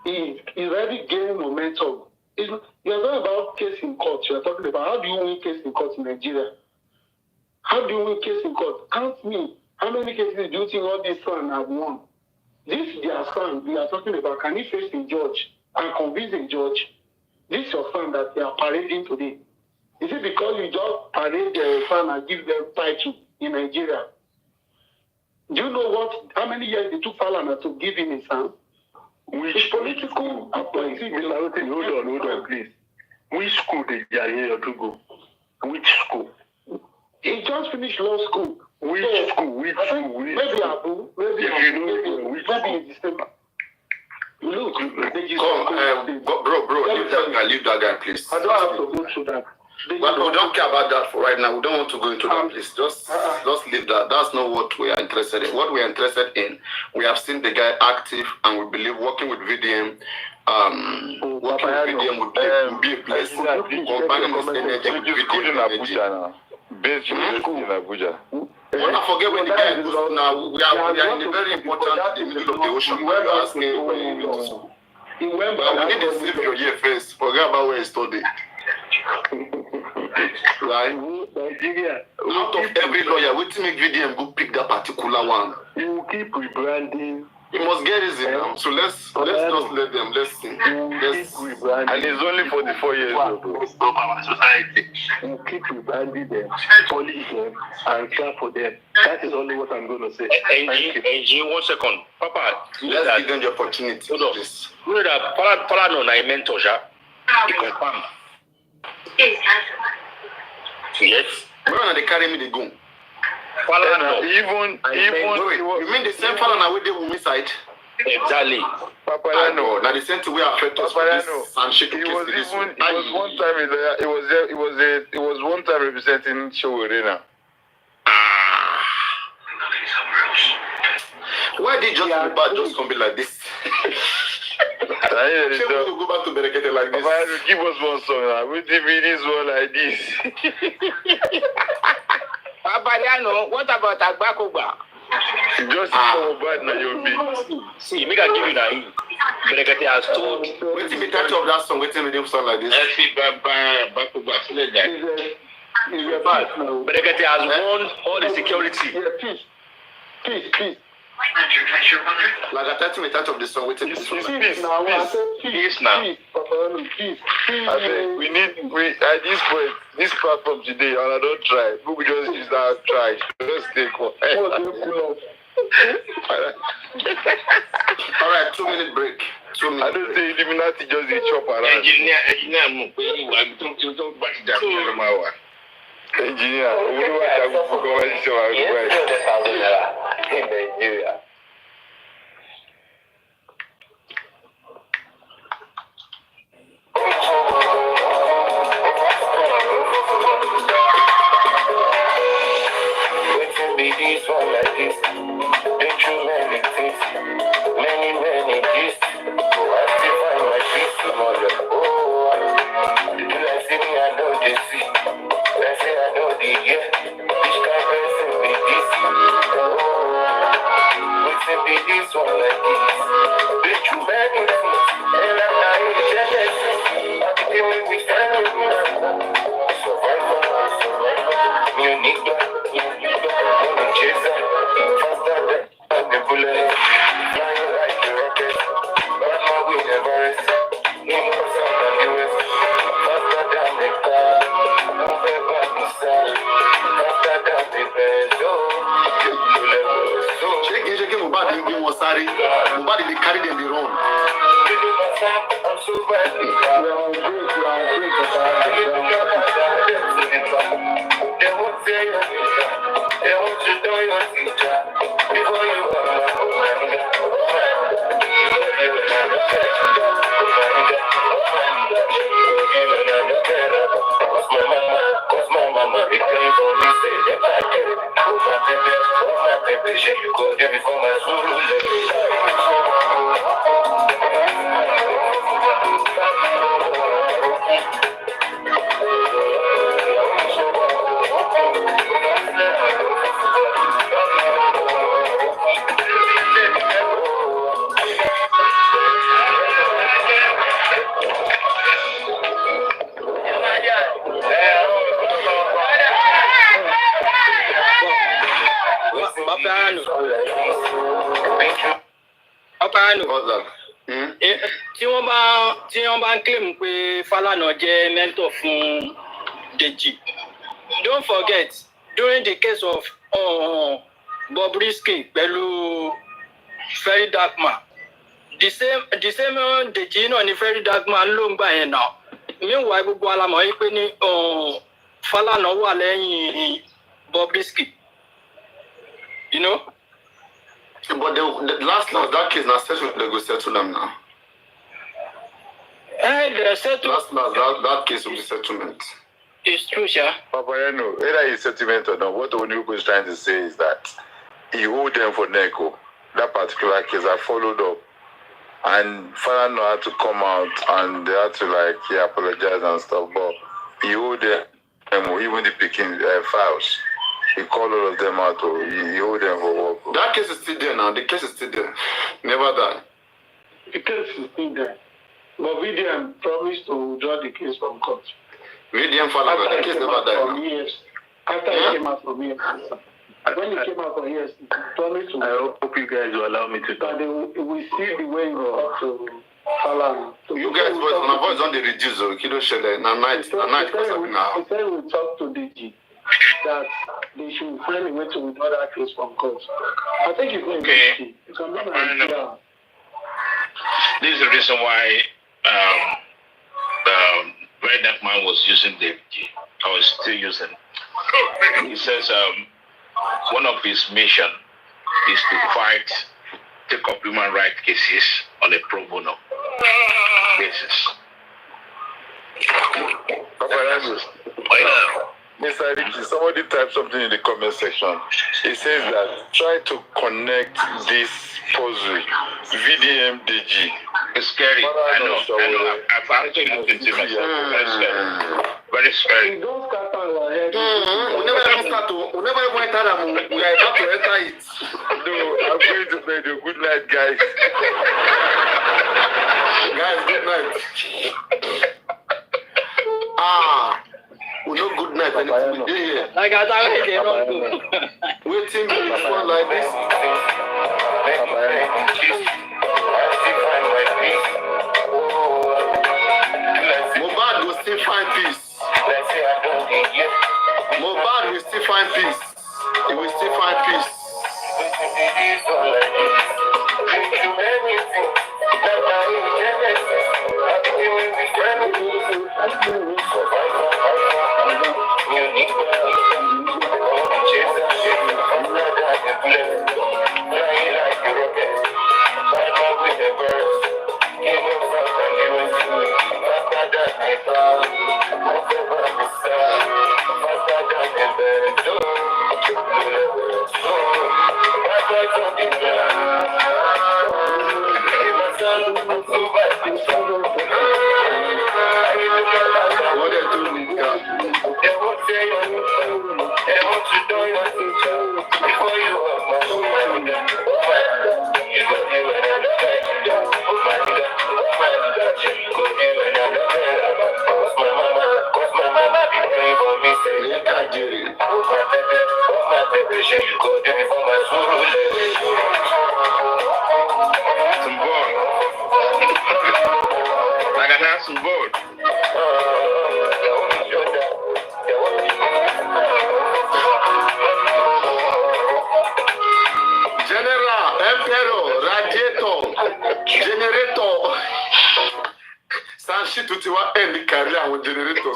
he already gained momentum. You're talking about case in court. You're talking about how do you win case in court in Nigeria? How do you win case in court? Count me. How many cases do you think all these sons have won? This is their son we are talking about. Can he face the judge and convince the judge? This is your son that they are parading today. Is it because you just parade their son and give them title in Nigeria? Do you know how many years it took Falana to give him his son? Which political appointee? Hold on, please. Which school did Jadinjo to go? Which school? He just finished law school. Which school? Maybe Abu. Maybe in December. Look, bro, leave that guy, please. I don't have to go through that. But we don't care about that for right now. We don't want to go into that place. Just leave that. That's not what we are interested in. What we are interested in, we have seen the guy active, and we believe working with VDM, working with VDM would be a place combining his energy with VDM energy. Based in Abuja. When I forget where the guy goes now, we are in a very important in the middle of the ocean. We are asking where he goes. But we need to save your year first. Forget about where he studied. Right? Nigeria. Out of every lawyer, we to make VDM go pick that particular one. You will keep rebranding. You must get easy now. So let's just let them. Let's see. And it's only for the 4 years to stop our society. You keep rebranding them, polish them, and care for them. That is only what I'm going to say. NG, 1 second. Papa, let's give them the opportunity. Hold on. You know that Paparino na mentor, he confirmed. Yes. Where they carry me, they go. Even you mean the same fellow with the woman side? Exactly. Paparino. Now the same thing we affect us. It was one time representing Showorena. Why did just come be like this? I go back to Berekete like this. Give us one song now. We did this one like this. Paparino, what about Agbakoba? Just so bad now you'll be. See, make I give you now. Berekete has told. Wait till the title of that song. Wait till the name song like this. Berekete has won all the security. Peace. Like I tell me title of the song. Wait till this song. Peace now. I think at this point, this platform today, and I don't try. We just use that try. Just stay quiet. All right, 2 minute break. 2 minutes. I don't say Illuminati just a chop around. Engineer, we don't want to go and show our in Nigeria. This one like this, been through many things, many things. I still find my peace tomorrow. Oh, you like see me, I know they see. I say I know the year. Which kind of person be this? Oh, what's be this one like this? Been through many things, and I'm not in jealousy. I be dealing with family. Survivor. You need that. Nobody they carry them their own. tí wọ́n bá ń claim pé Falana jẹ́ mentor fún Deji, don't forget during the case of Bobrisky pẹ̀lú Very Dark Man, the same Deji náà ni Very Dark Man ló ń gbà yẹn náà. Meanwhile gbogbo alamọ̀ yìí pé ní Falana wà lẹ́yìn Bobrisky, you know. But the last that case now settled. They go settle them now. They settle. That case will be settlement. It's true, sir. Paparino, whether it's sentiment or not, what Oniuko is trying to say is that he owed them for Neko. That particular case, I followed up. And father know had to come out and they had to apologize and stuff. But he owed them, even the picking files. He called all of them out. He owed them for work. That case is still there now. The case is still there. Never died. The case is still there. But VDM promised to withdraw the case from court. VDM father, the case never died. Yes. After he came out from ES. When he came out from ES, he promised to. I hope you guys will allow me to talk. But we see the way you talk to Salam. You guys, my voice on the reduce. You don't share that. Night. He said we talk to DG that they should find a way to withdraw that case from court. I think it's going to be This is the reason why when that man was using the, I was still using. He says one of his mission is to take up human rights cases on a pro bono basis. Mr. Ricky, somebody typed something in the comment section. He says that try to connect this puzzle, VDM DG. It's scary. I know. I've actually looked into myself. Very scary. Very scary. We don't start our head. We never even enter them. We are about to enter it. No, I'm going to bed. Good night, guys. Guys, good night. We know good night. And it's here. Like I Waiting before like this. Mohbad will still find peace. Mohbad will still find peace. He will still find peace.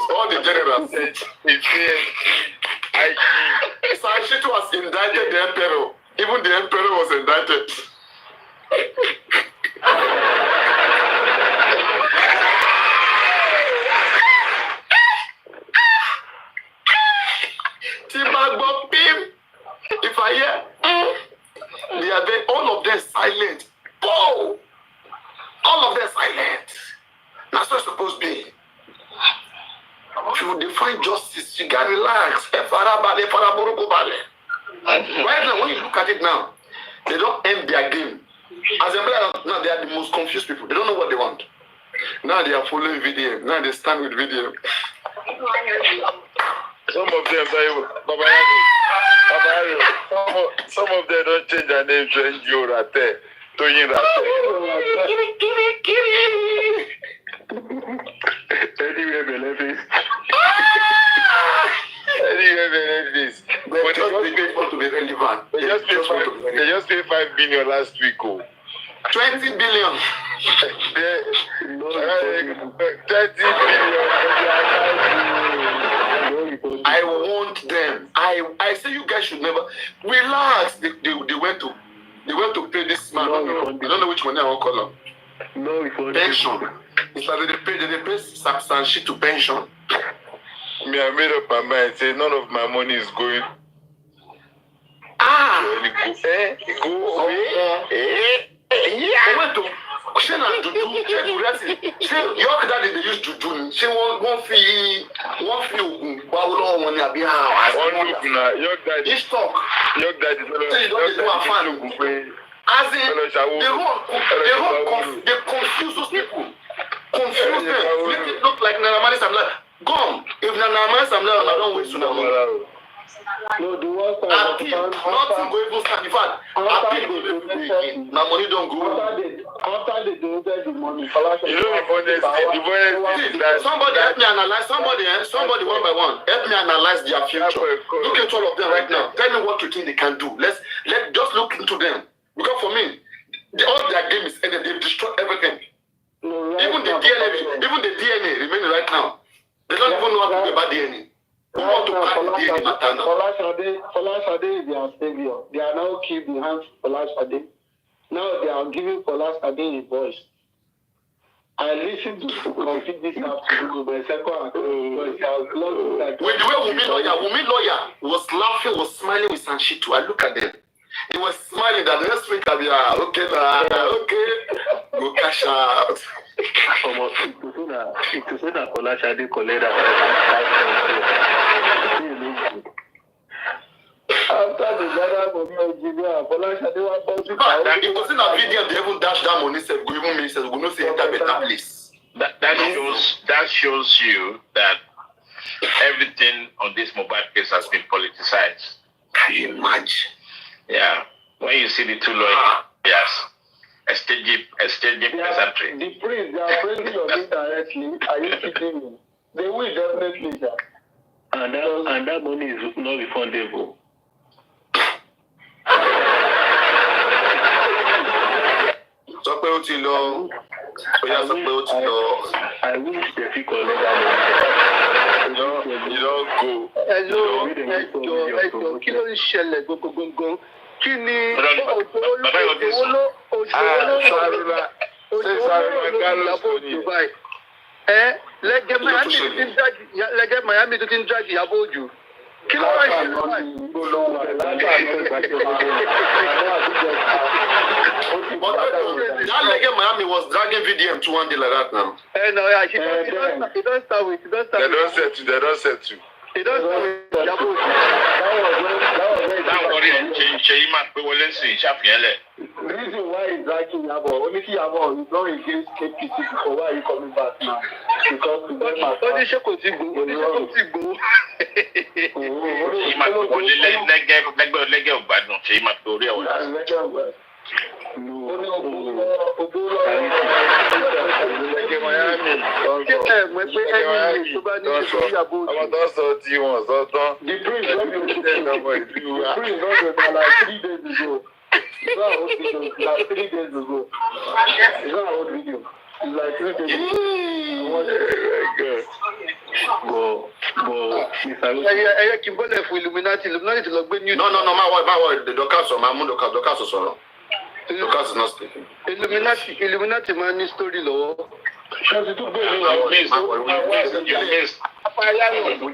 All the generals. Sanshit was indicted the emperor. Even the emperor was indicted. If I hear, they are there, all of them silent. Oh, all of them silent. That's what it's supposed to be. If you define justice, you gotta relax. Right now, when you look at it now, they don't end their game. As a player, now they are the most confused people. They don't know what they want. Now they are following VDM. Now they stand with VDM. Some of them some of them don't change their name to NGO Rate, Toyin Rate. Anyway, Benevis. But they just want to be relevant. They just paid 5 billion last week. 20 billion. 30 billion. I want them. I say you guys should never relax. They went to pay this man. I don't know which one I want to call him. No, pension. It's like they pay Sanshit to pension. Me, I made up my mind. Say none of my money is going. Go away. Wait to ṣé na juju ṣé ìrẹsì ṣé yọkì dáadé dey use juju ni ṣé wọ́n fi oògùn gbáwó lọ́wọ́ wọn ni àbí Wọ́n lóògùn náà yọkì dáadé. this talk Yọkì dáadé lóògùn pé as in they confuse those people confuse them make it look like Naira Marley Sam Larry gone if na Naira Marley Sam Larry na don waste una money. No, the worst appeal nothing go even stand in fact appeal go dey play again na money don go. After they donated the money, you know the funniest thing is that somebody help me analyze somebody one by one help me analyze their future. Look into all of them right now. Tell me what you think they can do. Let just look into them because for me all their game is ended. They've destroyed everything. No, right even the DNA remaining right now. They don't even know how to do about DNA. Folashade is their savior. They are now keeping the hands for Folashade. Now they are giving Folashade a voice. I listened to complete this afternoon by second with the way Wunmi lawyer was laughing, was smiling with Sanshitu. I look at them. He was smiling that next week I'll be okay, go cash out. It is in a Folashade collect that. After the gather for me, Folashade was bouncing. It was in a video they even dash that money. Said, "Go even me says, we no say enter better place." That shows you that everything on this mobile case has been politicized. Can you imagine? Yeah. When you see the two lawyers, yes. Exchanging pleasantry. The priest, they are praising your name directly. Are you kidding me? They will definitely, sir. And that money is not refundable. Sọ pé ó ti lọ. Ó yá sọ pé ó ti lọ. I wish they fit collect that money. You don't go. Hello, ẹjọ kí ló ń ṣẹlẹ̀ gbogbogbò? Kí ni lẹ́gẹ̀ Miami tó ti ń dájì Ìyábọ̀ Òjó. Kí ló wá ṣe that lege Miami was dragging VDM to one day like that now. No, yeah, he don't start with. They don't settle. He don't start with Ìyábọ̀ Òjó. That worry ṣe máa pé wọlé sí ìṣàfihànlẹ̀. The reason why he's dragging Ìyábọ̀, only Ìyábọ̀ is not against KPC before why he coming back now. Because to them as well. Oníṣẹ́ kò tí gbó. Ṣé máa pé wọlé lẹ́gẹ̀ ògbádùn ṣe máa pé orí ẹ̀wọ̀n. Ọmọ tó sọ tí wọ́n sọ tán. The priest don't be like 3 days ago. It's not an old video. It's like 3 days ago. It's not an old video. It's like 3 days ago. Ẹyẹ kì í bọ́lẹ̀ fún Illuminati ti lọ gbé news. No, má wọ the Dorcas sọ̀rọ̀. Dorcas is not speaking. Illuminati máa ní story lọ́wọ́. Ṣé tó gbé We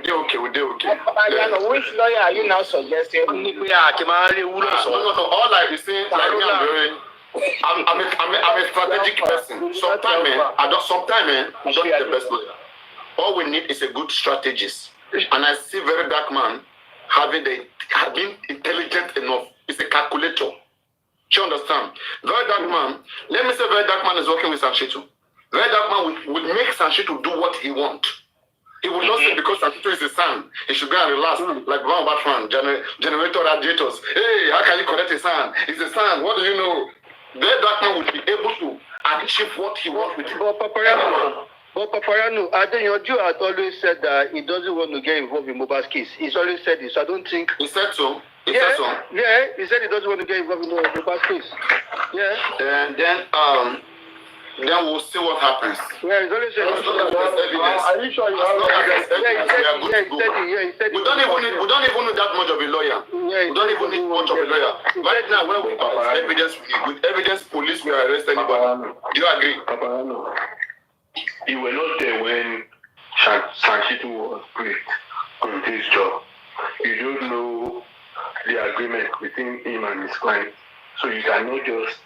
dey okay. Paparino, which lawyer are you now suggesting? No. All I be saying, like me, I'm a strategic person. Sometimes, we don't need the best lawyer. All we need is a good strategist. And I see very dark man having intelligent enough. It's a calculator. You understand? Very dark man. Let me say, very dark man is working with Sanshitu. Very dark man will make Sanshitu do what he wants. He will not say because Sanshitu is his son, he should go and relax like one Batman, generator radiators. Hey, how can you correct his son? He's a son. What do you know? Very dark man will be able to achieve what he wants with you. But Paparino, Adeyanju had always said that he doesn't want to get involved in Mohbad's case. He's always said this. I don't think. He said so. Yeah, he said he doesn't want to get involved in Mohbad's case. Yeah. And then we'll see what happens. Yeah, he's always said. Are you sure you have evidence? We don't even need that much of a lawyer. We don't even need much of a lawyer. Right now, when we have evidence, with evidence, police will arrest anybody. Do you agree? You were not there when Sanchitu was briefed on this job. You don't know the agreement between him and his client, so you cannot just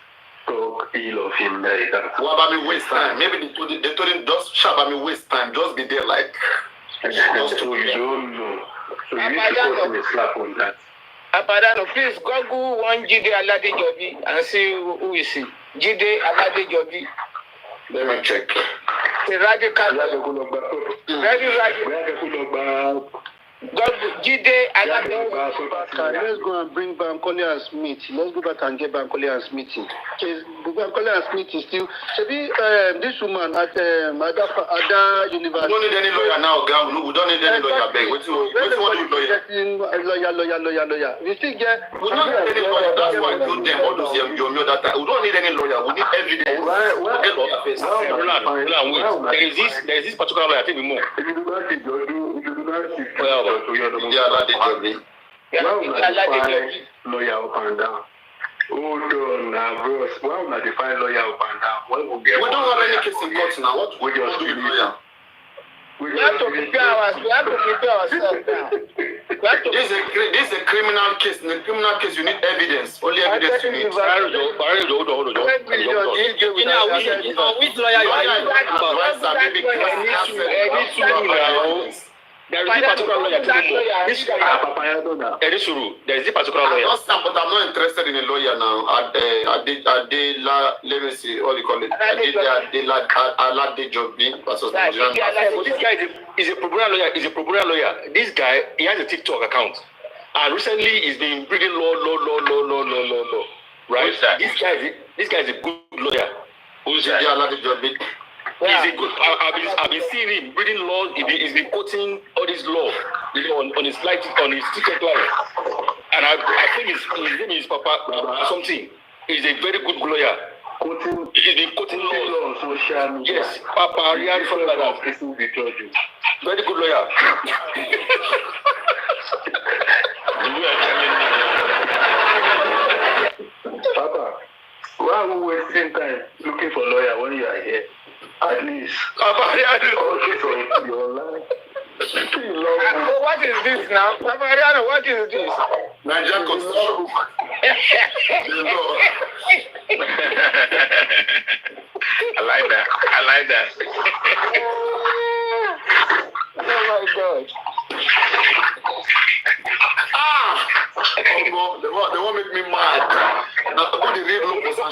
talk ill of him like that. What about me waste time? Maybe they told him just shut about me waste time. Just be there like. So you don't know. So you need to cut him a slap on that. Paparino, please Google one Jide Aladejobi and see who is he. Jide Aladejobi. Let me check. The radical. Very radical. Jide Aladejobi. Let's go and bring Bankole and Smith. Let's go back and get Bankole and Smith. Bankole and Smith is still. This woman at Ada University. We don't need any lawyer now, girl. No, we don't need any lawyer. Beg. What's lawyer? You still get. We don't need any lawyer. That's why I told them all those that time. We don't need any lawyer. We need evidence. There is this particular lawyer. I think we move. Lawyer up and down. Hold on now, bros. Why would I define lawyer up and down? We don't have any case in court now. What we just do lawyer? We have to prepare ourselves now. This is a criminal case. In a criminal case, you need evidence. Only evidence you need. Hold on. Which lawyer you are? There is a particular lawyer. There is a particular lawyer. But I'm not interested in a lawyer now. Let me see, what do you call it? This guy is a program lawyer. This guy, he has a TikTok account. And recently he's been bringing law. Right? This guy is a good lawyer. Who's that? He's a good. I've been seeing him reading laws. He's been quoting all this law, on his TikTok live. And I think his name is Papa something. He's a very good lawyer. He's been quoting law on social media. Yes, Paparino, something like that. Very good lawyer. Papa, why are we wasting time looking for a lawyer when you are here? At least. Your life. What is this now? Paparino, what is this? Najia Constitution. I like that. Oh my God. They won't make me mad. Now, what the real look for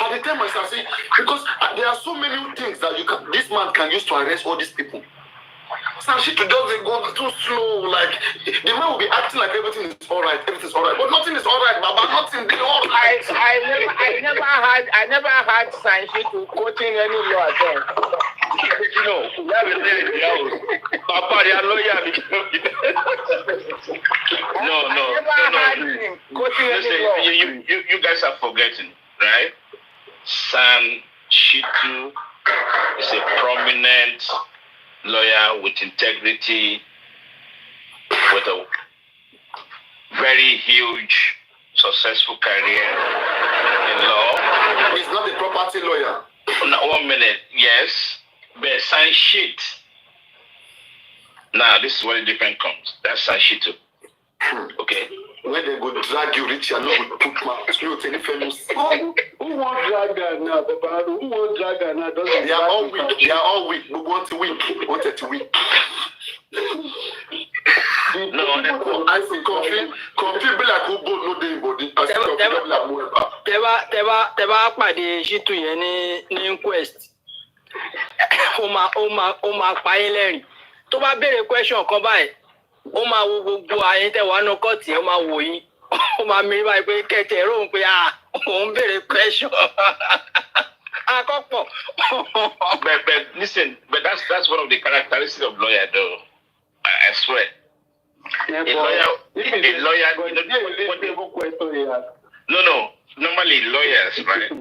at the time I start saying, because there are so many things that this man can use to arrest all these people. Sanchitu doesn't go too slow. Like the man will be acting like everything is alright, but nothing is alright, Baba. Nothing is alright. I never had Sanchitu quoting any law again. Papa, they are lawyer. No. Listen, you guys are forgetting, right? Sanchitu is a prominent lawyer with integrity, with a very huge, successful career in law. He's not a property lawyer. Now, 1 minute, yes, but Sanchitu. Now, this is where the difference comes. That's Sanchitu. Okay? When they go drag you rich and not put my famous. Who won't drag her now, Papa? Who won't drag her now? They are all weak. We want to win. Wanted to win. No, I see confused be like who both know the body. I see confused like whoever. Tẹ́wá pàdé Shitu yẹn ní inquest. Ó máa pa yín lẹ́rìn. Tó bá béèrè question kan báyìí. Ó máa wo gbogbo ayé tẹ́ wà nù kọ́ọ̀tì ó máa wò yín ó máa mi báyìí pé kẹ̀tẹ̀ rò ń pé òun béèrè question akọ́pọ̀. But listen, but that's one of the characteristics of lawyer, though. I swear. Yeah, a lawyer. No. Normally lawyers, right?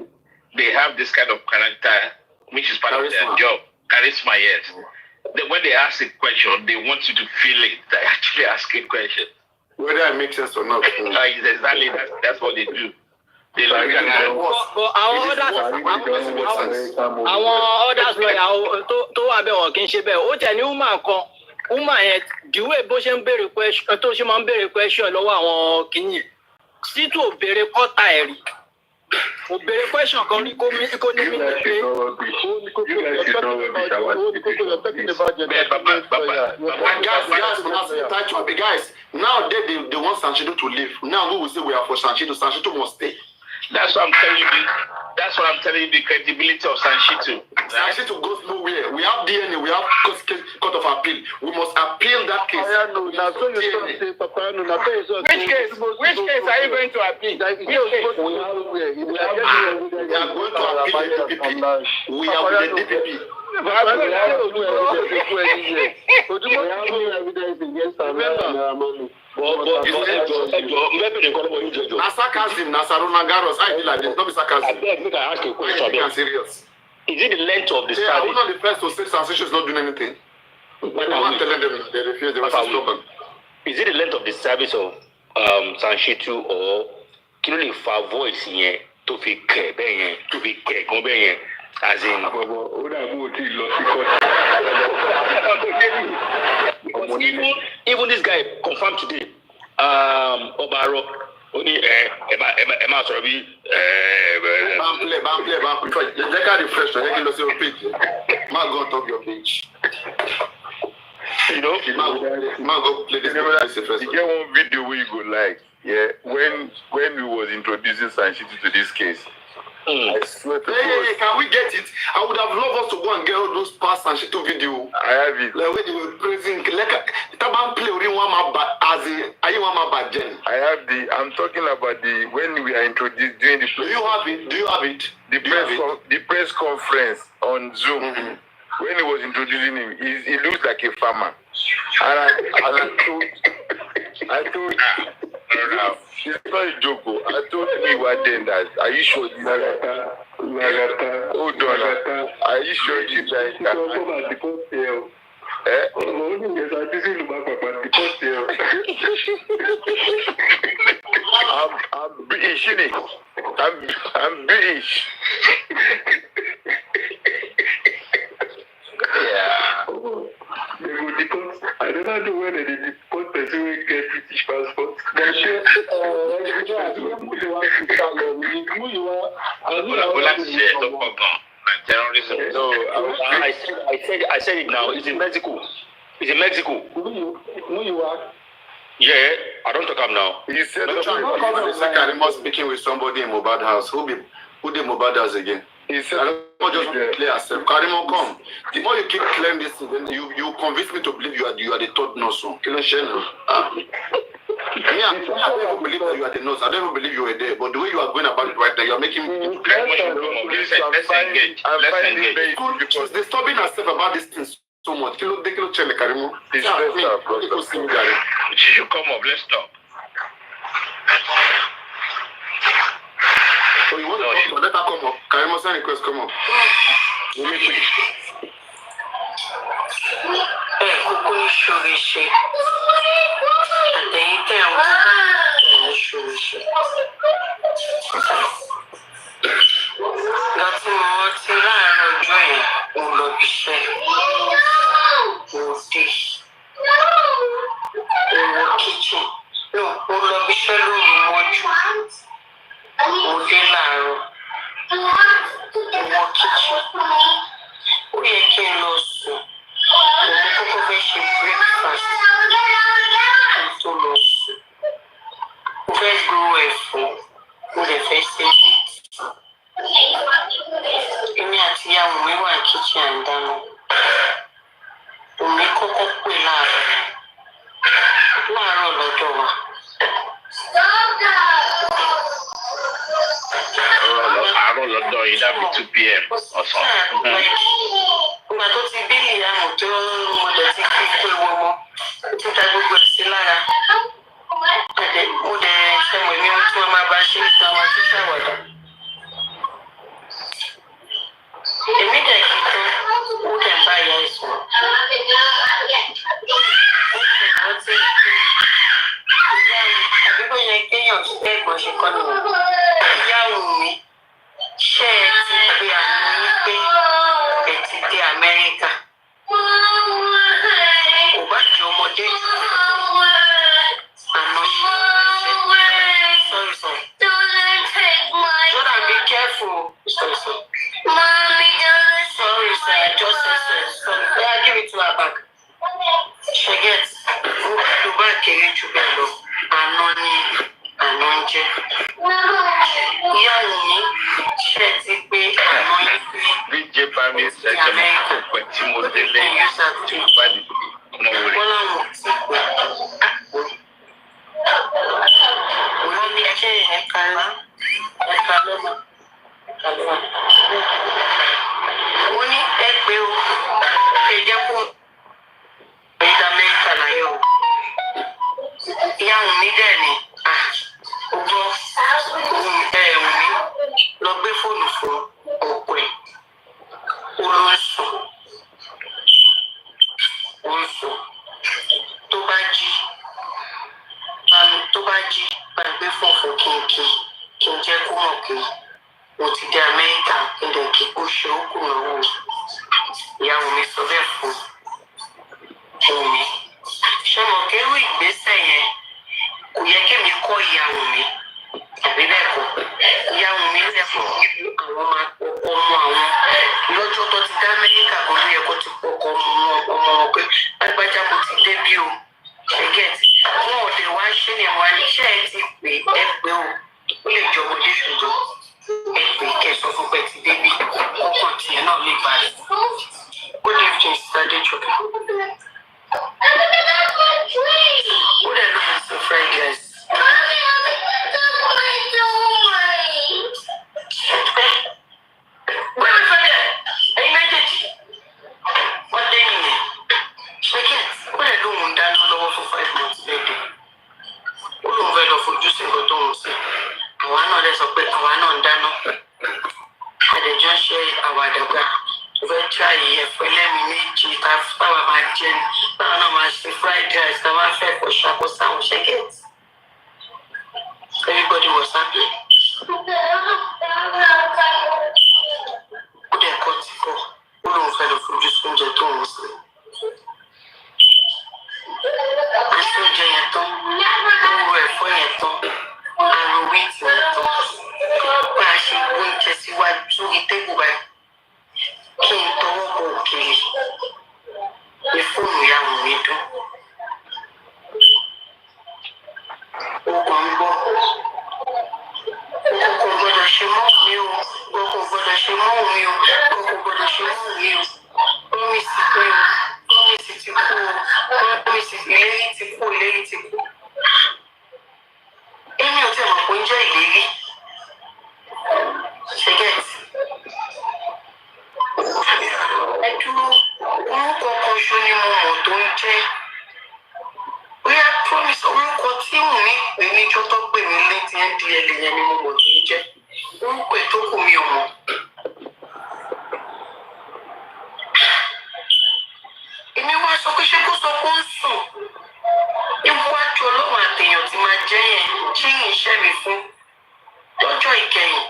They have this kind of character, which is part of their job. Charisma, yes. When they ask a question, they want you to feel it. They actually ask a question. Whether it makes sense or not. Exactly, that's what they do. They look at àwọn others lawyer tó wà bẹ́ẹ̀ wọ́n kì í ṣe bẹ́ẹ̀ ó tẹ̀ ní woman yẹn dìwé bó ṣe ń béèrè question tó ṣe máa ń béèrè question lọ́wọ́ àwọn kìíní sí tó béèrè kọ́ta ẹ̀ rí kò béèrè question kan ní kó ní mí pé guys, now they want Sanchido to leave. Now we will say we are for Sanchido. Sanchido must stay. That's what I'm telling you. That's what I'm telling you. The credibility of Sanchido. Sanchido goes nowhere. We have DNA. We have court of appeal. We must appeal that case. Which case? Which case are you going to appeal? We are going to appeal the DPP. We are with the DPP. Sarcasm, Nasarunagaros. I feel like this. Not be sarcasm. I think I ask you a question. Serious. Is it the length of the study? I'm not the first to say Sanchido is not doing anything. But I'm telling them they refuse. They were spoken. Is it the length of the service of Sanchido or can you leave voice here to be clear, to be clear, as in? Even this guy confirmed today. Obaro. Only Emma sorry. They can't refresh. They can lose your page. Man, go top your page. You know, Man, go play this. You get one video where you go like, yeah, when we was introducing Sanchido to this case. I swear to God. Hey, can we get it? I would have loved us to go and get all those past Sanchido video. I have it. Like when they were praising, like Taban play during one as a I have the. I'm talking about the when we are introduced during the. Do you have it? Do you have it? The press conference on Zoom. Mm-hmm. When he was introducing him, he looks like a farmer. I told it's not a joke. I told me then that, are you sure this hold on. Are you sure this guy I'm British, innit? I'm British. Yeah. I never know whether they deport person who get British passport. I said it now. It's in Mexico. It's in Mexico. Who you are? Yeah, I don't talk up now. He said, Karimot speaking with somebody in Mobad house. Who the Mobad house again? He said, Karimot just play yourself. Karimot, come. The more you keep claiming this, then you convince me to believe you are the third nurse. I don't even believe that you are the nurse. I don't even believe you were there. But the way you are going about it right now, you are making me. Let's engage. She's disturbing herself about these things so much. They can't tell Karimot. She should come up. Let's talk. So you want to let her come up? Karimot send request come up. That'll be 2 p.m. or something. ìyá Wùmí ṣé ẹ ti pe àná yín pé ẹ ti dé Amẹ́ríkà? Kò bá jẹ́ ọmọdé àná ṣe sorry. Jordan, be careful. Sorry. Mommy, sorry, sir. Just sorry. Yeah, give it to her back. She gets to back again to bello. Anonje. Ìyá Wùmí ṣe ti pé àná yín pé DJ Pami said to me, "When Timothy lay, you said to body, no worry." Mommy, I can't Kala. Mo ní ẹgbẹ́ o, ẹ̀jẹ̀ kó ìdá mẹ́ta láyọ̀ o. Ìyá Wùmí dẹ̀ ni, ọgbọ́n Wùmí lọ gbé fóònù fún ọ̀pọ̀ ẹ̀. Ó ló ń sùn. Tó bá jí, gbàgbé fọ̀fọ̀ kí n jẹ́ kó mọ̀ pé mo ti dé Amẹ́ríkà kí n lè kí kó ṣe ó kù lọ́wọ́ mi. Ìyá Wùmí sọ bẹ́ẹ̀ fún Wùmí. Ṣé mo kérú ìgbésẹ̀ yẹn kò yẹ kémi kọ́ ìyá Wùmí àbí bẹ́ẹ̀ kọ́? Ìyá Wùmí lẹ́kọ̀ọ́ àwọn ọmọ àwọn lọ́jọ́ tó ti dá Amẹ́ríkà kó ló yẹ kó ti pọkọ ọmọ wọn pé lágbájá mo ti dé bí o. Ṣé gẹ̀ẹ́tì wọn ò dé wá ṣé ni àwọn aníṣẹ́ ẹ ti pè é pé o ó lè jọ ọmọdé ṣùgbọ́n ẹ pè é kẹsàn fún pé ti dé bí ọkàn tiẹ̀ náà lè balẹ̀. Good evening, Sister Dejoke. What are you fried rice? Where is it? Are you made it? What day is it? Shake it. What are you doing? Down lower for 5 months, baby. Ó lóun fẹ́ lọ fojú sí nǹkan tó ń ṣe. Àwa náà lè sọ pé àwa náà ń dáná. Àdèjọ́ ṣe àwàdàgbà. Mo fẹ́ try ẹ̀fọ́ ẹlẹ́mìí méjì táwa máa jẹ ní. Táwa náà máa ṣe fried rice táwa fẹ́ kó ṣàkóso àwọn ṣẹ́gẹ̀tì. Everybody was happy. Ó dẹ̀ kọ́ ti kọ́. Ó lóun fẹ́ lọ fojú sí oúnjẹ tó ń ṣe. Àti oúnjẹ yẹn tán, ro ẹ̀fọ́ yẹn tán, àrò wíìtì yẹn tán. Bá a ṣe oúnjẹ síwájú sórí tébù báyìí. Kí n tọwọ́ bọ̀ òkèlè. Ní fóònù ìyá Wùmí dún. Ogun ń gbọ́. Kò gbọdọ̀ ṣe mọ́ mi o. Kò gbọdọ̀ ṣe mọ́ mi o. Kò gbọdọ̀ ṣe mọ́ mi o. Promise pé o. Promise ti kú o. Promise ìlérí ti kú. Ìlérí ti kú. Èmi ò tẹ̀ mọ̀ pé ń jẹ́ ìlérí. Ṣé gẹ̀ẹ́tì? Ẹ dúró. Orúkọ kan ṣo ni mo mọ̀ tó ń jẹ́. Bóyá promise orúkọ tí Wùmí pè níjọ́ tó pè mí létí NDL yẹn ni mo mọ̀ tó ń jẹ́. Orúkọ ẹ̀ tó kù mi ò mọ̀. Èmi wá sọ pé ṣé kó sọ pé ó ń sùn. Iwájú Ọlọ́run àtèèyàn ti máa jẹ́ yẹn kí iṣẹ́ mi fún lọ́jọ́ ìkẹyìn.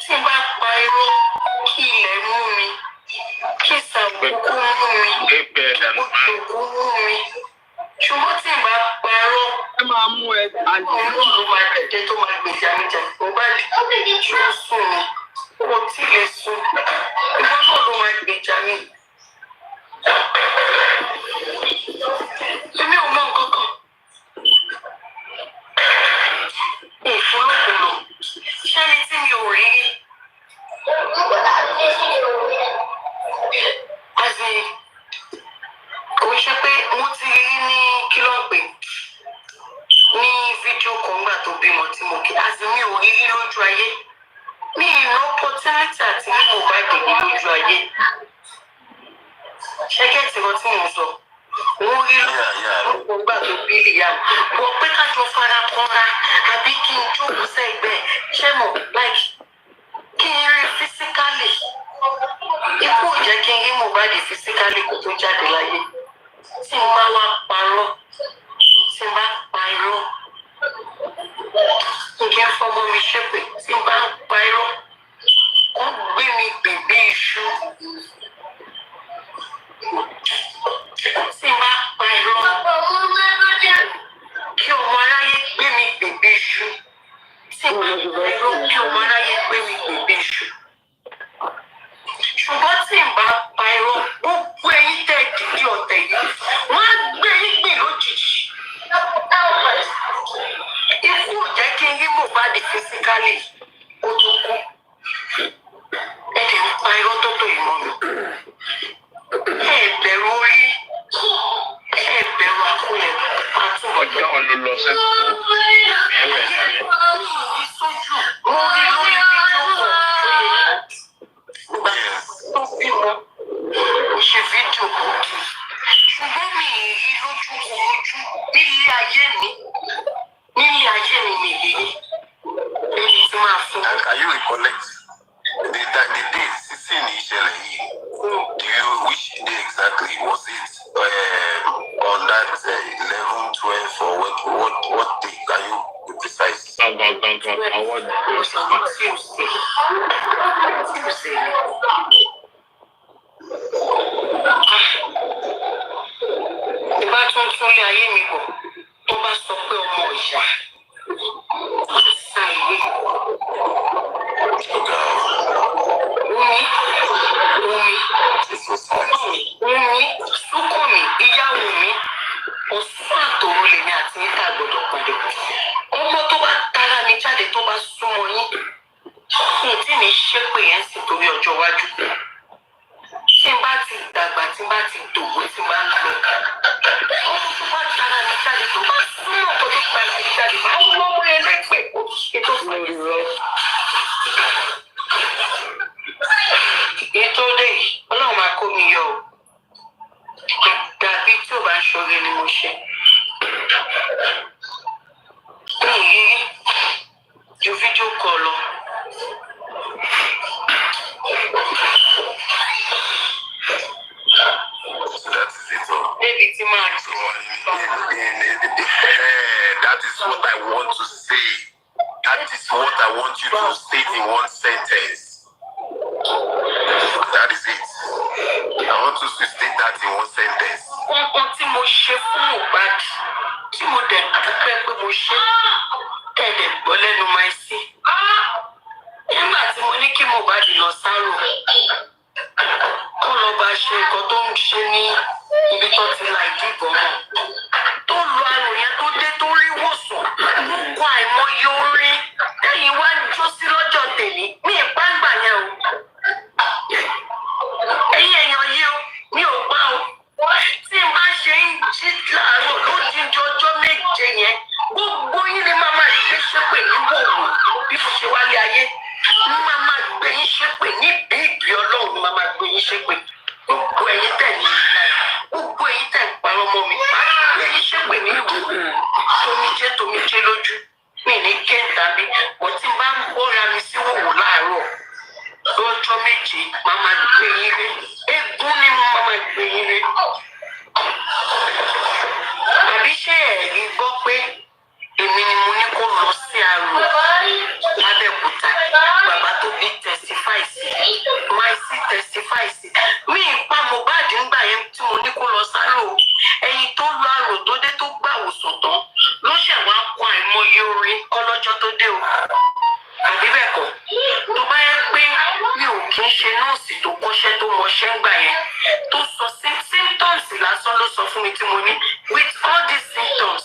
Tí n bá pa irọ́ kí ilẹ̀ mú mi, kí ìsàlùkù mú mi, kí òkú mú mi. Ṣùgbọ́n tí n bá pa irọ́, ẹ máa mú ẹ àjẹ́ ló máa tẹ̀jẹ́ tó máa gbèjà mi jà. Mo bá di ṣó sùn mi, o tí lè sùn. Ìwọ náà ló máa gbèjà mi. Èmi ò mọ nǹkan kan. Ìfúnlọ́kùnlọ̀, ṣé ẹni tí mi ò rí rí? Kò ṣe pé mo ti rí ní kí ló ń pè ní fídíò kan gbà tó bímọ tí mo kí. Mi ò rí rí lójú ayé. Mi ìná opportunity àti ní mo bá dèbí lójú ayé. Ṣẹ́gẹ̀tì kan tí mo sọ. Wọ́n rí lọ́pọ̀ gbà tó bí ìyá mi. Bọ̀ pé kájọ fara kanra àbí kí n jókòó sẹ́gbẹ̀ẹ́ ṣé mo like kí n rí physically. Ikú ò jẹ́ kí n rí Mohbad physically kó tó jáde láyé. Tí n bá wá parọ́, tí n bá pa irọ́, kí n fọmọ mi tí ẹ̀rọ kí ọmọ aráyé gbé mi gbègbè ṣù. Ṣùgbọ́n tí n bá pa irọ́ gbogbo ẹ̀yin tẹ̀ dìde ọ̀tẹ̀ yìí wọ́n á gbé yín gbìn lójijì. Ikú ò jẹ́ kí n rí Mohbad fisikálì ó tó kú. Ẹ lè pa irọ́ tó tó yìí mọ́ mi. Ẹ bẹ̀rù orí, ẹ bẹ̀rù àkúlẹ̀ àtúbọ̀. Ọjọ́ wo ló lọ sẹ́kù? Ìsojú orí lórí fídíò kan. Tó bímọ, kò ṣe fídíò kòkì. Ṣùgbọ́n mi ì rí lójú korojú nílé ayé mi. Nílé ayé mi mi ì rí. Èyí tí máa fún. And can you recollect the day sísè ní ìṣẹ̀lẹ̀ yìí? Which day exactly was it? On that 11, 12 or what day? Can you be precise? Ìbá tún lé ayé mi bọ̀ tó bá sọ pé ọmọ ìyá ṣàìwé. Wumi, Súnkànmí, ìyàwó mi, ọ̀sán àtòrò lèmi àti níta gbọ́dọ̀ pàdé. Ọmọ tó bá tara mi jáde tó bá súnmọ́ yín, tí mi ṣépè yẹn sì torí ọjọ́ iwájú. Tí n bá ti dàgbà, tí n bá ti dògbò, tí n bá ń lọ. Ọmọ tó bá tara mi jáde tó bá súnmọ́ ọkọ tó tara mi jáde, máa ń wọ́n mọ́ ẹlẹ́gbẹ̀ẹ́ kó ètò fàyè sí. Ètò òde yìí, Ọlọ́run máa kó mi yọ o. Dàbí tí ò bá ń ṣoore ni mo ṣe. Mi ò yí ju fídíò kọ lọ. That is it all. Débi tí máa jù. That is what I want to say. That is what I want you to state in one sentence. That is it. I want you to state that in one sentence. Nǹkan tí mo ṣe fún Mohbad, tí mo dẹ̀ dúpẹ́ pé mo ṣe, tẹ̀lé gbọ́ lẹ́nu máa sí. Nígbà tí mo ní kí Mohbad lọ sáró, kó lọ bá ṣe nǹkan tó ń ṣe ní ibi tó ti la ìdìbọn mọ́. Tó lu àrùn yẹn tó dé tó rí wòsàn, kó àìmọye orin lẹ́yìn wá ń jó sí lọ́jọ́ tèmi. Mi ì bá ń gbà yẹn o. Ẹ̀yin èèyàn yìí o, mi ò gbà o. Tí n bá ṣe ń jí láàárọ̀ lójijì ọjọ́ méje yẹn, gbogbo yín ni máa máa gbé ṣépè ní wòwò bí mo ṣe wálé ayé. Ní máa máa gbé yín ṣépè ní bíbí Ọlọ́run ni máa máa gbé yín ṣépè. Gbogbo ẹ̀yin tẹ̀ ní ìlànà, gbogbo ẹ̀yin tẹ̀ ń parọ́ mọ́ mi, máa gbé yín ṣépè ní ìwòwò. Tomijé lójú, mi ní kéńtà bí, wọ́n ti bá ń bọ́ra mi sí wòwò láàárọ̀. Lọ́jọ́ méje, máa máa gbé yín ré. Eégún ni mo máa máa gbé yín ré. Àbí ṣé ẹ̀rí gbọ́ pé èmi ni mo ní kó lọ sí àrò lábẹ́òkúta? Bàbá tó bí testify sí, máa sí testify sí. Mi ìpa Mohbad ńgbà yẹn tí mo ní kó lọ sáró. Ẹyin tó lọ àrò tó dé tó gbà wòsàn tán ló ṣẹ̀ wá kọ àìmọye orin kọ́lọ́jọ́ tó dé o. Àbí bẹ́ẹ̀ kọ́, tó bá yẹ pé mi ò kí ń ṣe nọ́ọ̀sì tó kọ́ṣẹ́ tó mọṣẹ́ ńgbà yẹn tó sọ symptoms lásán ló sọ fún mi tí mo ní with all these symptoms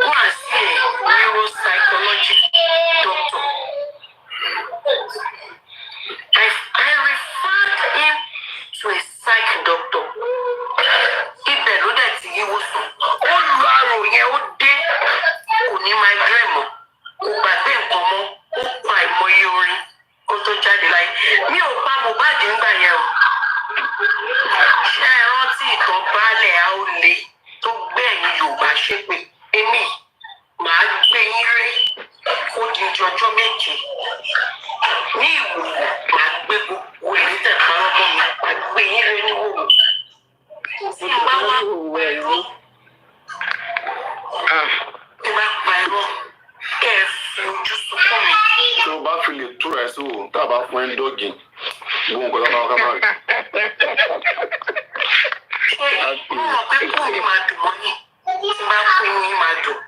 go and see a neuropsychology doctor. I referred him to a psych doctor. Ibẹ̀ ló dẹ̀ ti yíwó sùn. Ó lu àrò yẹn ó dé, kò ní migraine mọ́, kò gbàgbé nǹkan mọ́, ó pa àìmọye orin kó tó jáde láyé. Mi ò pa Mohbad ńgbà yẹn o. Ṣé ẹ rántí ìtàn baálẹ̀ àólé tó gbẹ̀yìn Yorùbá ṣépè? Èmi màá gbé yín ré kó di ọjọ́ méje. Ní ìwòwò màá gbé gbogbo èyí tẹ̀ parọ́ mọ́ mi, màá gbé yín ré ní wòwò. Tí n bá wá pa irọ́, kẹ́ ẹ fi ojú sunkún mi. Tí o bá fi lè túra ẹ sí wò, tá a bá fún ẹ ń dọ́gì, gbogbo nǹkan tó bá wá ká máa rí. Ṣé mo mọ̀ pé kò ní máa dùn mọ́ yín? tí bá kú ní máa dùn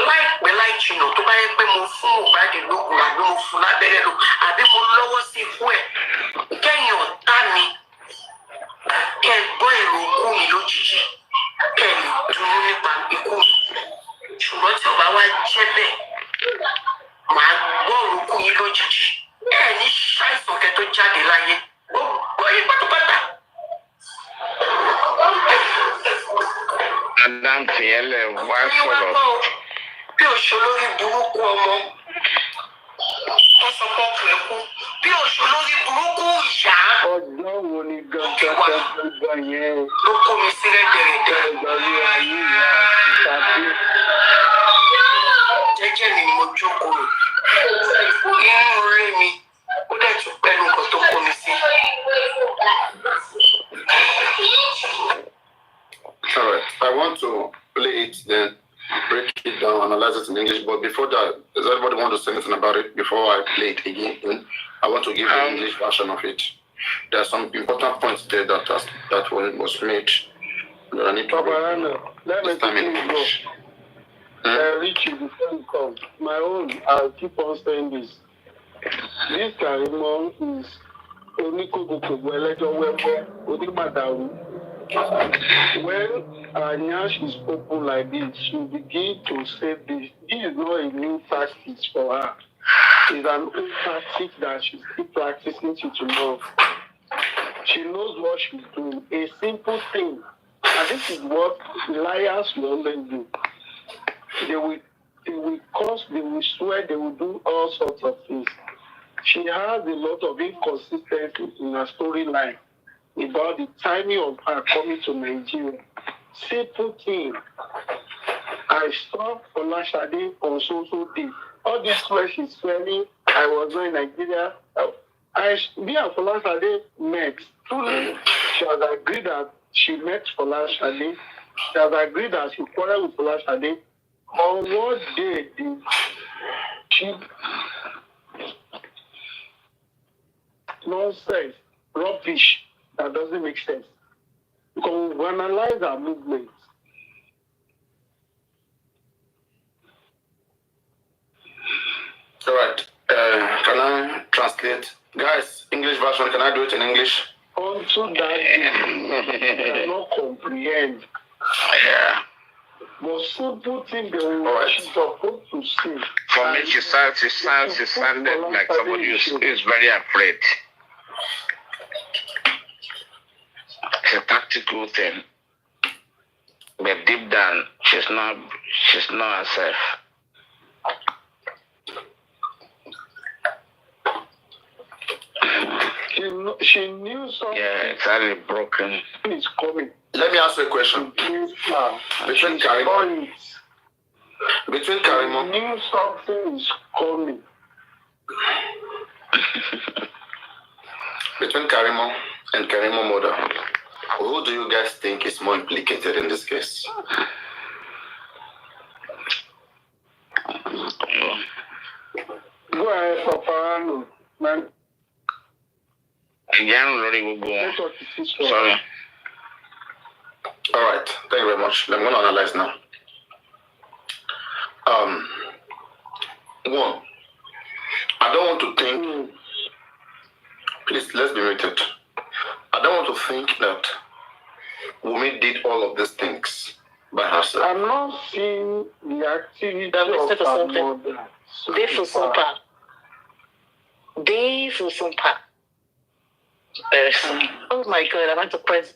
láìpẹ́ láì jìnnà tó bá yẹ pé mo fún Mohbad lóògùn àbí mo fún lábẹ́rẹ́ lò àbí mo lọ́wọ́ sí ikú ẹ̀ kẹ́yìn ọ̀tá mi kẹ́ gbọ́ èrò ikú mi lójijì kẹ́ lè dúró nípa ikú mi ṣùgbọ́n tí ò bá wá jẹ́ bẹ́ẹ̀ màá gbọ́ èrò ikú yín lójijì ẹ̀ ní ṣàìsàn kẹ́ tó jáde láyé gbogbo yín pátápátá. Madam Fiele, why follow? Bí òṣèlórí burúkú ọmọ wọ́n sọ pé ọkùnrin kú bí òṣèlórí burúkú ìyá. Ọjọ́ wo ni gangan yẹn? Ló kó mi sí rẹ́dẹ̀rẹ́dẹ́. Ìgbàlú ayé ìyá ìtàkì. Jẹ́jẹ́ mi ni mo jókòó rẹ̀. Inú orí mi ó dẹ̀ tún pẹ̀lú nǹkan tó kó mi sí. All right, I want to play it, then break it down, analyze it in English. But before that, does everybody want to say anything about it before I play it again? I want to give the English version of it. There are some important points there that was made. That I need to let me time in English. Richie, before you come, my own, I'll keep on saying this. This Karimot is when Nyash is open like this, she begin to say this. This is not a new tactic for her. It's an old tactic that she's still practicing till tomorrow. She knows what she's doing. A simple thing. And this is what liars will always do. They will curse, they will swear, they will do all sorts of things. She has a lot of inconsistency in her storyline about the timing of her coming to Nigeria. Simple thing. I saw Folashade on social day. All this where she's swearing, I was not in Nigeria. Me and Folashade met. Truly, she has agreed that she met Folashade. She has agreed that she quarreled with Folashade. On what day did she... Nonsense, rubbish, that doesn't make sense. Because we analyze our movements. All right, can I translate? Guys, English version, can I do it in English? Unto that you cannot comprehend. Yeah. But simple thing that she's supposed to say. For me, she sounded like somebody who's very afraid. It's a tactical thing. But deep down, she's not herself. She knew something. Yeah, it's really broken. It's coming. Let me ask you a question. Between Karimot. She knew something is coming. Between Karimot and Karimot mother, who do you guys think is more implicated in this case? Go ahead, Paparino, man. Sorry. All right, thank you very much. I'm going to analyze now. One, I don't want to think, please, let's be muted. I don't want to think that Wunmi did all of these things by herself. I'm not seeing the activity of her mother. Oh my God, I want to press.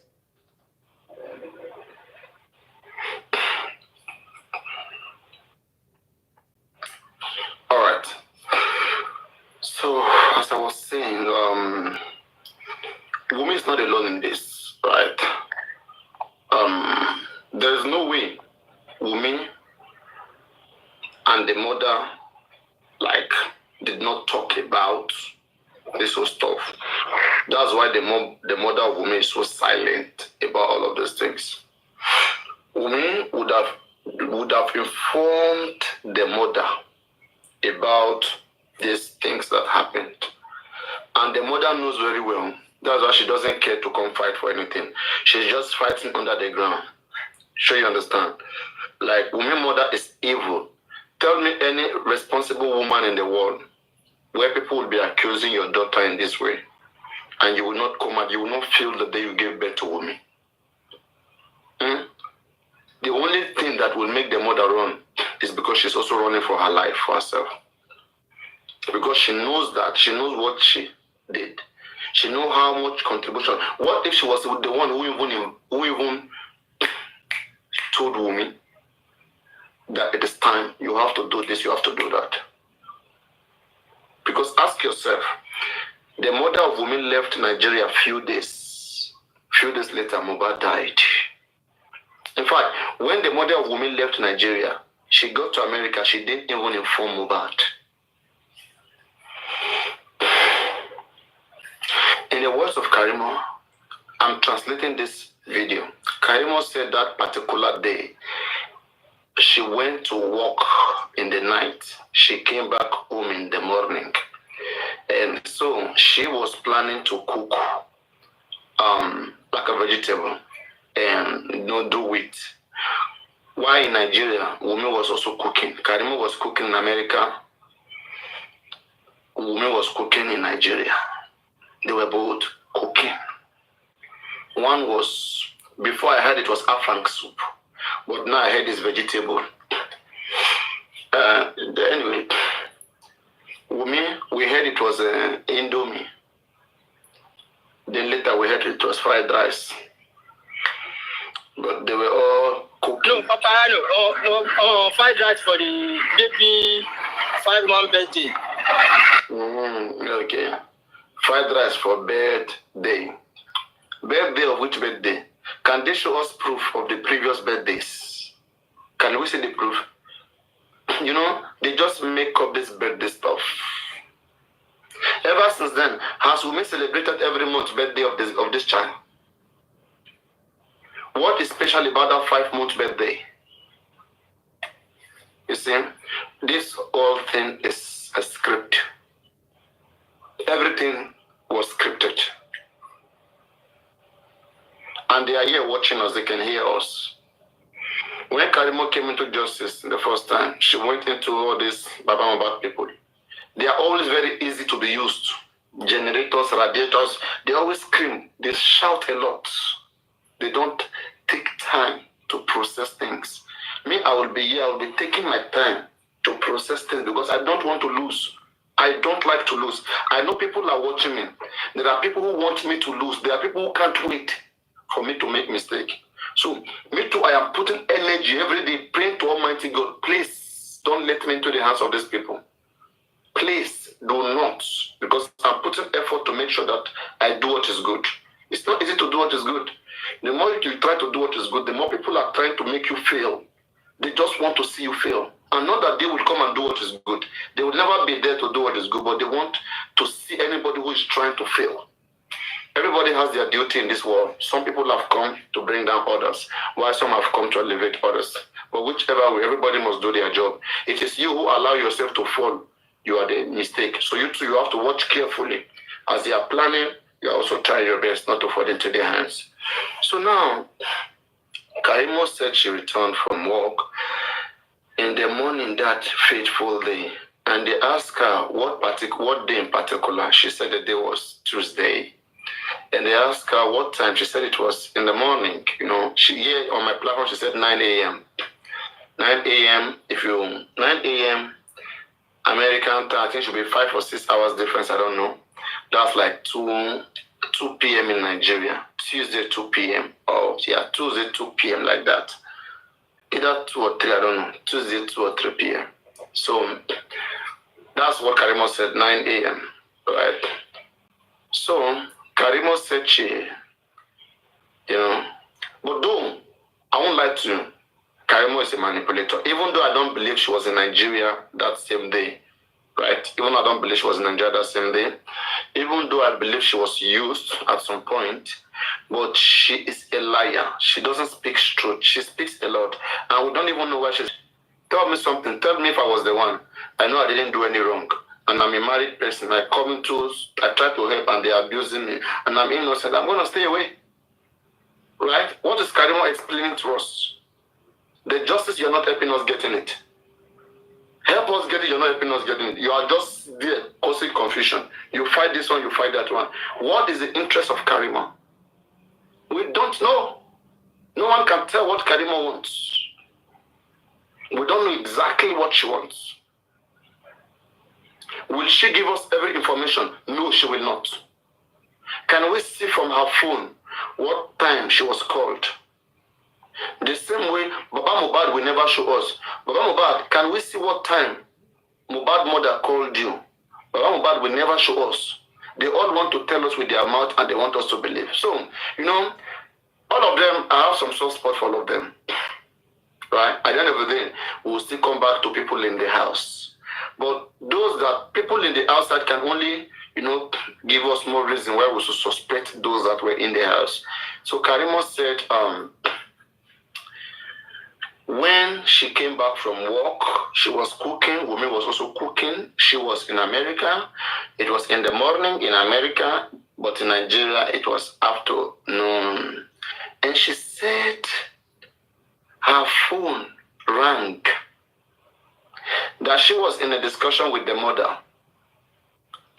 All right. So, as I was saying, Wunmi is not alone in this, right? There is no way Wunmi and the mother, did not talk about this whole stuff. That's why the mother of Wunmi is so silent about all of these things. Wunmi would have informed the mother about these things that happened. And the mother knows very well. That's why she doesn't care to come fight for anything. She's just fighting under the ground. Sure you understand? like Wunmi mother is evil. Tell me any responsible woman in the world where people will be accusing your daughter in this way, and you will not come out, you will not feel the day you gave birth to Wunmi. The only thing that will make the mother run is because she's also running for her life, for herself. Because she knows what she did. She knows how much contribution. What if she was the one who even told Wunmi that it is time, you have to do this, you have to do that? Because ask yourself, the mother of Wunmi left Nigeria a few days later, Mohbad died. In fact, when the mother of Wunmi left Nigeria, she got to America, she didn't even inform Mohbad. In the words of Karimot, I'm translating this video. Karimot said that particular day, she went to work in the night. She came back home in the morning. And so she was planning to cook like a vegetable and do it. Why in Nigeria, Wunmi was also cooking. Karimot was cooking in America. Wunmi was cooking in Nigeria. They were both cooking. One was, before I heard it was afang soup, but now I heard it's vegetable. Anyway, Wunmi, we heard it was indomie. Then later we heard it was fried rice. But they were all cooking. No, Paparino, fried rice for the baby 5-month birthday. Okay. Fried rice for birthday. Birthday of which birthday? Can they show us proof of the previous birthdays? Can we see the proof? You know, they just make up this birthday stuff. Ever since then, has Wunmi celebrated every month birthday of this child? What is special about that 5-month birthday? You see, this whole thing is a script. Everything was scripted. And they are here watching us, they can hear us. When Karimot came into justice the first time, she went into all these Baba people. They are always very easy to be used. Generators, radiators, they always scream, they shout a lot. They don't take time to process things. Me, I will be here, I will be taking my time to process things because I don't want to lose. I don't like to lose. I know people are watching me. There are people who want me to lose. There are people who can't wait for me to make mistake. So, me too, I am putting energy every day, praying to Almighty God, please don't let me into the hands of these people. Please do not, because I'm putting effort to make sure that I do what is good. It's not easy to do what is good. The more you try to do what is good, the more people are trying to make you fail. They just want to see you fail. And not that they will come and do what is good. They will never be there to do what is good, but they want to see anybody who is trying to fail. Everybody has their duty in this world. Some people have come to bring down others, while some have come to elevate others. But whichever way, everybody must do their job. It is you who allow yourself to fall. You are the mistake. So you too, you have to watch carefully. As they are planning, you are also trying your best not to fall into their hands. So now, Karimot said she returned from work in the morning that fateful day. And they asked her what day in particular. She said the day was Tuesday. And they asked her what time. She said it was in the morning. You know, here on my platform, she said 9 a.m. 9 a.m. 9 a.m. American time, I think it should be 5 or 6 hours difference, I don't know. That's like 2 p.m. in Nigeria. Tuesday, 2 p.m. Oh, yeah, Tuesday, 2 p.m. like that. Either 2 or 3, I don't know. Tuesday, 2 or 3 p.m. So that's what Karimot said, 9 a.m. Right? So Karimot said but though I won't lie to you, Karimot is a manipulator. Even though I don't believe she was in Nigeria that same day, right? Even though I don't believe she was in Nigeria that same day, even though I believe she was used at some point, but she is a liar. She doesn't speak truth. She speaks a lot. And we don't even know why she's... Tell me something. Tell me if I was the one. I know I didn't do any wrong. And I'm a married person. I try to help and they're abusing me. And I'm innocent. I'm going to stay away. Right? What is Karimot explaining to us? The justice, you're not helping us getting it. Help us get it, you're not helping us getting it. You are just there causing confusion. You fight this one, you fight that one. What is the interest of Karimot? We don't know. No one can tell what Karimot wants. We don't know exactly what she wants. Will she give us every information? No, she will not. Can we see from her phone what time she was called? The same way Baba Mohbad will never show us. Baba Mohbad, can we see what time Mohbad mother called you? Baba Mohbad will never show us. They all want to tell us with their mouth and they want us to believe. So, you know, all of them, I have some soft spot for all of them. Right? At the end of the day, we will still come back to people in the house. But those that people in the outside can only, you know, give us more reason why we should suspect those that were in the house. So Karimot said, when she came back from work, she was cooking. Wunmi was also cooking. She was in America. It was in the morning in America, but in Nigeria, it was afternoon. And she said her phone rang. That she was in a discussion with the mother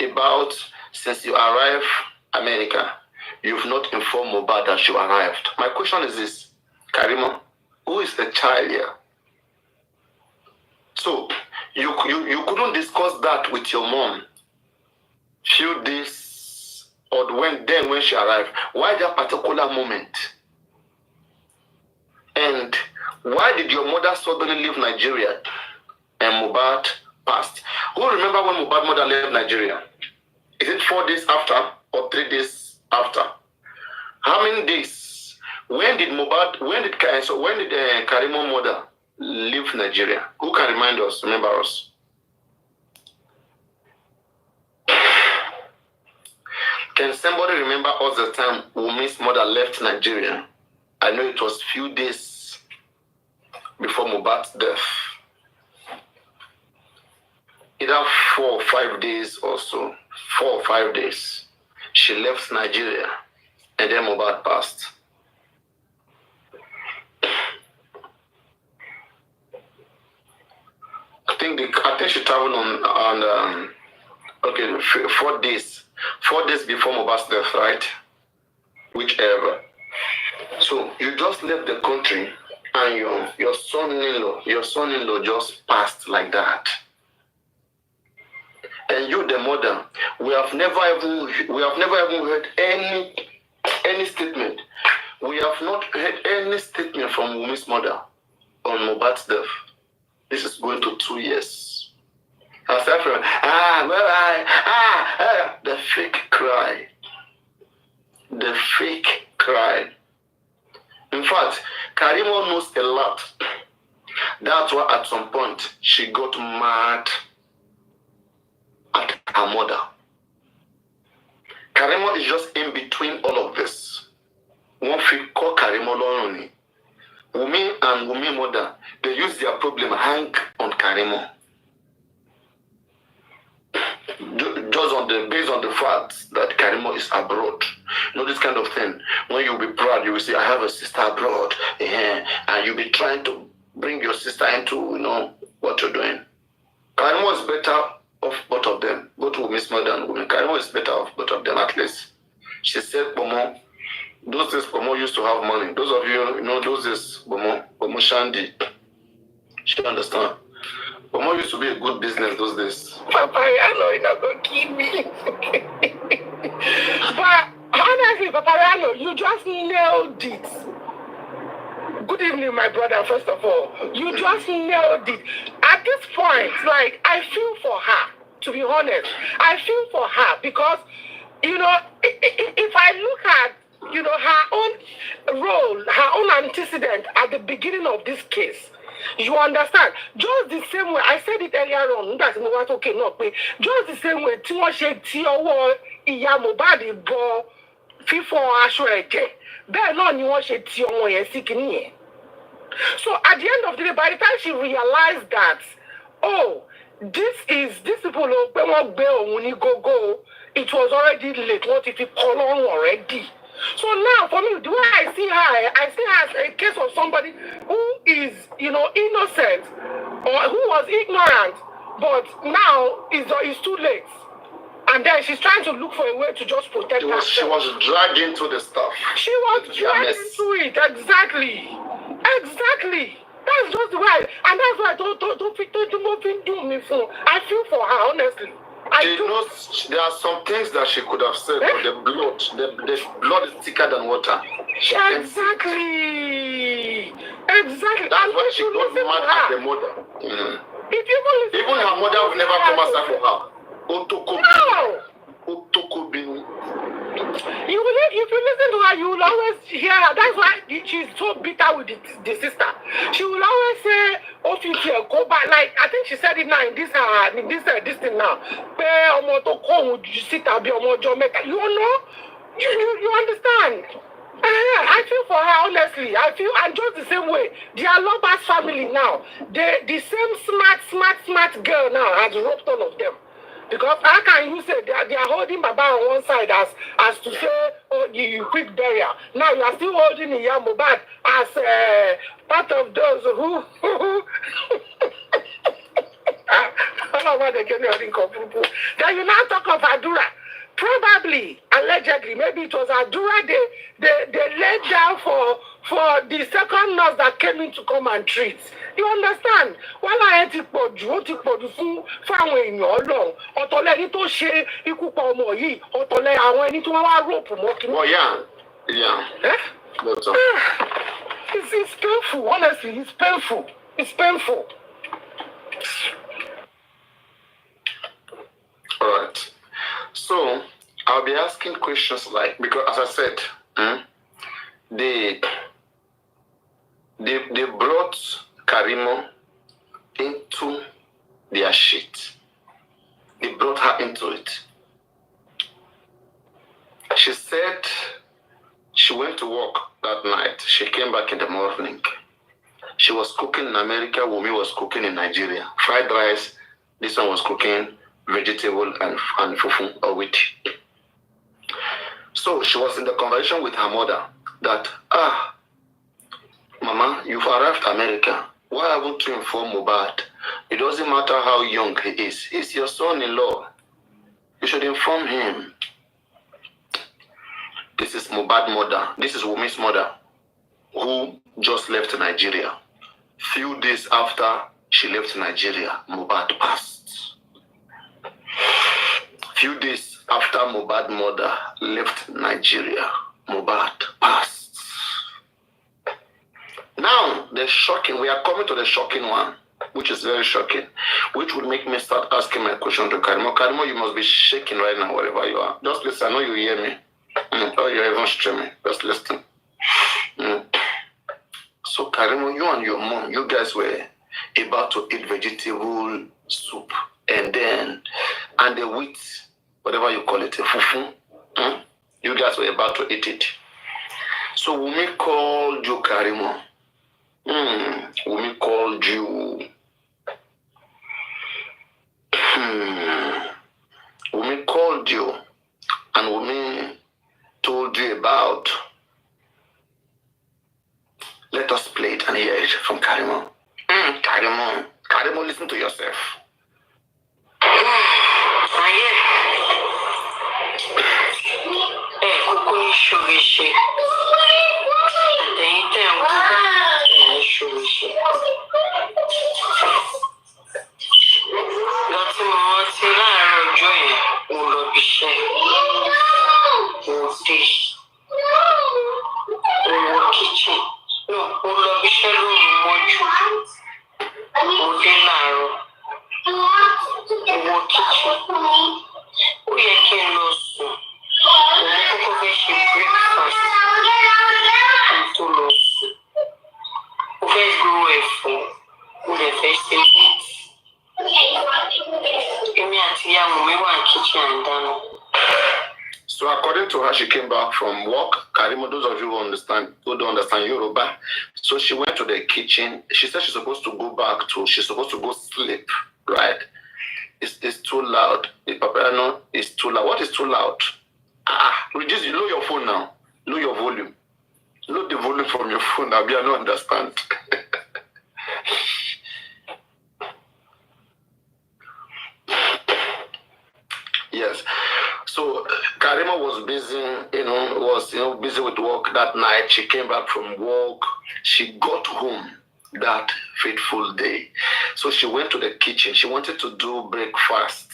about, since you arrived America, you've not informed Mohbad that you arrived. My question is this, Karimot, who is the child here? So you couldn't discuss that with your mom few days or when she arrived. Why that particular moment? And why did your mother suddenly leave Nigeria and Mohbad passed? Who remember when Mohbad mother left Nigeria? Is it 4 days after or 3 days after? How many days? When did Karimot mother leave Nigeria? Who can remind us, remember us? Can somebody remember us the time Wunmi's mother left Nigeria? I know it was few days before Mohbad's death. Either 4 or 5 days or so. 4 or 5 days. She left Nigeria and then Mohbad passed. I think she traveled on 4 days. 4 days before Mohbad's death, right? Whichever. So you just left the country and your son-in-law just passed like that. And you, the mother, we have never even heard any statement. We have not heard any statement from Wunmi's mother on Mohbad's death. This is going to 2 years. Aside from the fake cry. The fake cry. In fact, Karimot knows a lot. That's why at some point she got mad at her mother. Karimot is just in between all of this. One feel call Karimot only. Wunmi and Wunmi mother, they use their problem hang on Karimot. Based on the fact that Karimot is abroad. You know this kind of thing. When you'll be proud, you will say, I have a sister abroad. And you'll be trying to bring your sister into, what you're doing. Karimot is better off both of them. Both Wunmi's mother and Wunmi. Karimot is better off both of them at least. She said, Bomo, those days Bomo used to have money. Those of you, those days Bomo Shandy. She understand. Bomo used to be a good business those days. Paparino, you're not going to kill me. But honestly, Paparino, you just nailed it. Good evening, my brother, first of all. You just nailed it. At this point, I feel for her, to be honest. I feel for her because, if I look at, her own role, her own antecedent at the beginning of this case, you understand? Just the same way, I said it earlier on, that's not okay, not me. Just the same way, tí wọ́n ṣe ti ọwọ́ ìyá Mohbad bọ fífọ́ aṣọ ẹ̀jẹ̀, bẹ́ẹ̀ náà ni wọ́n ṣe ti ọmọ yẹn sí kìíní yẹn. So at the end of the day, by the time she realized that, these people pé wọ́n gbé òun ní gógó, it was already late, wọ́n ti fi kọ́ lọ́rùn already. So now, for me, the way I see her as a case of somebody who is, innocent or who was ignorant, but now is too late. And then she's trying to look for a way to just protect herself. She was dragged into the stuff. She was dragged into it, exactly. That's just the way, and that's why I don't do me for. I feel for her, honestly. There are some things that she could have said, but the blood is thicker than water. Exactly. That's why she got mad at the mother. If you even her mother will never come aside for her. No. If you listen to her, you will always hear her. That's why she's so bitter with the sister. She will always say, "Oh, go back." Like I think she said it now in this thing now. You understand? I feel for her, honestly. I feel, and just the same way, the Aloba's family now, the same smart girl now has roped all of them. Because how can you say they are holding Baba on one side as to say, oh, you quick burial. Now you are still holding Iyamobad as part of those who I don't know what they can do. Then you now talk of Adura. Probably, allegedly, maybe it was Adura they laid down for the second nurse that came in to come and treat. You understand? While I had to put you fáwọn èèyàn long, ọ̀tọ̀lẹ́ni tó ṣe ikú pa ọmọ yìí, ọ̀tọ̀lẹ́ àwọn ẹni tó wá rope mọ́ kí. Oh yeah. That's all. It's painful, honestly. It's painful. All right. So I'll be asking questions like, because as I said, they brought Karimot into their shit. They brought her into it. She said she went to work that night. She came back in the morning. She was cooking in America. Wumi was cooking in Nigeria. Fried rice. This one was cooking vegetable and fufu or wheat. So she was in the conversation with her mother that, Mama, you've arrived America. Why haven't you informed Mohbad? It doesn't matter how young he is. He's your son-in-law. You should inform him. This is Mohbad's mother. This is Wumi's mother, who just left Nigeria. Few days after she left Nigeria, Mohbad passed. Few days after Mohbad's mother left Nigeria, Mohbad passed. Now, we are coming to the shocking one, which is very shocking, which would make me start asking my question to Karimot. Karimot, you must be shaking right now, wherever you are. Just listen, I know you hear me. Oh, you're even streaming. Just listen. So, Karimot, you and your mom, you guys were about to eat vegetable soup, and the wheat, whatever you call it, a fufu. You guys were about to eat it. So, Wumi called you, Karimot. Wumi called you. Wumi called you, and Wumi told you about. Let us play it and hear it from Karimot. Karimot, listen to yourself. So according to her, she came back from work. Karimot, those of you who don't understand Yoruba, so she went to the kitchen. She said she's supposed to go sleep, right? It's too loud. The Paparino is too loud. What is too loud? Reduce, lower your phone now. Lower your volume. Lower the volume from your phone. I don't understand. Yes. So Karima was busy, busy with work that night. She came back from work. She got home that fateful day. So she went to the kitchen. She wanted to do breakfast.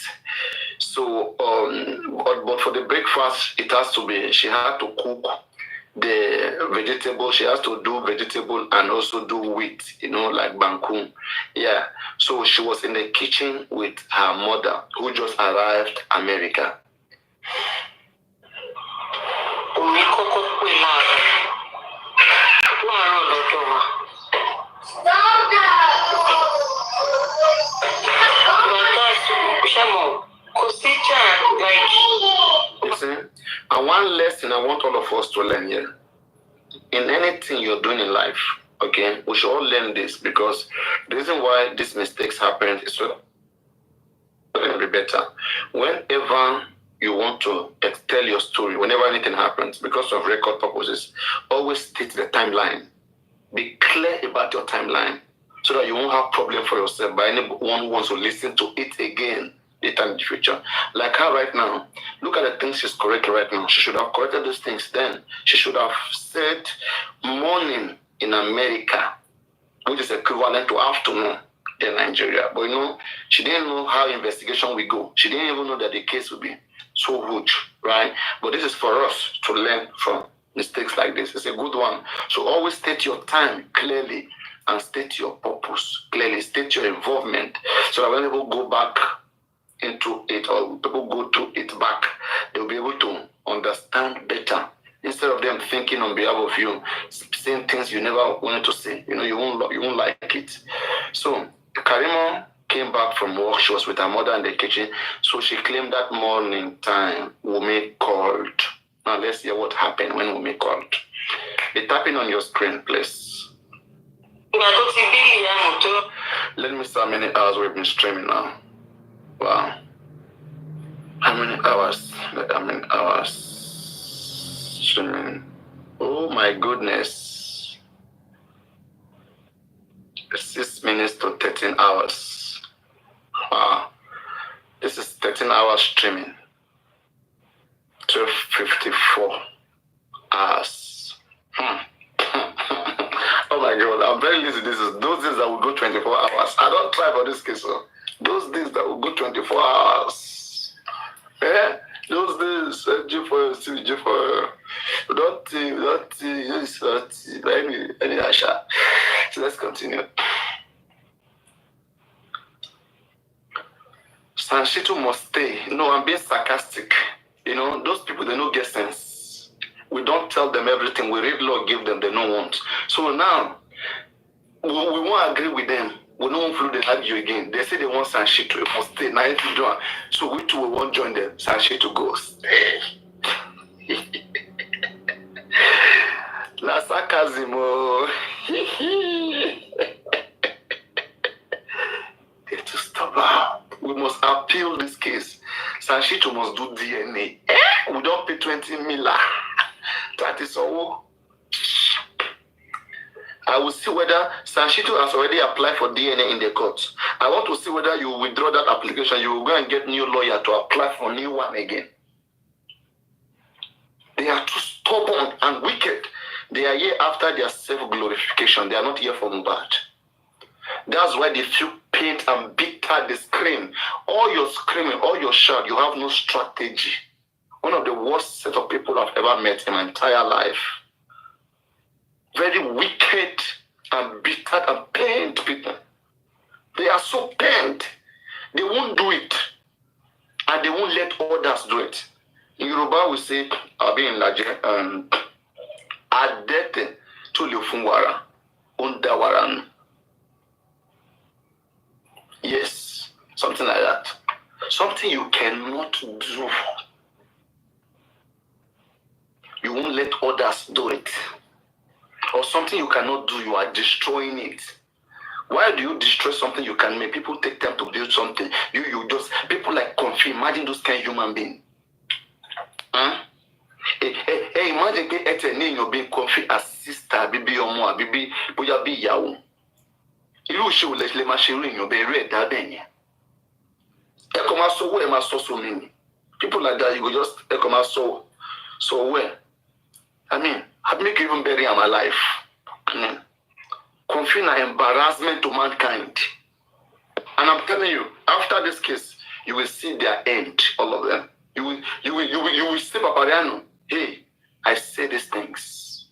So, but for the breakfast, it has to be, she had to cook the vegetable. She has to do vegetable and also do wheat, like bankum. Yeah. So she was in the kitchen with her mother, who just arrived America. You see, and one lesson I want all of us to learn here. In anything you're doing in life, okay, we should all learn this, because the reason why these mistakes happen is so that it'll be better. Whenever you want to tell your story, whenever anything happens, because of record purposes, always state the timeline. Be clear about your timeline so that you won't have problem for yourself by anyone who wants to listen to it again later in the future. Like her right now, look at the things she's correcting right now. She should have corrected those things then. She should have said morning in America, which is equivalent to afternoon in Nigeria. But she didn't know how investigation will go. She didn't even know that the case would be so huge, right? But this is for us to learn from mistakes like this. It's a good one. So always state your time clearly and state your purpose clearly. State your involvement so that when people go back into it, or people go to it back, they'll be able to understand better. Instead of them thinking on behalf of you, saying things you never wanted to say, you won't like it. So Karima came back from work. She was with her mother in the kitchen. So she claimed that morning time Wunmi called. Now let's hear what happened when Wunmi called. Be tapping on your screen, please. Let me see how many hours we've been streaming now. Wow. How many hours? Streaming. Oh my goodness. 6 minutes to 13 hours. Wow. This is 13 hours streaming. 12:54 hours. Oh my God, I'm very lazy. This is those days that will go 24 hours. I don't try for this case. So. Those days that will go 24 hours. Yeah? Those days, G for G for don't use any Asha. So let's continue. Sanshitu must stay. No, I'm being sarcastic. Those people, they don't get sense. We don't tell them everything. We read law, give them, they don't want. So now, we won't agree with them. We don't want to have you again. They say they want Sanshitu. It must stay. Now, if you don't, so we too will won't join them. Sanshitu goes. La sarcasm. To stop. We must appeal this case. Sanshitu must do DNA. We don't pay 20 million. That is all. I will see whether Sanshitu has already applied for DNA in the court. I want to see whether you withdraw that application. You will go and get new lawyer to apply for new one again. They are too stubborn and wicked. They are here after their self-glorification. They are not here for Mubad. That's why they feel pain and bitter. They scream. All your screaming, all your shout, you have no strategy. One of the worst set of people I've ever met in my entire life. Very wicked and bitter and pained people. They are so pained. They won't do it. And they won't let others do it. In Yoruba, we say, Abi in Najia, Adete to Lefunwara, Undawaran. Yes, something like that. Something you cannot do. You won't let others do it. Or something you cannot do, you are destroying it. Why do you destroy something you can make? People take time to build something. You just, people like Comfy, imagine those kind of human beings. Huh? Hey, imagine you're being Comfy as sister, bibi omo, bibi, boya bi yawo. irú ṣe ò lè máa ṣe irú èèyàn bẹ́ẹ̀ irú ẹ̀dá bẹ́ẹ̀ yẹn. Ẹ kàn máa sọ owó ẹ máa sọ sómi ni. People like that, you go just ẹ kàn máa sọ owó ẹ. I mean, I make you even bury am alive. I mean, confine and embarrassment to mankind. And I'm telling you, after this case, you will see their end, all of them. You will see Paparino. Hey, I say these things.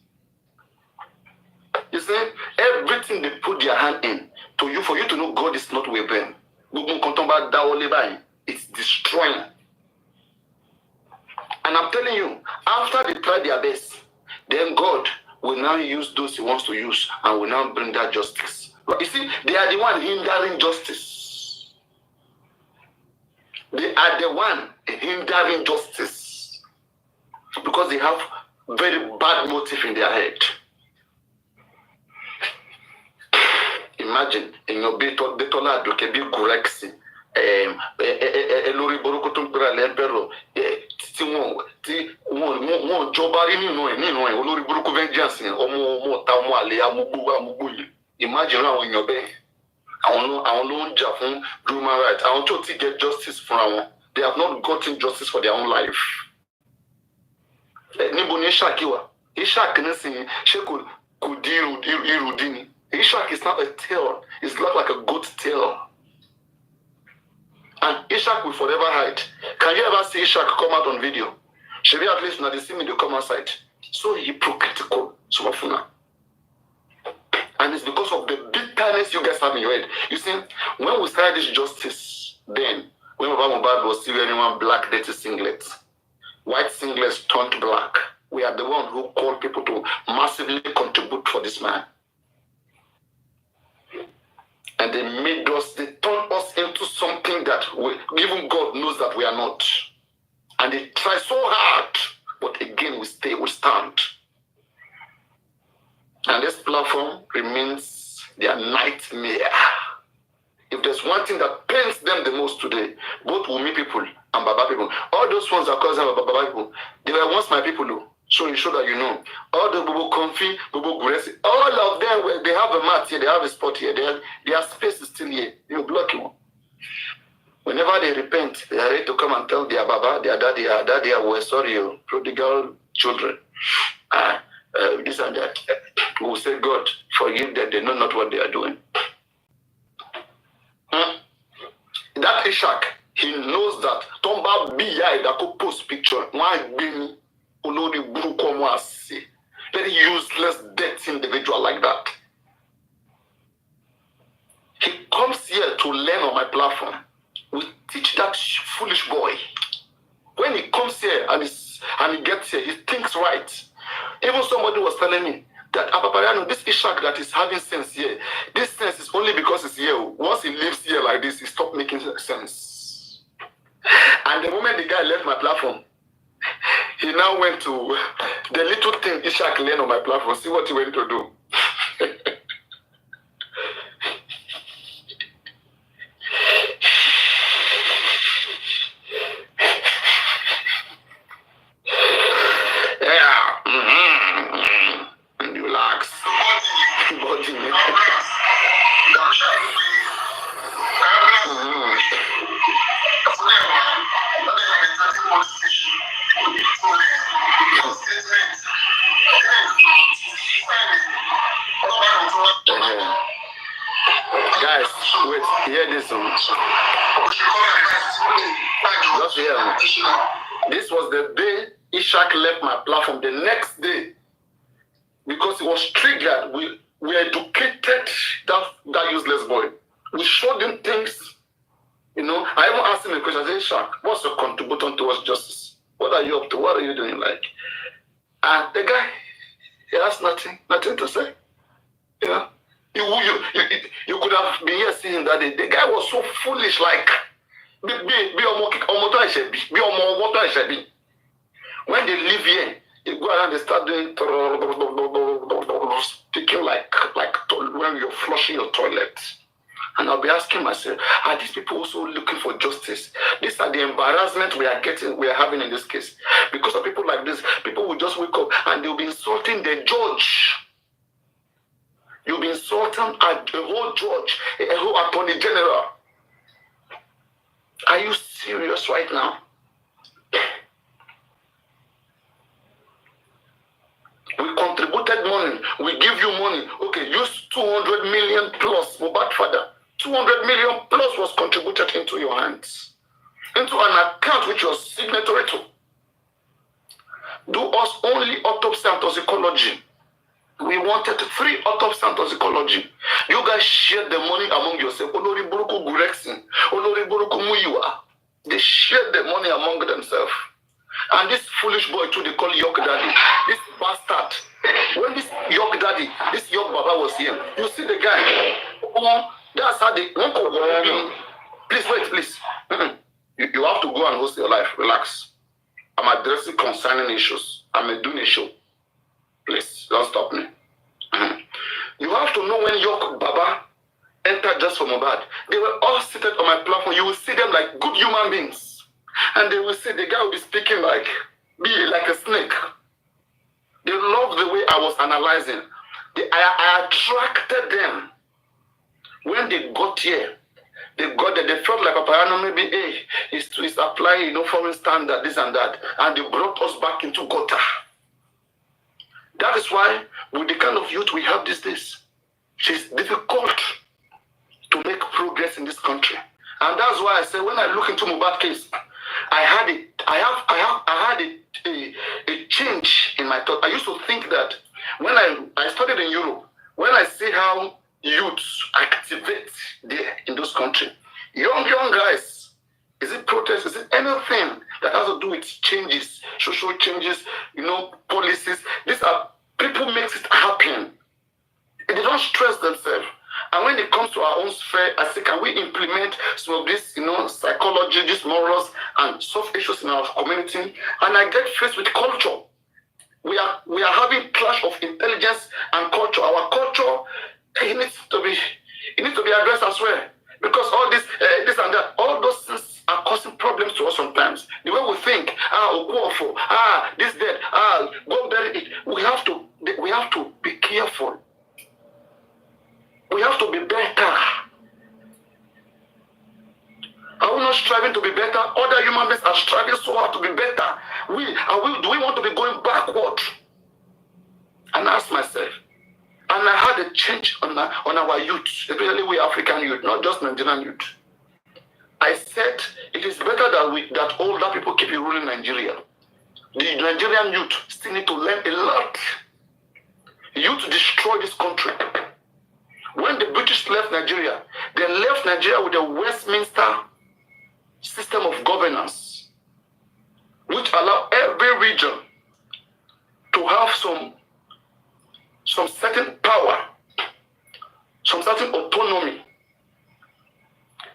You see, everything they put their hand in to you, for you to know God is not with them. It's destroying. And I'm telling you, after they try their best, then God will now use those he wants to use and will now bring that justice. You see, they are the one hindering justice. They are the one hindering justice because they have very bad motive in their head. Imagine in your betola do kebi correct elori borokoto mpera lempero ti won jobari nínú ẹ olórí burúkú vengeance ọmọ ta ọmọ àlè amugbo yìí. Imagine àwọn èèyàn bẹ́ẹ̀ àwọn ló ń jà fún human rights àwọn tó ti get justice fúnra wọn. They have not gotten justice for their own life. Níbo ni Ishaq wà? Ishaq nísìnyí ṣé kò di irudi ni? Ishaq is not a tail. It's not like a goat tail. And Ishaq will forever hide. Can you ever see Ishaq come out on video? Should we at least not see me to come outside? So hypocritical, Sumafuna. And it's because of the bitterness you guys have in your head. You see, when we started this justice, then when Mubad was still wearing one black dirty singlet, white singlets turned black, we are the one who called people to massively contribute for this man. And they turned us into something that even God knows that we are not. And they try so hard, but again we stand. And this platform remains their nightmare. If there's one thing that pains them the most today, both Wumi people and Baba people, all those ones that call them Baba people, they were once my people though. So you show that you know. All the Bubu Comfy, Bubu Guresi, all of them, they have a mat here, they have a spot here, their space is still here. You block him. Whenever they repent, they are ready to come and tell their Baba, their daddy, we're sorry, you prodigal children. This and that. We will say, God, forgive them, they know not what they are doing. That Ishaq, he knows that Tomba Biya that could post picture. Why be very useless, dirty individual like that. He comes here to learn on my platform. We teach that foolish boy. When he comes here and he gets here, he thinks right. Even somebody was telling me that Paparino, this Ishaq that is having sense here, this sense is only because it's here. Once he lives here like this, he stopped making sense. And the moment the guy left my platform, he now went to the little thing Ishaq learned on my platform. See what he went to do. And relax. Guys, wait, hear this one. Just hear me. This was the day Ishaq left my platform. The next day, because he was triggered, we educated that useless boy. We showed him things. You know, I even asked him a question. I said, Ishaq, what's your contribution towards justice? What are you up to? What are you doing? Like, and the guy, he has nothing to say. You know, you could have been here seeing that the guy was so foolish. Like, when they live here, you go around, they start doing speaking like when you're flushing your toilet. And I'll be asking myself, are these people also looking for justice? These are the embarrassment we are having in this case. Because of people like this, people will just wake up and they'll be insulting the judge. You've been insulting a whole judge, a whole attorney general. Are you serious right now? We contributed money. We give you money. Okay, use 200 million plus. But father, 200 million plus was contributed into your hands, into an account which you're signatory to. Do us only autopsy and toxicology. We wanted 3 autopsy and toxicology. You guys shared the money among yourselves. Olori Buruku Gurexin, Olori Buruku Muyiwa. They shared the money among themselves. And this foolish boy too, they call York Daddy. This bastard. When this York Daddy, this York Baba was here, you see the guy. That's how they. Please wait, please. You have to go and host your life. Relax. I'm addressing concerning issues. I'm doing a show. Please, don't stop me. You have to know when York Baba entered just from Obad. They were all seated on my platform. You will see them like good human beings. And they will say the guy will be speaking like a snake. They love the way I was analyzing. I attracted them. When they got here, they felt like Paparino maybe is applying foreign standard, this and that. And they brought us back into gutter. That is why with the kind of youth we have these days, it's difficult to make progress in this country. And that's why I say when I look into Mohbad case, I had a change in my thought. I used to think that when I studied in Europe, when I see how youths activate there in those countries, young guys, is it protest, is it anything that has to do with changes, social changes, policies? These are people makes it happen. They don't stress themselves. And when it comes to our own sphere, I say, can we implement some of this, psychology, these morals, and soft issues in our community? And I get faced with culture. We are having clash of intelligence and culture. Our culture, it needs to be addressed as well. Because all this and that, all those things are causing problems to us sometimes. The way we think, this, that, go bury it. We have to be careful. We have to be better. Are we not striving to be better? Other human beings are striving so hard to be better. Do we want to be going backward? And I ask myself, and I had a change on our youth, especially we African youth, not just Nigerian youth. I said it is better that older people keep ruling Nigeria. The Nigerian youth still need to learn a lot. Youth destroy this country. When the British left Nigeria, they left Nigeria with a Westminster system of governance, which allow every region to have some certain power, some certain autonomy.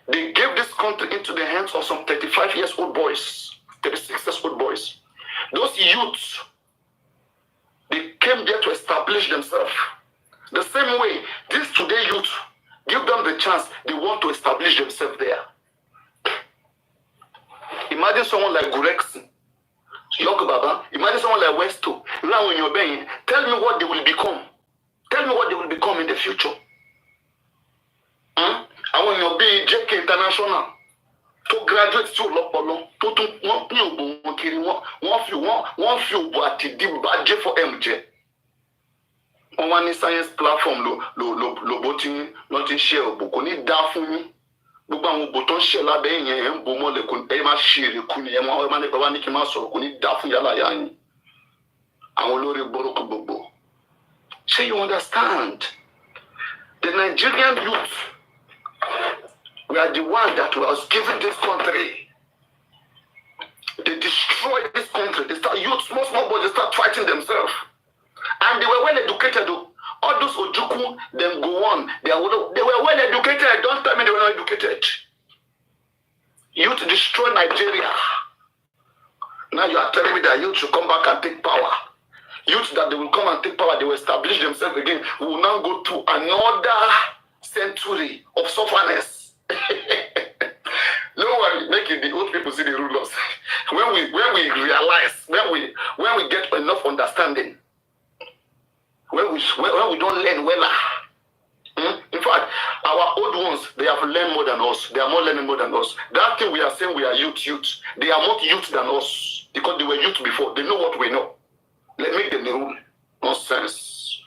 They gave this country into the hands of some 35-year-old boys, 36-year-old boys. Those youths, they came there to establish themselves. The same way, this today youth, give them the chance, they want to establish themselves there. Imagine someone like Gurexin, York Baba, imagine someone like Westo, tell me what they will become. Tell me what they will become in the future. I want you to be JK International, to graduate to Lopolo, one few budget for MJ. On one science platform, lo botin, nothing share, but koni da fun mi. Gbogbo àwọn boton share lábẹ́ yẹn en bo mo le kun e ma share kun e ma ne baba ni ki ma sọ̀rọ̀ koni da fun yala ya yin. Àwọn olórí boroko gbogbo. So you understand? The Nigerian youth, we are the one that was given this country. They destroyed this country. They start youth, small boys, they start fighting themselves. And they were well educated. All those Ojuku, then go on. They were well educated. Don't tell me they were not educated. Youth destroy Nigeria. Now you are telling me that youth should come back and take power. Youth that they will come and take power, they will establish themselves again. We will now go to another century of sufferness. No one making the old people see the rulers. When we realize, when we get enough understanding, when we don't learn well, this youth. They are more youth than us because they were youth before. They know what we know. Let me make them the rule. Nonsense.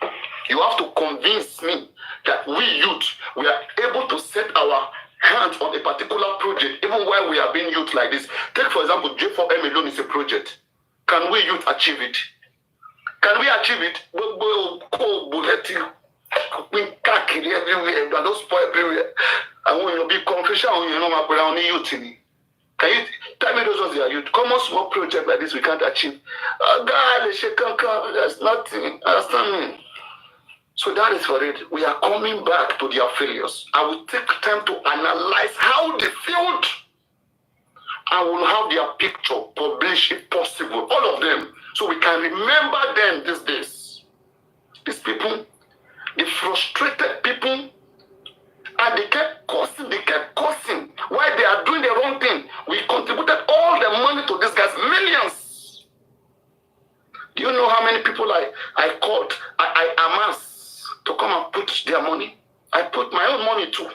You have to convince me that we youth, we are able to set our hands on a particular project, even while we are being youth like this. Take, for example, J4M alone is a project. Can we youth achieve it? Can we achieve it? Everywhere, don't spoil everywhere. And when you be confusion, you know, my youth. Can you tell me those ones that are youth? Come on, small project like this we can't achieve. God, there's nothing. Understand me? So that is for it. We are coming back to their failures. I will take time to analyze how they failed. I will have their picture published if possible, all of them, so we can remember them these days. These people, the frustrated people, and they kept cursing. While they are doing the wrong thing, we contributed all the money to these guys, millions. Do you know how many people I called, I amassed to come and put their money? I put my own money too.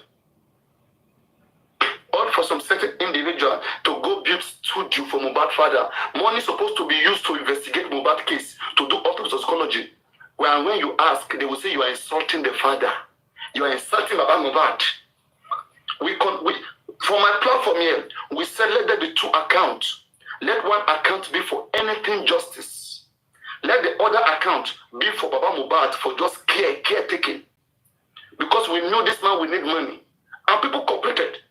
All for some certain individual to go build studio for Mohbad father. Money supposed to be used to investigate Mohbad case, to do autopsy. When you ask, they will say you are insulting the father. You are insulting Baba Mohbad. For my platform here, we selected the two accounts. Let one account be for anything justice. Let the other account be for Baba Mohbad for just caretaking. Because we knew this man will need money. And people cooperated.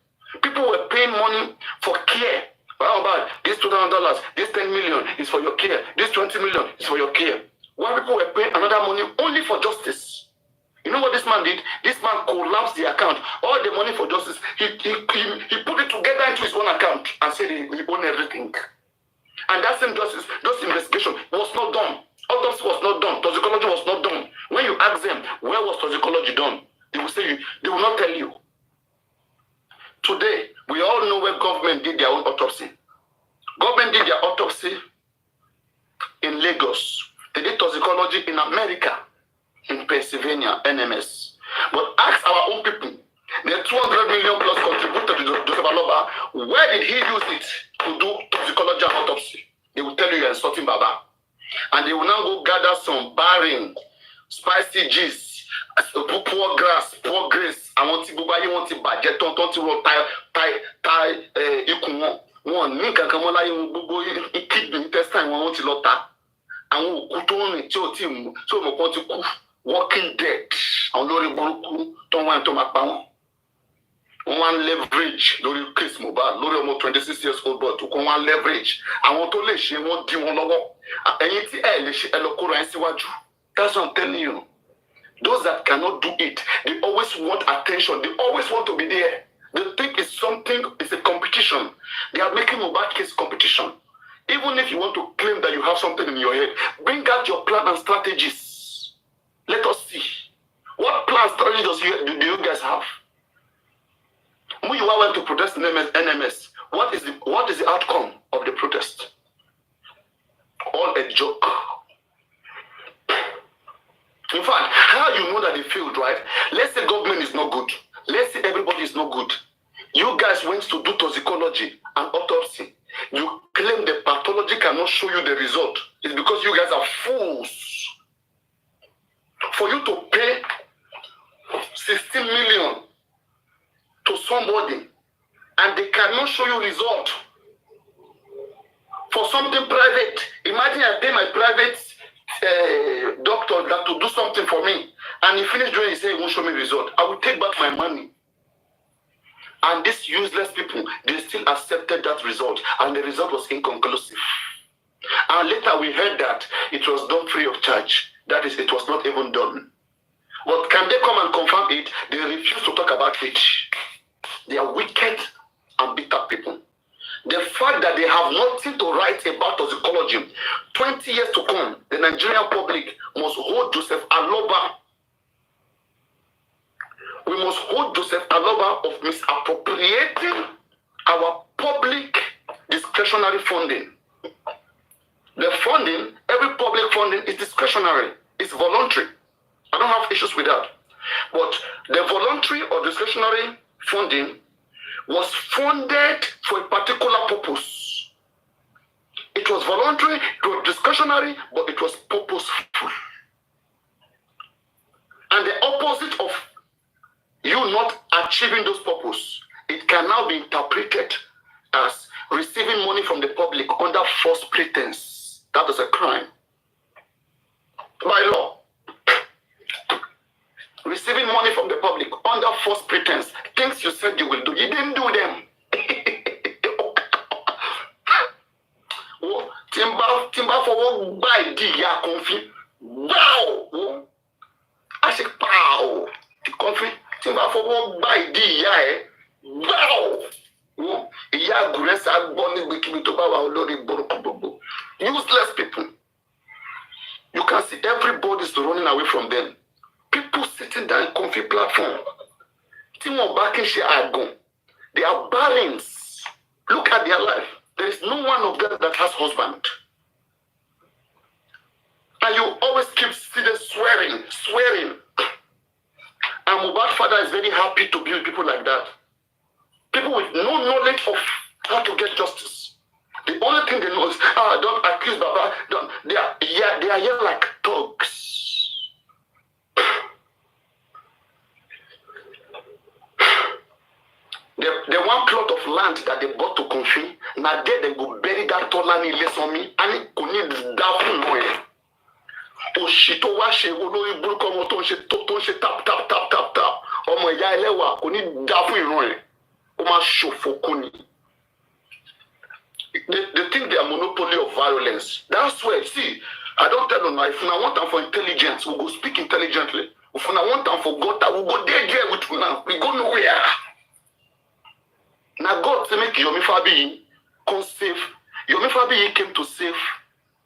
People were paying money for care. How about this $2,000, this 10 million is for your care, this 20 million is for your care. While people were paying another money only for justice. You know what this man did? This man collapsed the account. All the money for justice, he put it together into his own account and said he owned everything. And that same justice, those investigation was not done. Autopsy was not done. Toxicology was not done. When you ask them, where was toxicology done? They will say they will not tell you. Today, we all know where government did their own autopsy. Government did their autopsy in Lagos. They did toxicology in America, in Pennsylvania, NMS. But ask our own people, the 200 million plus contributed to Joseph Aloba, where did he use it to do toxicology and autopsy? They will tell you you're insulting Baba. And they will now go gather some barring, spicy gist, poor grass, poor grace. I want to go buy, you want to buy, get on tie, one make a camola, you kidney intestine, want to lotta. And who could only tell him, so we want to walking dead. And Lori Buruku, don't want to make one leverage, Lori Chris Mohbad, Lori almost 26 years old, but to come one leverage. I want to let she won't do one over. That's what I'm telling you. Those that cannot do it, they always want attention. They always want to be there. They think it's something, it's a competition. They are making Mohbad case competition. Even if you want to claim that you have something in your head, bring out your plan and strategies. Let us see. What plan strategies do you guys have? When you went to protest in NMS, what is the outcome of the protest? All a joke. In fact, how you know that they failed, right? Let's say government is not good. Let's say everybody is not good. You guys went to do toxicology and autopsy. You claim the pathology cannot show you the result. It's because you guys are fools. For you to pay 16 million to somebody and they cannot show you result for something private. Imagine I pay my private doctor that to do something for me, and he finished doing it, he said he won't show me result. I will take back my money. And these useless people, they still accepted that result, and the result was inconclusive. And later we heard that it was done free of charge. That is, it was not even done. But can they come and confirm it? They refuse to talk about it. They are wicked and bitter people. The fact that they have nothing to write about toxicology, 20 years to come, the Nigerian public must hold Joseph Aloba. We must hold Joseph Aloba of misappropriating our public discretionary funding. The funding, every public funding is discretionary. It's voluntary. I don't have issues with that. But the voluntary or discretionary funding, was funded for a particular purpose. It was voluntary, it was discretionary, but it was purposeful. And the opposite of you not achieving those purposes, it can now be interpreted as receiving money from the public under false pretense. That is a crime. By law. Receiving money from the public under false pretense. Things you said you will do, you didn't do them. Timber for what by the confi. Wow! I say pow. The confi. Timber for what by the wow! Useless people. You can see everybody's running away from them. People sitting down in comfy platform. Timo backing share agon. They are balanced. Look at their life. There is no one of them that has husband. And you always keep sitting swearing. And Mohbad's father is very happy to be with people like that. People with no knowledge of how to get justice. The only thing they know is, don't accuse Baba. Don't. They are here like dogs. The one plot of land that they bought to Konfi, now there they go bury that Tolani Lesomi, and it could need that noise. Oshito washe olórí burúkú ọmọ tó ń ṣe tap. Ọmọ ìyá ẹlẹ́wà kò ní dá fún ìran ẹ̀. Ó máa ṣòfò kú ni. They think they are monopoly of violence. That's why, see, I don't tell them, if I want them for intelligence, we'll go speak intelligently. If I want them for God, we'll go there with you now. We go nowhere. Now God to make Yomi Fabi come save. Yomi Fabi came to save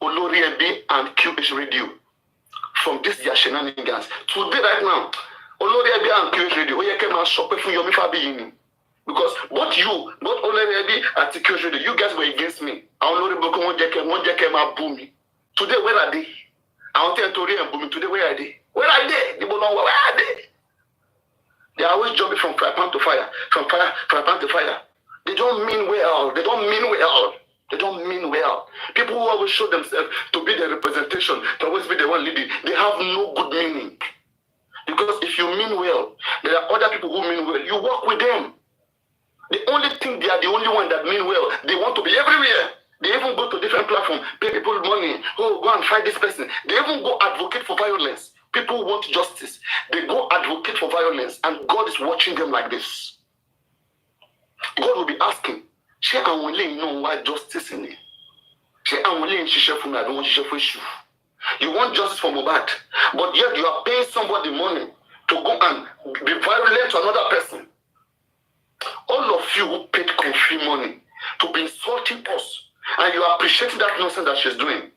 Olori Ebi and QH Radio from this their shenanigans. Today, right now, Olori Ebi and QH Radio, we came and shop for Yomi Fabi. Because both Olori Ebi and QH Radio, you guys were against me. I only broke one jacket and boom me. Today, where are they? I want to Tori and boom. Today, where are they? Where are they? They don't know where are they? They are always jumping from fire pan to fire, from fire pan to fire. They don't mean well. They don't mean well. People who always show themselves to be the representation, to always be the one leading, they have no good meaning. Because if you mean well, there are other people who mean well. You work with them. The only thing they are the only one that mean well. They want to be everywhere. They even go to different platforms, pay people money. Oh, go and fight this person. They even go advocate for violence. People want justice. They go advocate for violence, and God is watching them like this. God will be asking, "She and willing know why justice in it. She and willing she share for me. I don't want to share for you. You want justice for Mohbad, but yet you are paying somebody money to go and be violent to another person. All of you who paid Konfi money to be insulting us, and you are appreciating that nonsense that she's doing.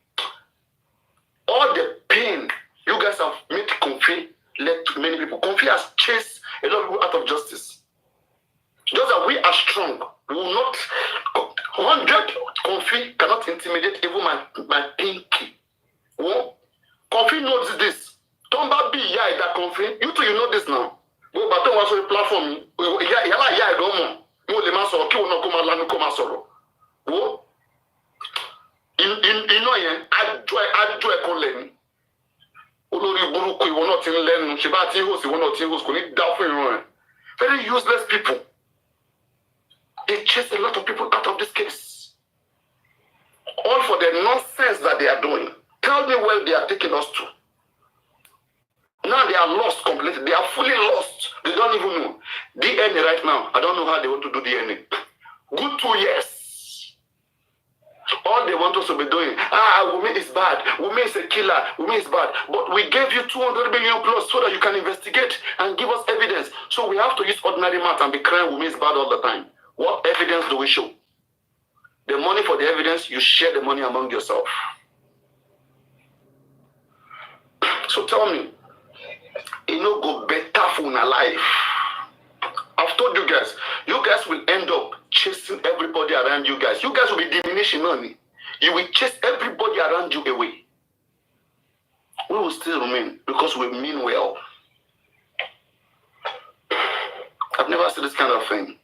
All the pain you guys have made Konfi led to many people. Konfi has chased a lot of people out of justice. Just that we are strong. We will not 100 Konfi cannot intimidate even my pinky. Oh, Konfi knows this. Tomba be yeah that Konfi. You two you know this now. Go but don't watch the platform. Yeah, go on. You will not so kill no come lanu come soro. Oh, in no yen adjo e kon leni. Olórí burúkú ìwọ náà tin lẹ́nu. Ṣé bá tin host ìwọ náà tin host kò ní dá fún ìran ẹ̀. Very useless people. They chase a lot of people out of this case. All for the nonsense that they are doing. Tell me where they are taking us to. Now they are lost completely. They are fully lost. They don't even know. DNA right now, I don't know how they want to do DNA. Good 2 years. All they want us to be doing, Wunmi is bad. Wunmi is a killer. Wunmi is bad. But we gave you 200 million plus so that you can investigate and give us evidence. So we have to use ordinary math and be crying Wunmi is bad all the time. What evidence do we show? The money for the evidence, you share the money among yourself. So tell me, you know, go better for your life. I've told you guys will end up chasing everybody around you guys. You guys will be diminishing money. You will chase everybody around you away. We will still remain because we mean well. I've never seen this kind of thing.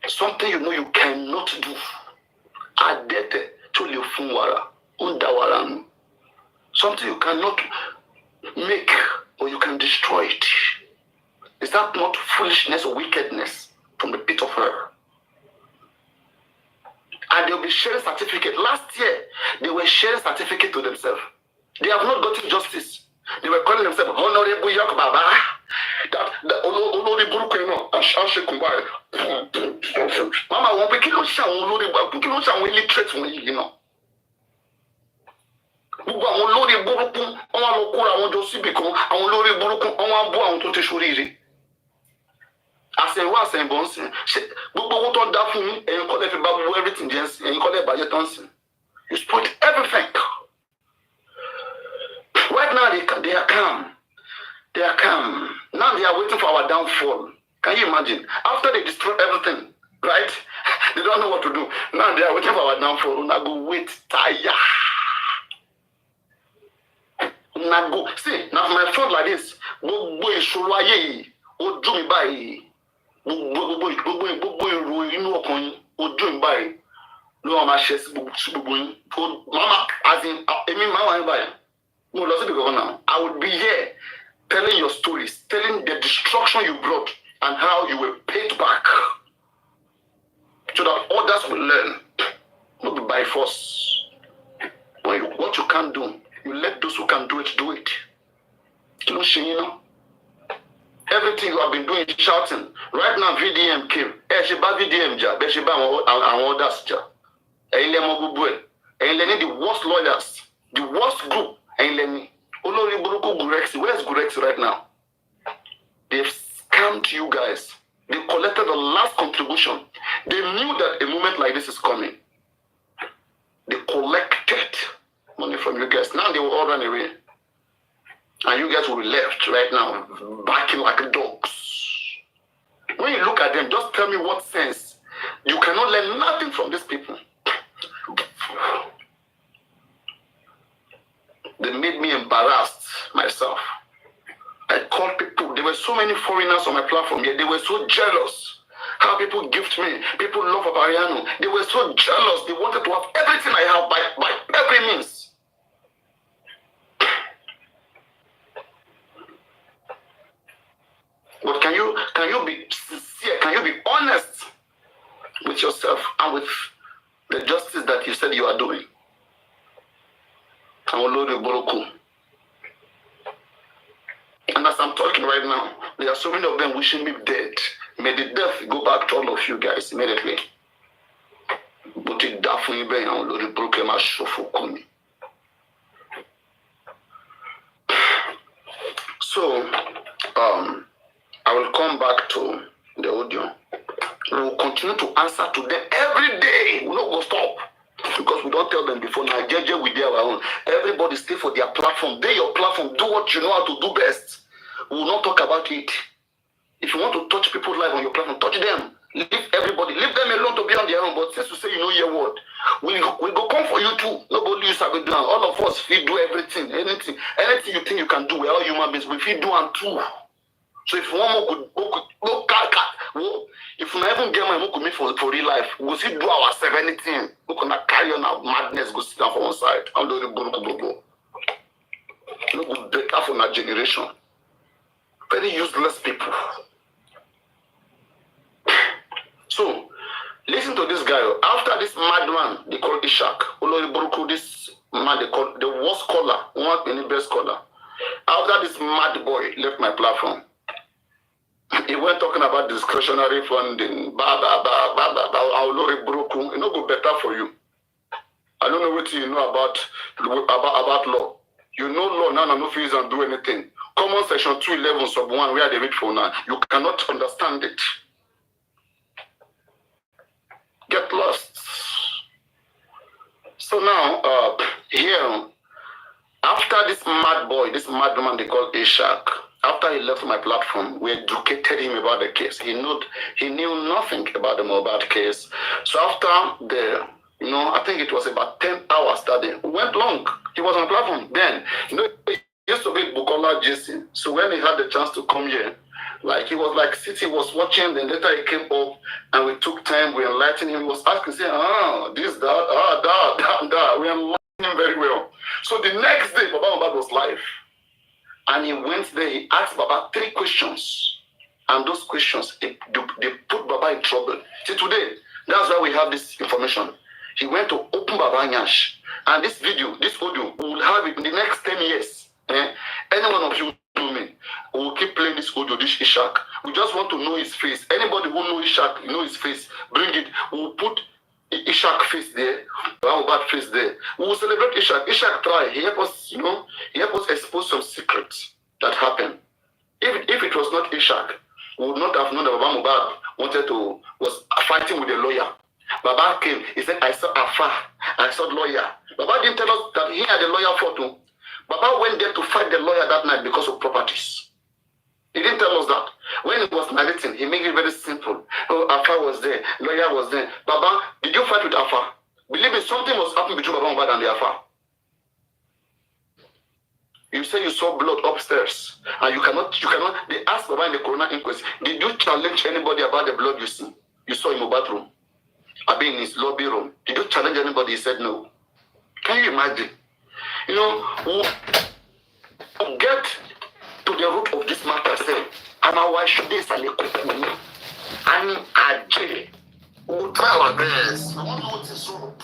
Something you know you cannot do. Adete to live funwara, undawaran. Something you cannot make or you can destroy it. Is that not foolishness or wickedness from the pit of hell? And they'll be sharing certificate. Last year, they were sharing certificate to themselves. They have not gotten justice. They were calling themselves Honorable Yok Baba. That Olori Burukeno, Ashakumbai. Mama, one kilo shall illiterate when you know. Olori Burukun, on Lokura, on Josibiko, on Lori Burukun, on Boa, on Totishuri. As a was and Bonson, but what on that for me, and you call everything, yes, and you call it budget dancing. You spoiled everything. Right now, they are calm. They are calm. Now they are waiting for our downfall. Can you imagine? After they destroy everything, right? They don't know what to do. Now they are waiting for our downfall. Now go wait, tire. Now go. See, now my front like this. Go boy, show why oh, do me by. Gbogbo ìrò inú ọkàn yín ojú ń báyìí ló wà máa ṣe sí gbogbo yín mama as in èmi máa wà ní báyìí mo lọ síbi kankan náà I would be here telling your stories, telling the destruction you brought and how you were paid back so that others will learn, not by force. What you can't do, you let those who can do it do it. You know. Everything you have been doing, shouting. Right now, VDM came. She bought VDM job. She bought our others job. The worst lawyers, the worst group. Where's Gurex right now? They've scammed you guys. They collected the last contribution. They knew that a moment like this is coming. They collected money from you guys. Now they will all run away. And you guys will be left right now, barking like dogs. When you look at them, just tell me what sense. You cannot learn nothing from these people. They made me embarrassed myself. I called people. There were so many foreigners on my platform here. They were so jealous. How people gift me. People love Paparino. They were so jealous. They wanted to have everything I have by every means. But can you be sincere? Can you be honest with yourself and with the justice that you said you are doing? And as I'm talking right now, there are so many of them wishing me dead. May the death go back to all of you guys immediately. But it definitely be and broken my shuffle. So I will come back to the audio. We will continue to answer to them every day. We will not go stop. Because we don't tell them before now, JJ, we do our own. Everybody stay for their platform. They your platform. Do what you know how to do best. We will not talk about it. If you want to touch people's life on your platform, touch them. Leave everybody. Leave them alone to be on their own. But since you say you know your word, we go come for you too. Nobody use have it done. All of us, we do everything. Anything you think you can do, we're all human beings. We do and too. So if one more could if we even get my money for real life, we'll see do ourselves anything. We're gonna carry on our madness, go sit down for one side. I'm doing the no better for my generation. Very useless people. So listen to this guy. After this madman, they call Ishak. This man they call the worst caller, one in the best caller. After this mad boy left my platform, he went talking about discretionary funding, it no go better for you. I don't know what you know about law. You know law now, no fees and do anything. Common section 211 sub 1 where they read for now. You cannot understand it. Get lost. So now, here, after this mad boy, this madman they call Ishak, after he left my platform, we educated him about the case. He knew nothing about the Mohbad case. So after I think it was about 10 hours that day. We went long. He was on the platform. Then, he used to be Bukola JC. So when he had the chance to come here, Like he was like City was watching, then later he came up and we took time, we enlightened him. He was asking, saying, this, that. We enlightened him very well. So the next day, Baba Mohbad was live. And he went there, he asked Baba 3 questions. And those questions, they put Baba in trouble. See, today, that's why we have this information. He went to open Baba Nyash. And this video, this audio, we will have it in the next 10 years. Any one of you do me, we will keep playing this audio, this Ishak. We just want to know his face. Anybody who knows Ishak, you know his face, bring it. We will put Ishak face there, Mohbad face there. We will celebrate Ishak. Ishak try. He helped us, he helped us expose some secrets that happened. If it was not Ishak, we would not have known that Baba Mohbad was fighting with a lawyer. Baba came, he said, I saw Afa, I saw lawyer. Baba didn't tell us that he had a lawyer for too. Baba went there to fight the lawyer that night because of properties. He didn't tell us that. When he was narrating, he made it very simple. Oh, Afa was there, lawyer was there. Baba, did you fight with Afa? Believe me, something was happening between Baba Mohbad and the Afa. You say you saw blood upstairs, and you cannot. They asked Baba in the coroner inquest, did you challenge anybody about the blood you saw in the bathroom? I mean, in his lobby room. Did you challenge anybody? He said no. Can you imagine? We'll get to the root of this matter. Say, and why should this and Ajay? We'll try our best. I want to know what is wrong.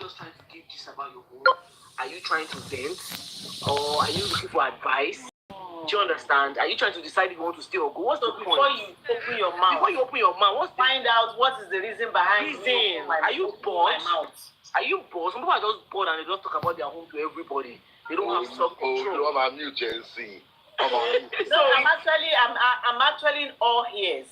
Just trying to give this about your home. Are you trying to vent, or are you looking for advice? Do you understand? Are you trying to decide if you want to stay or go? What's the point? Before you open your mouth, find out what is the reason behind reason. Are you bored? Are you bored? Some people are just bored and they just talk about their home to everybody. They don't have self-control. You want to mute and see. So I'm actually in all ears.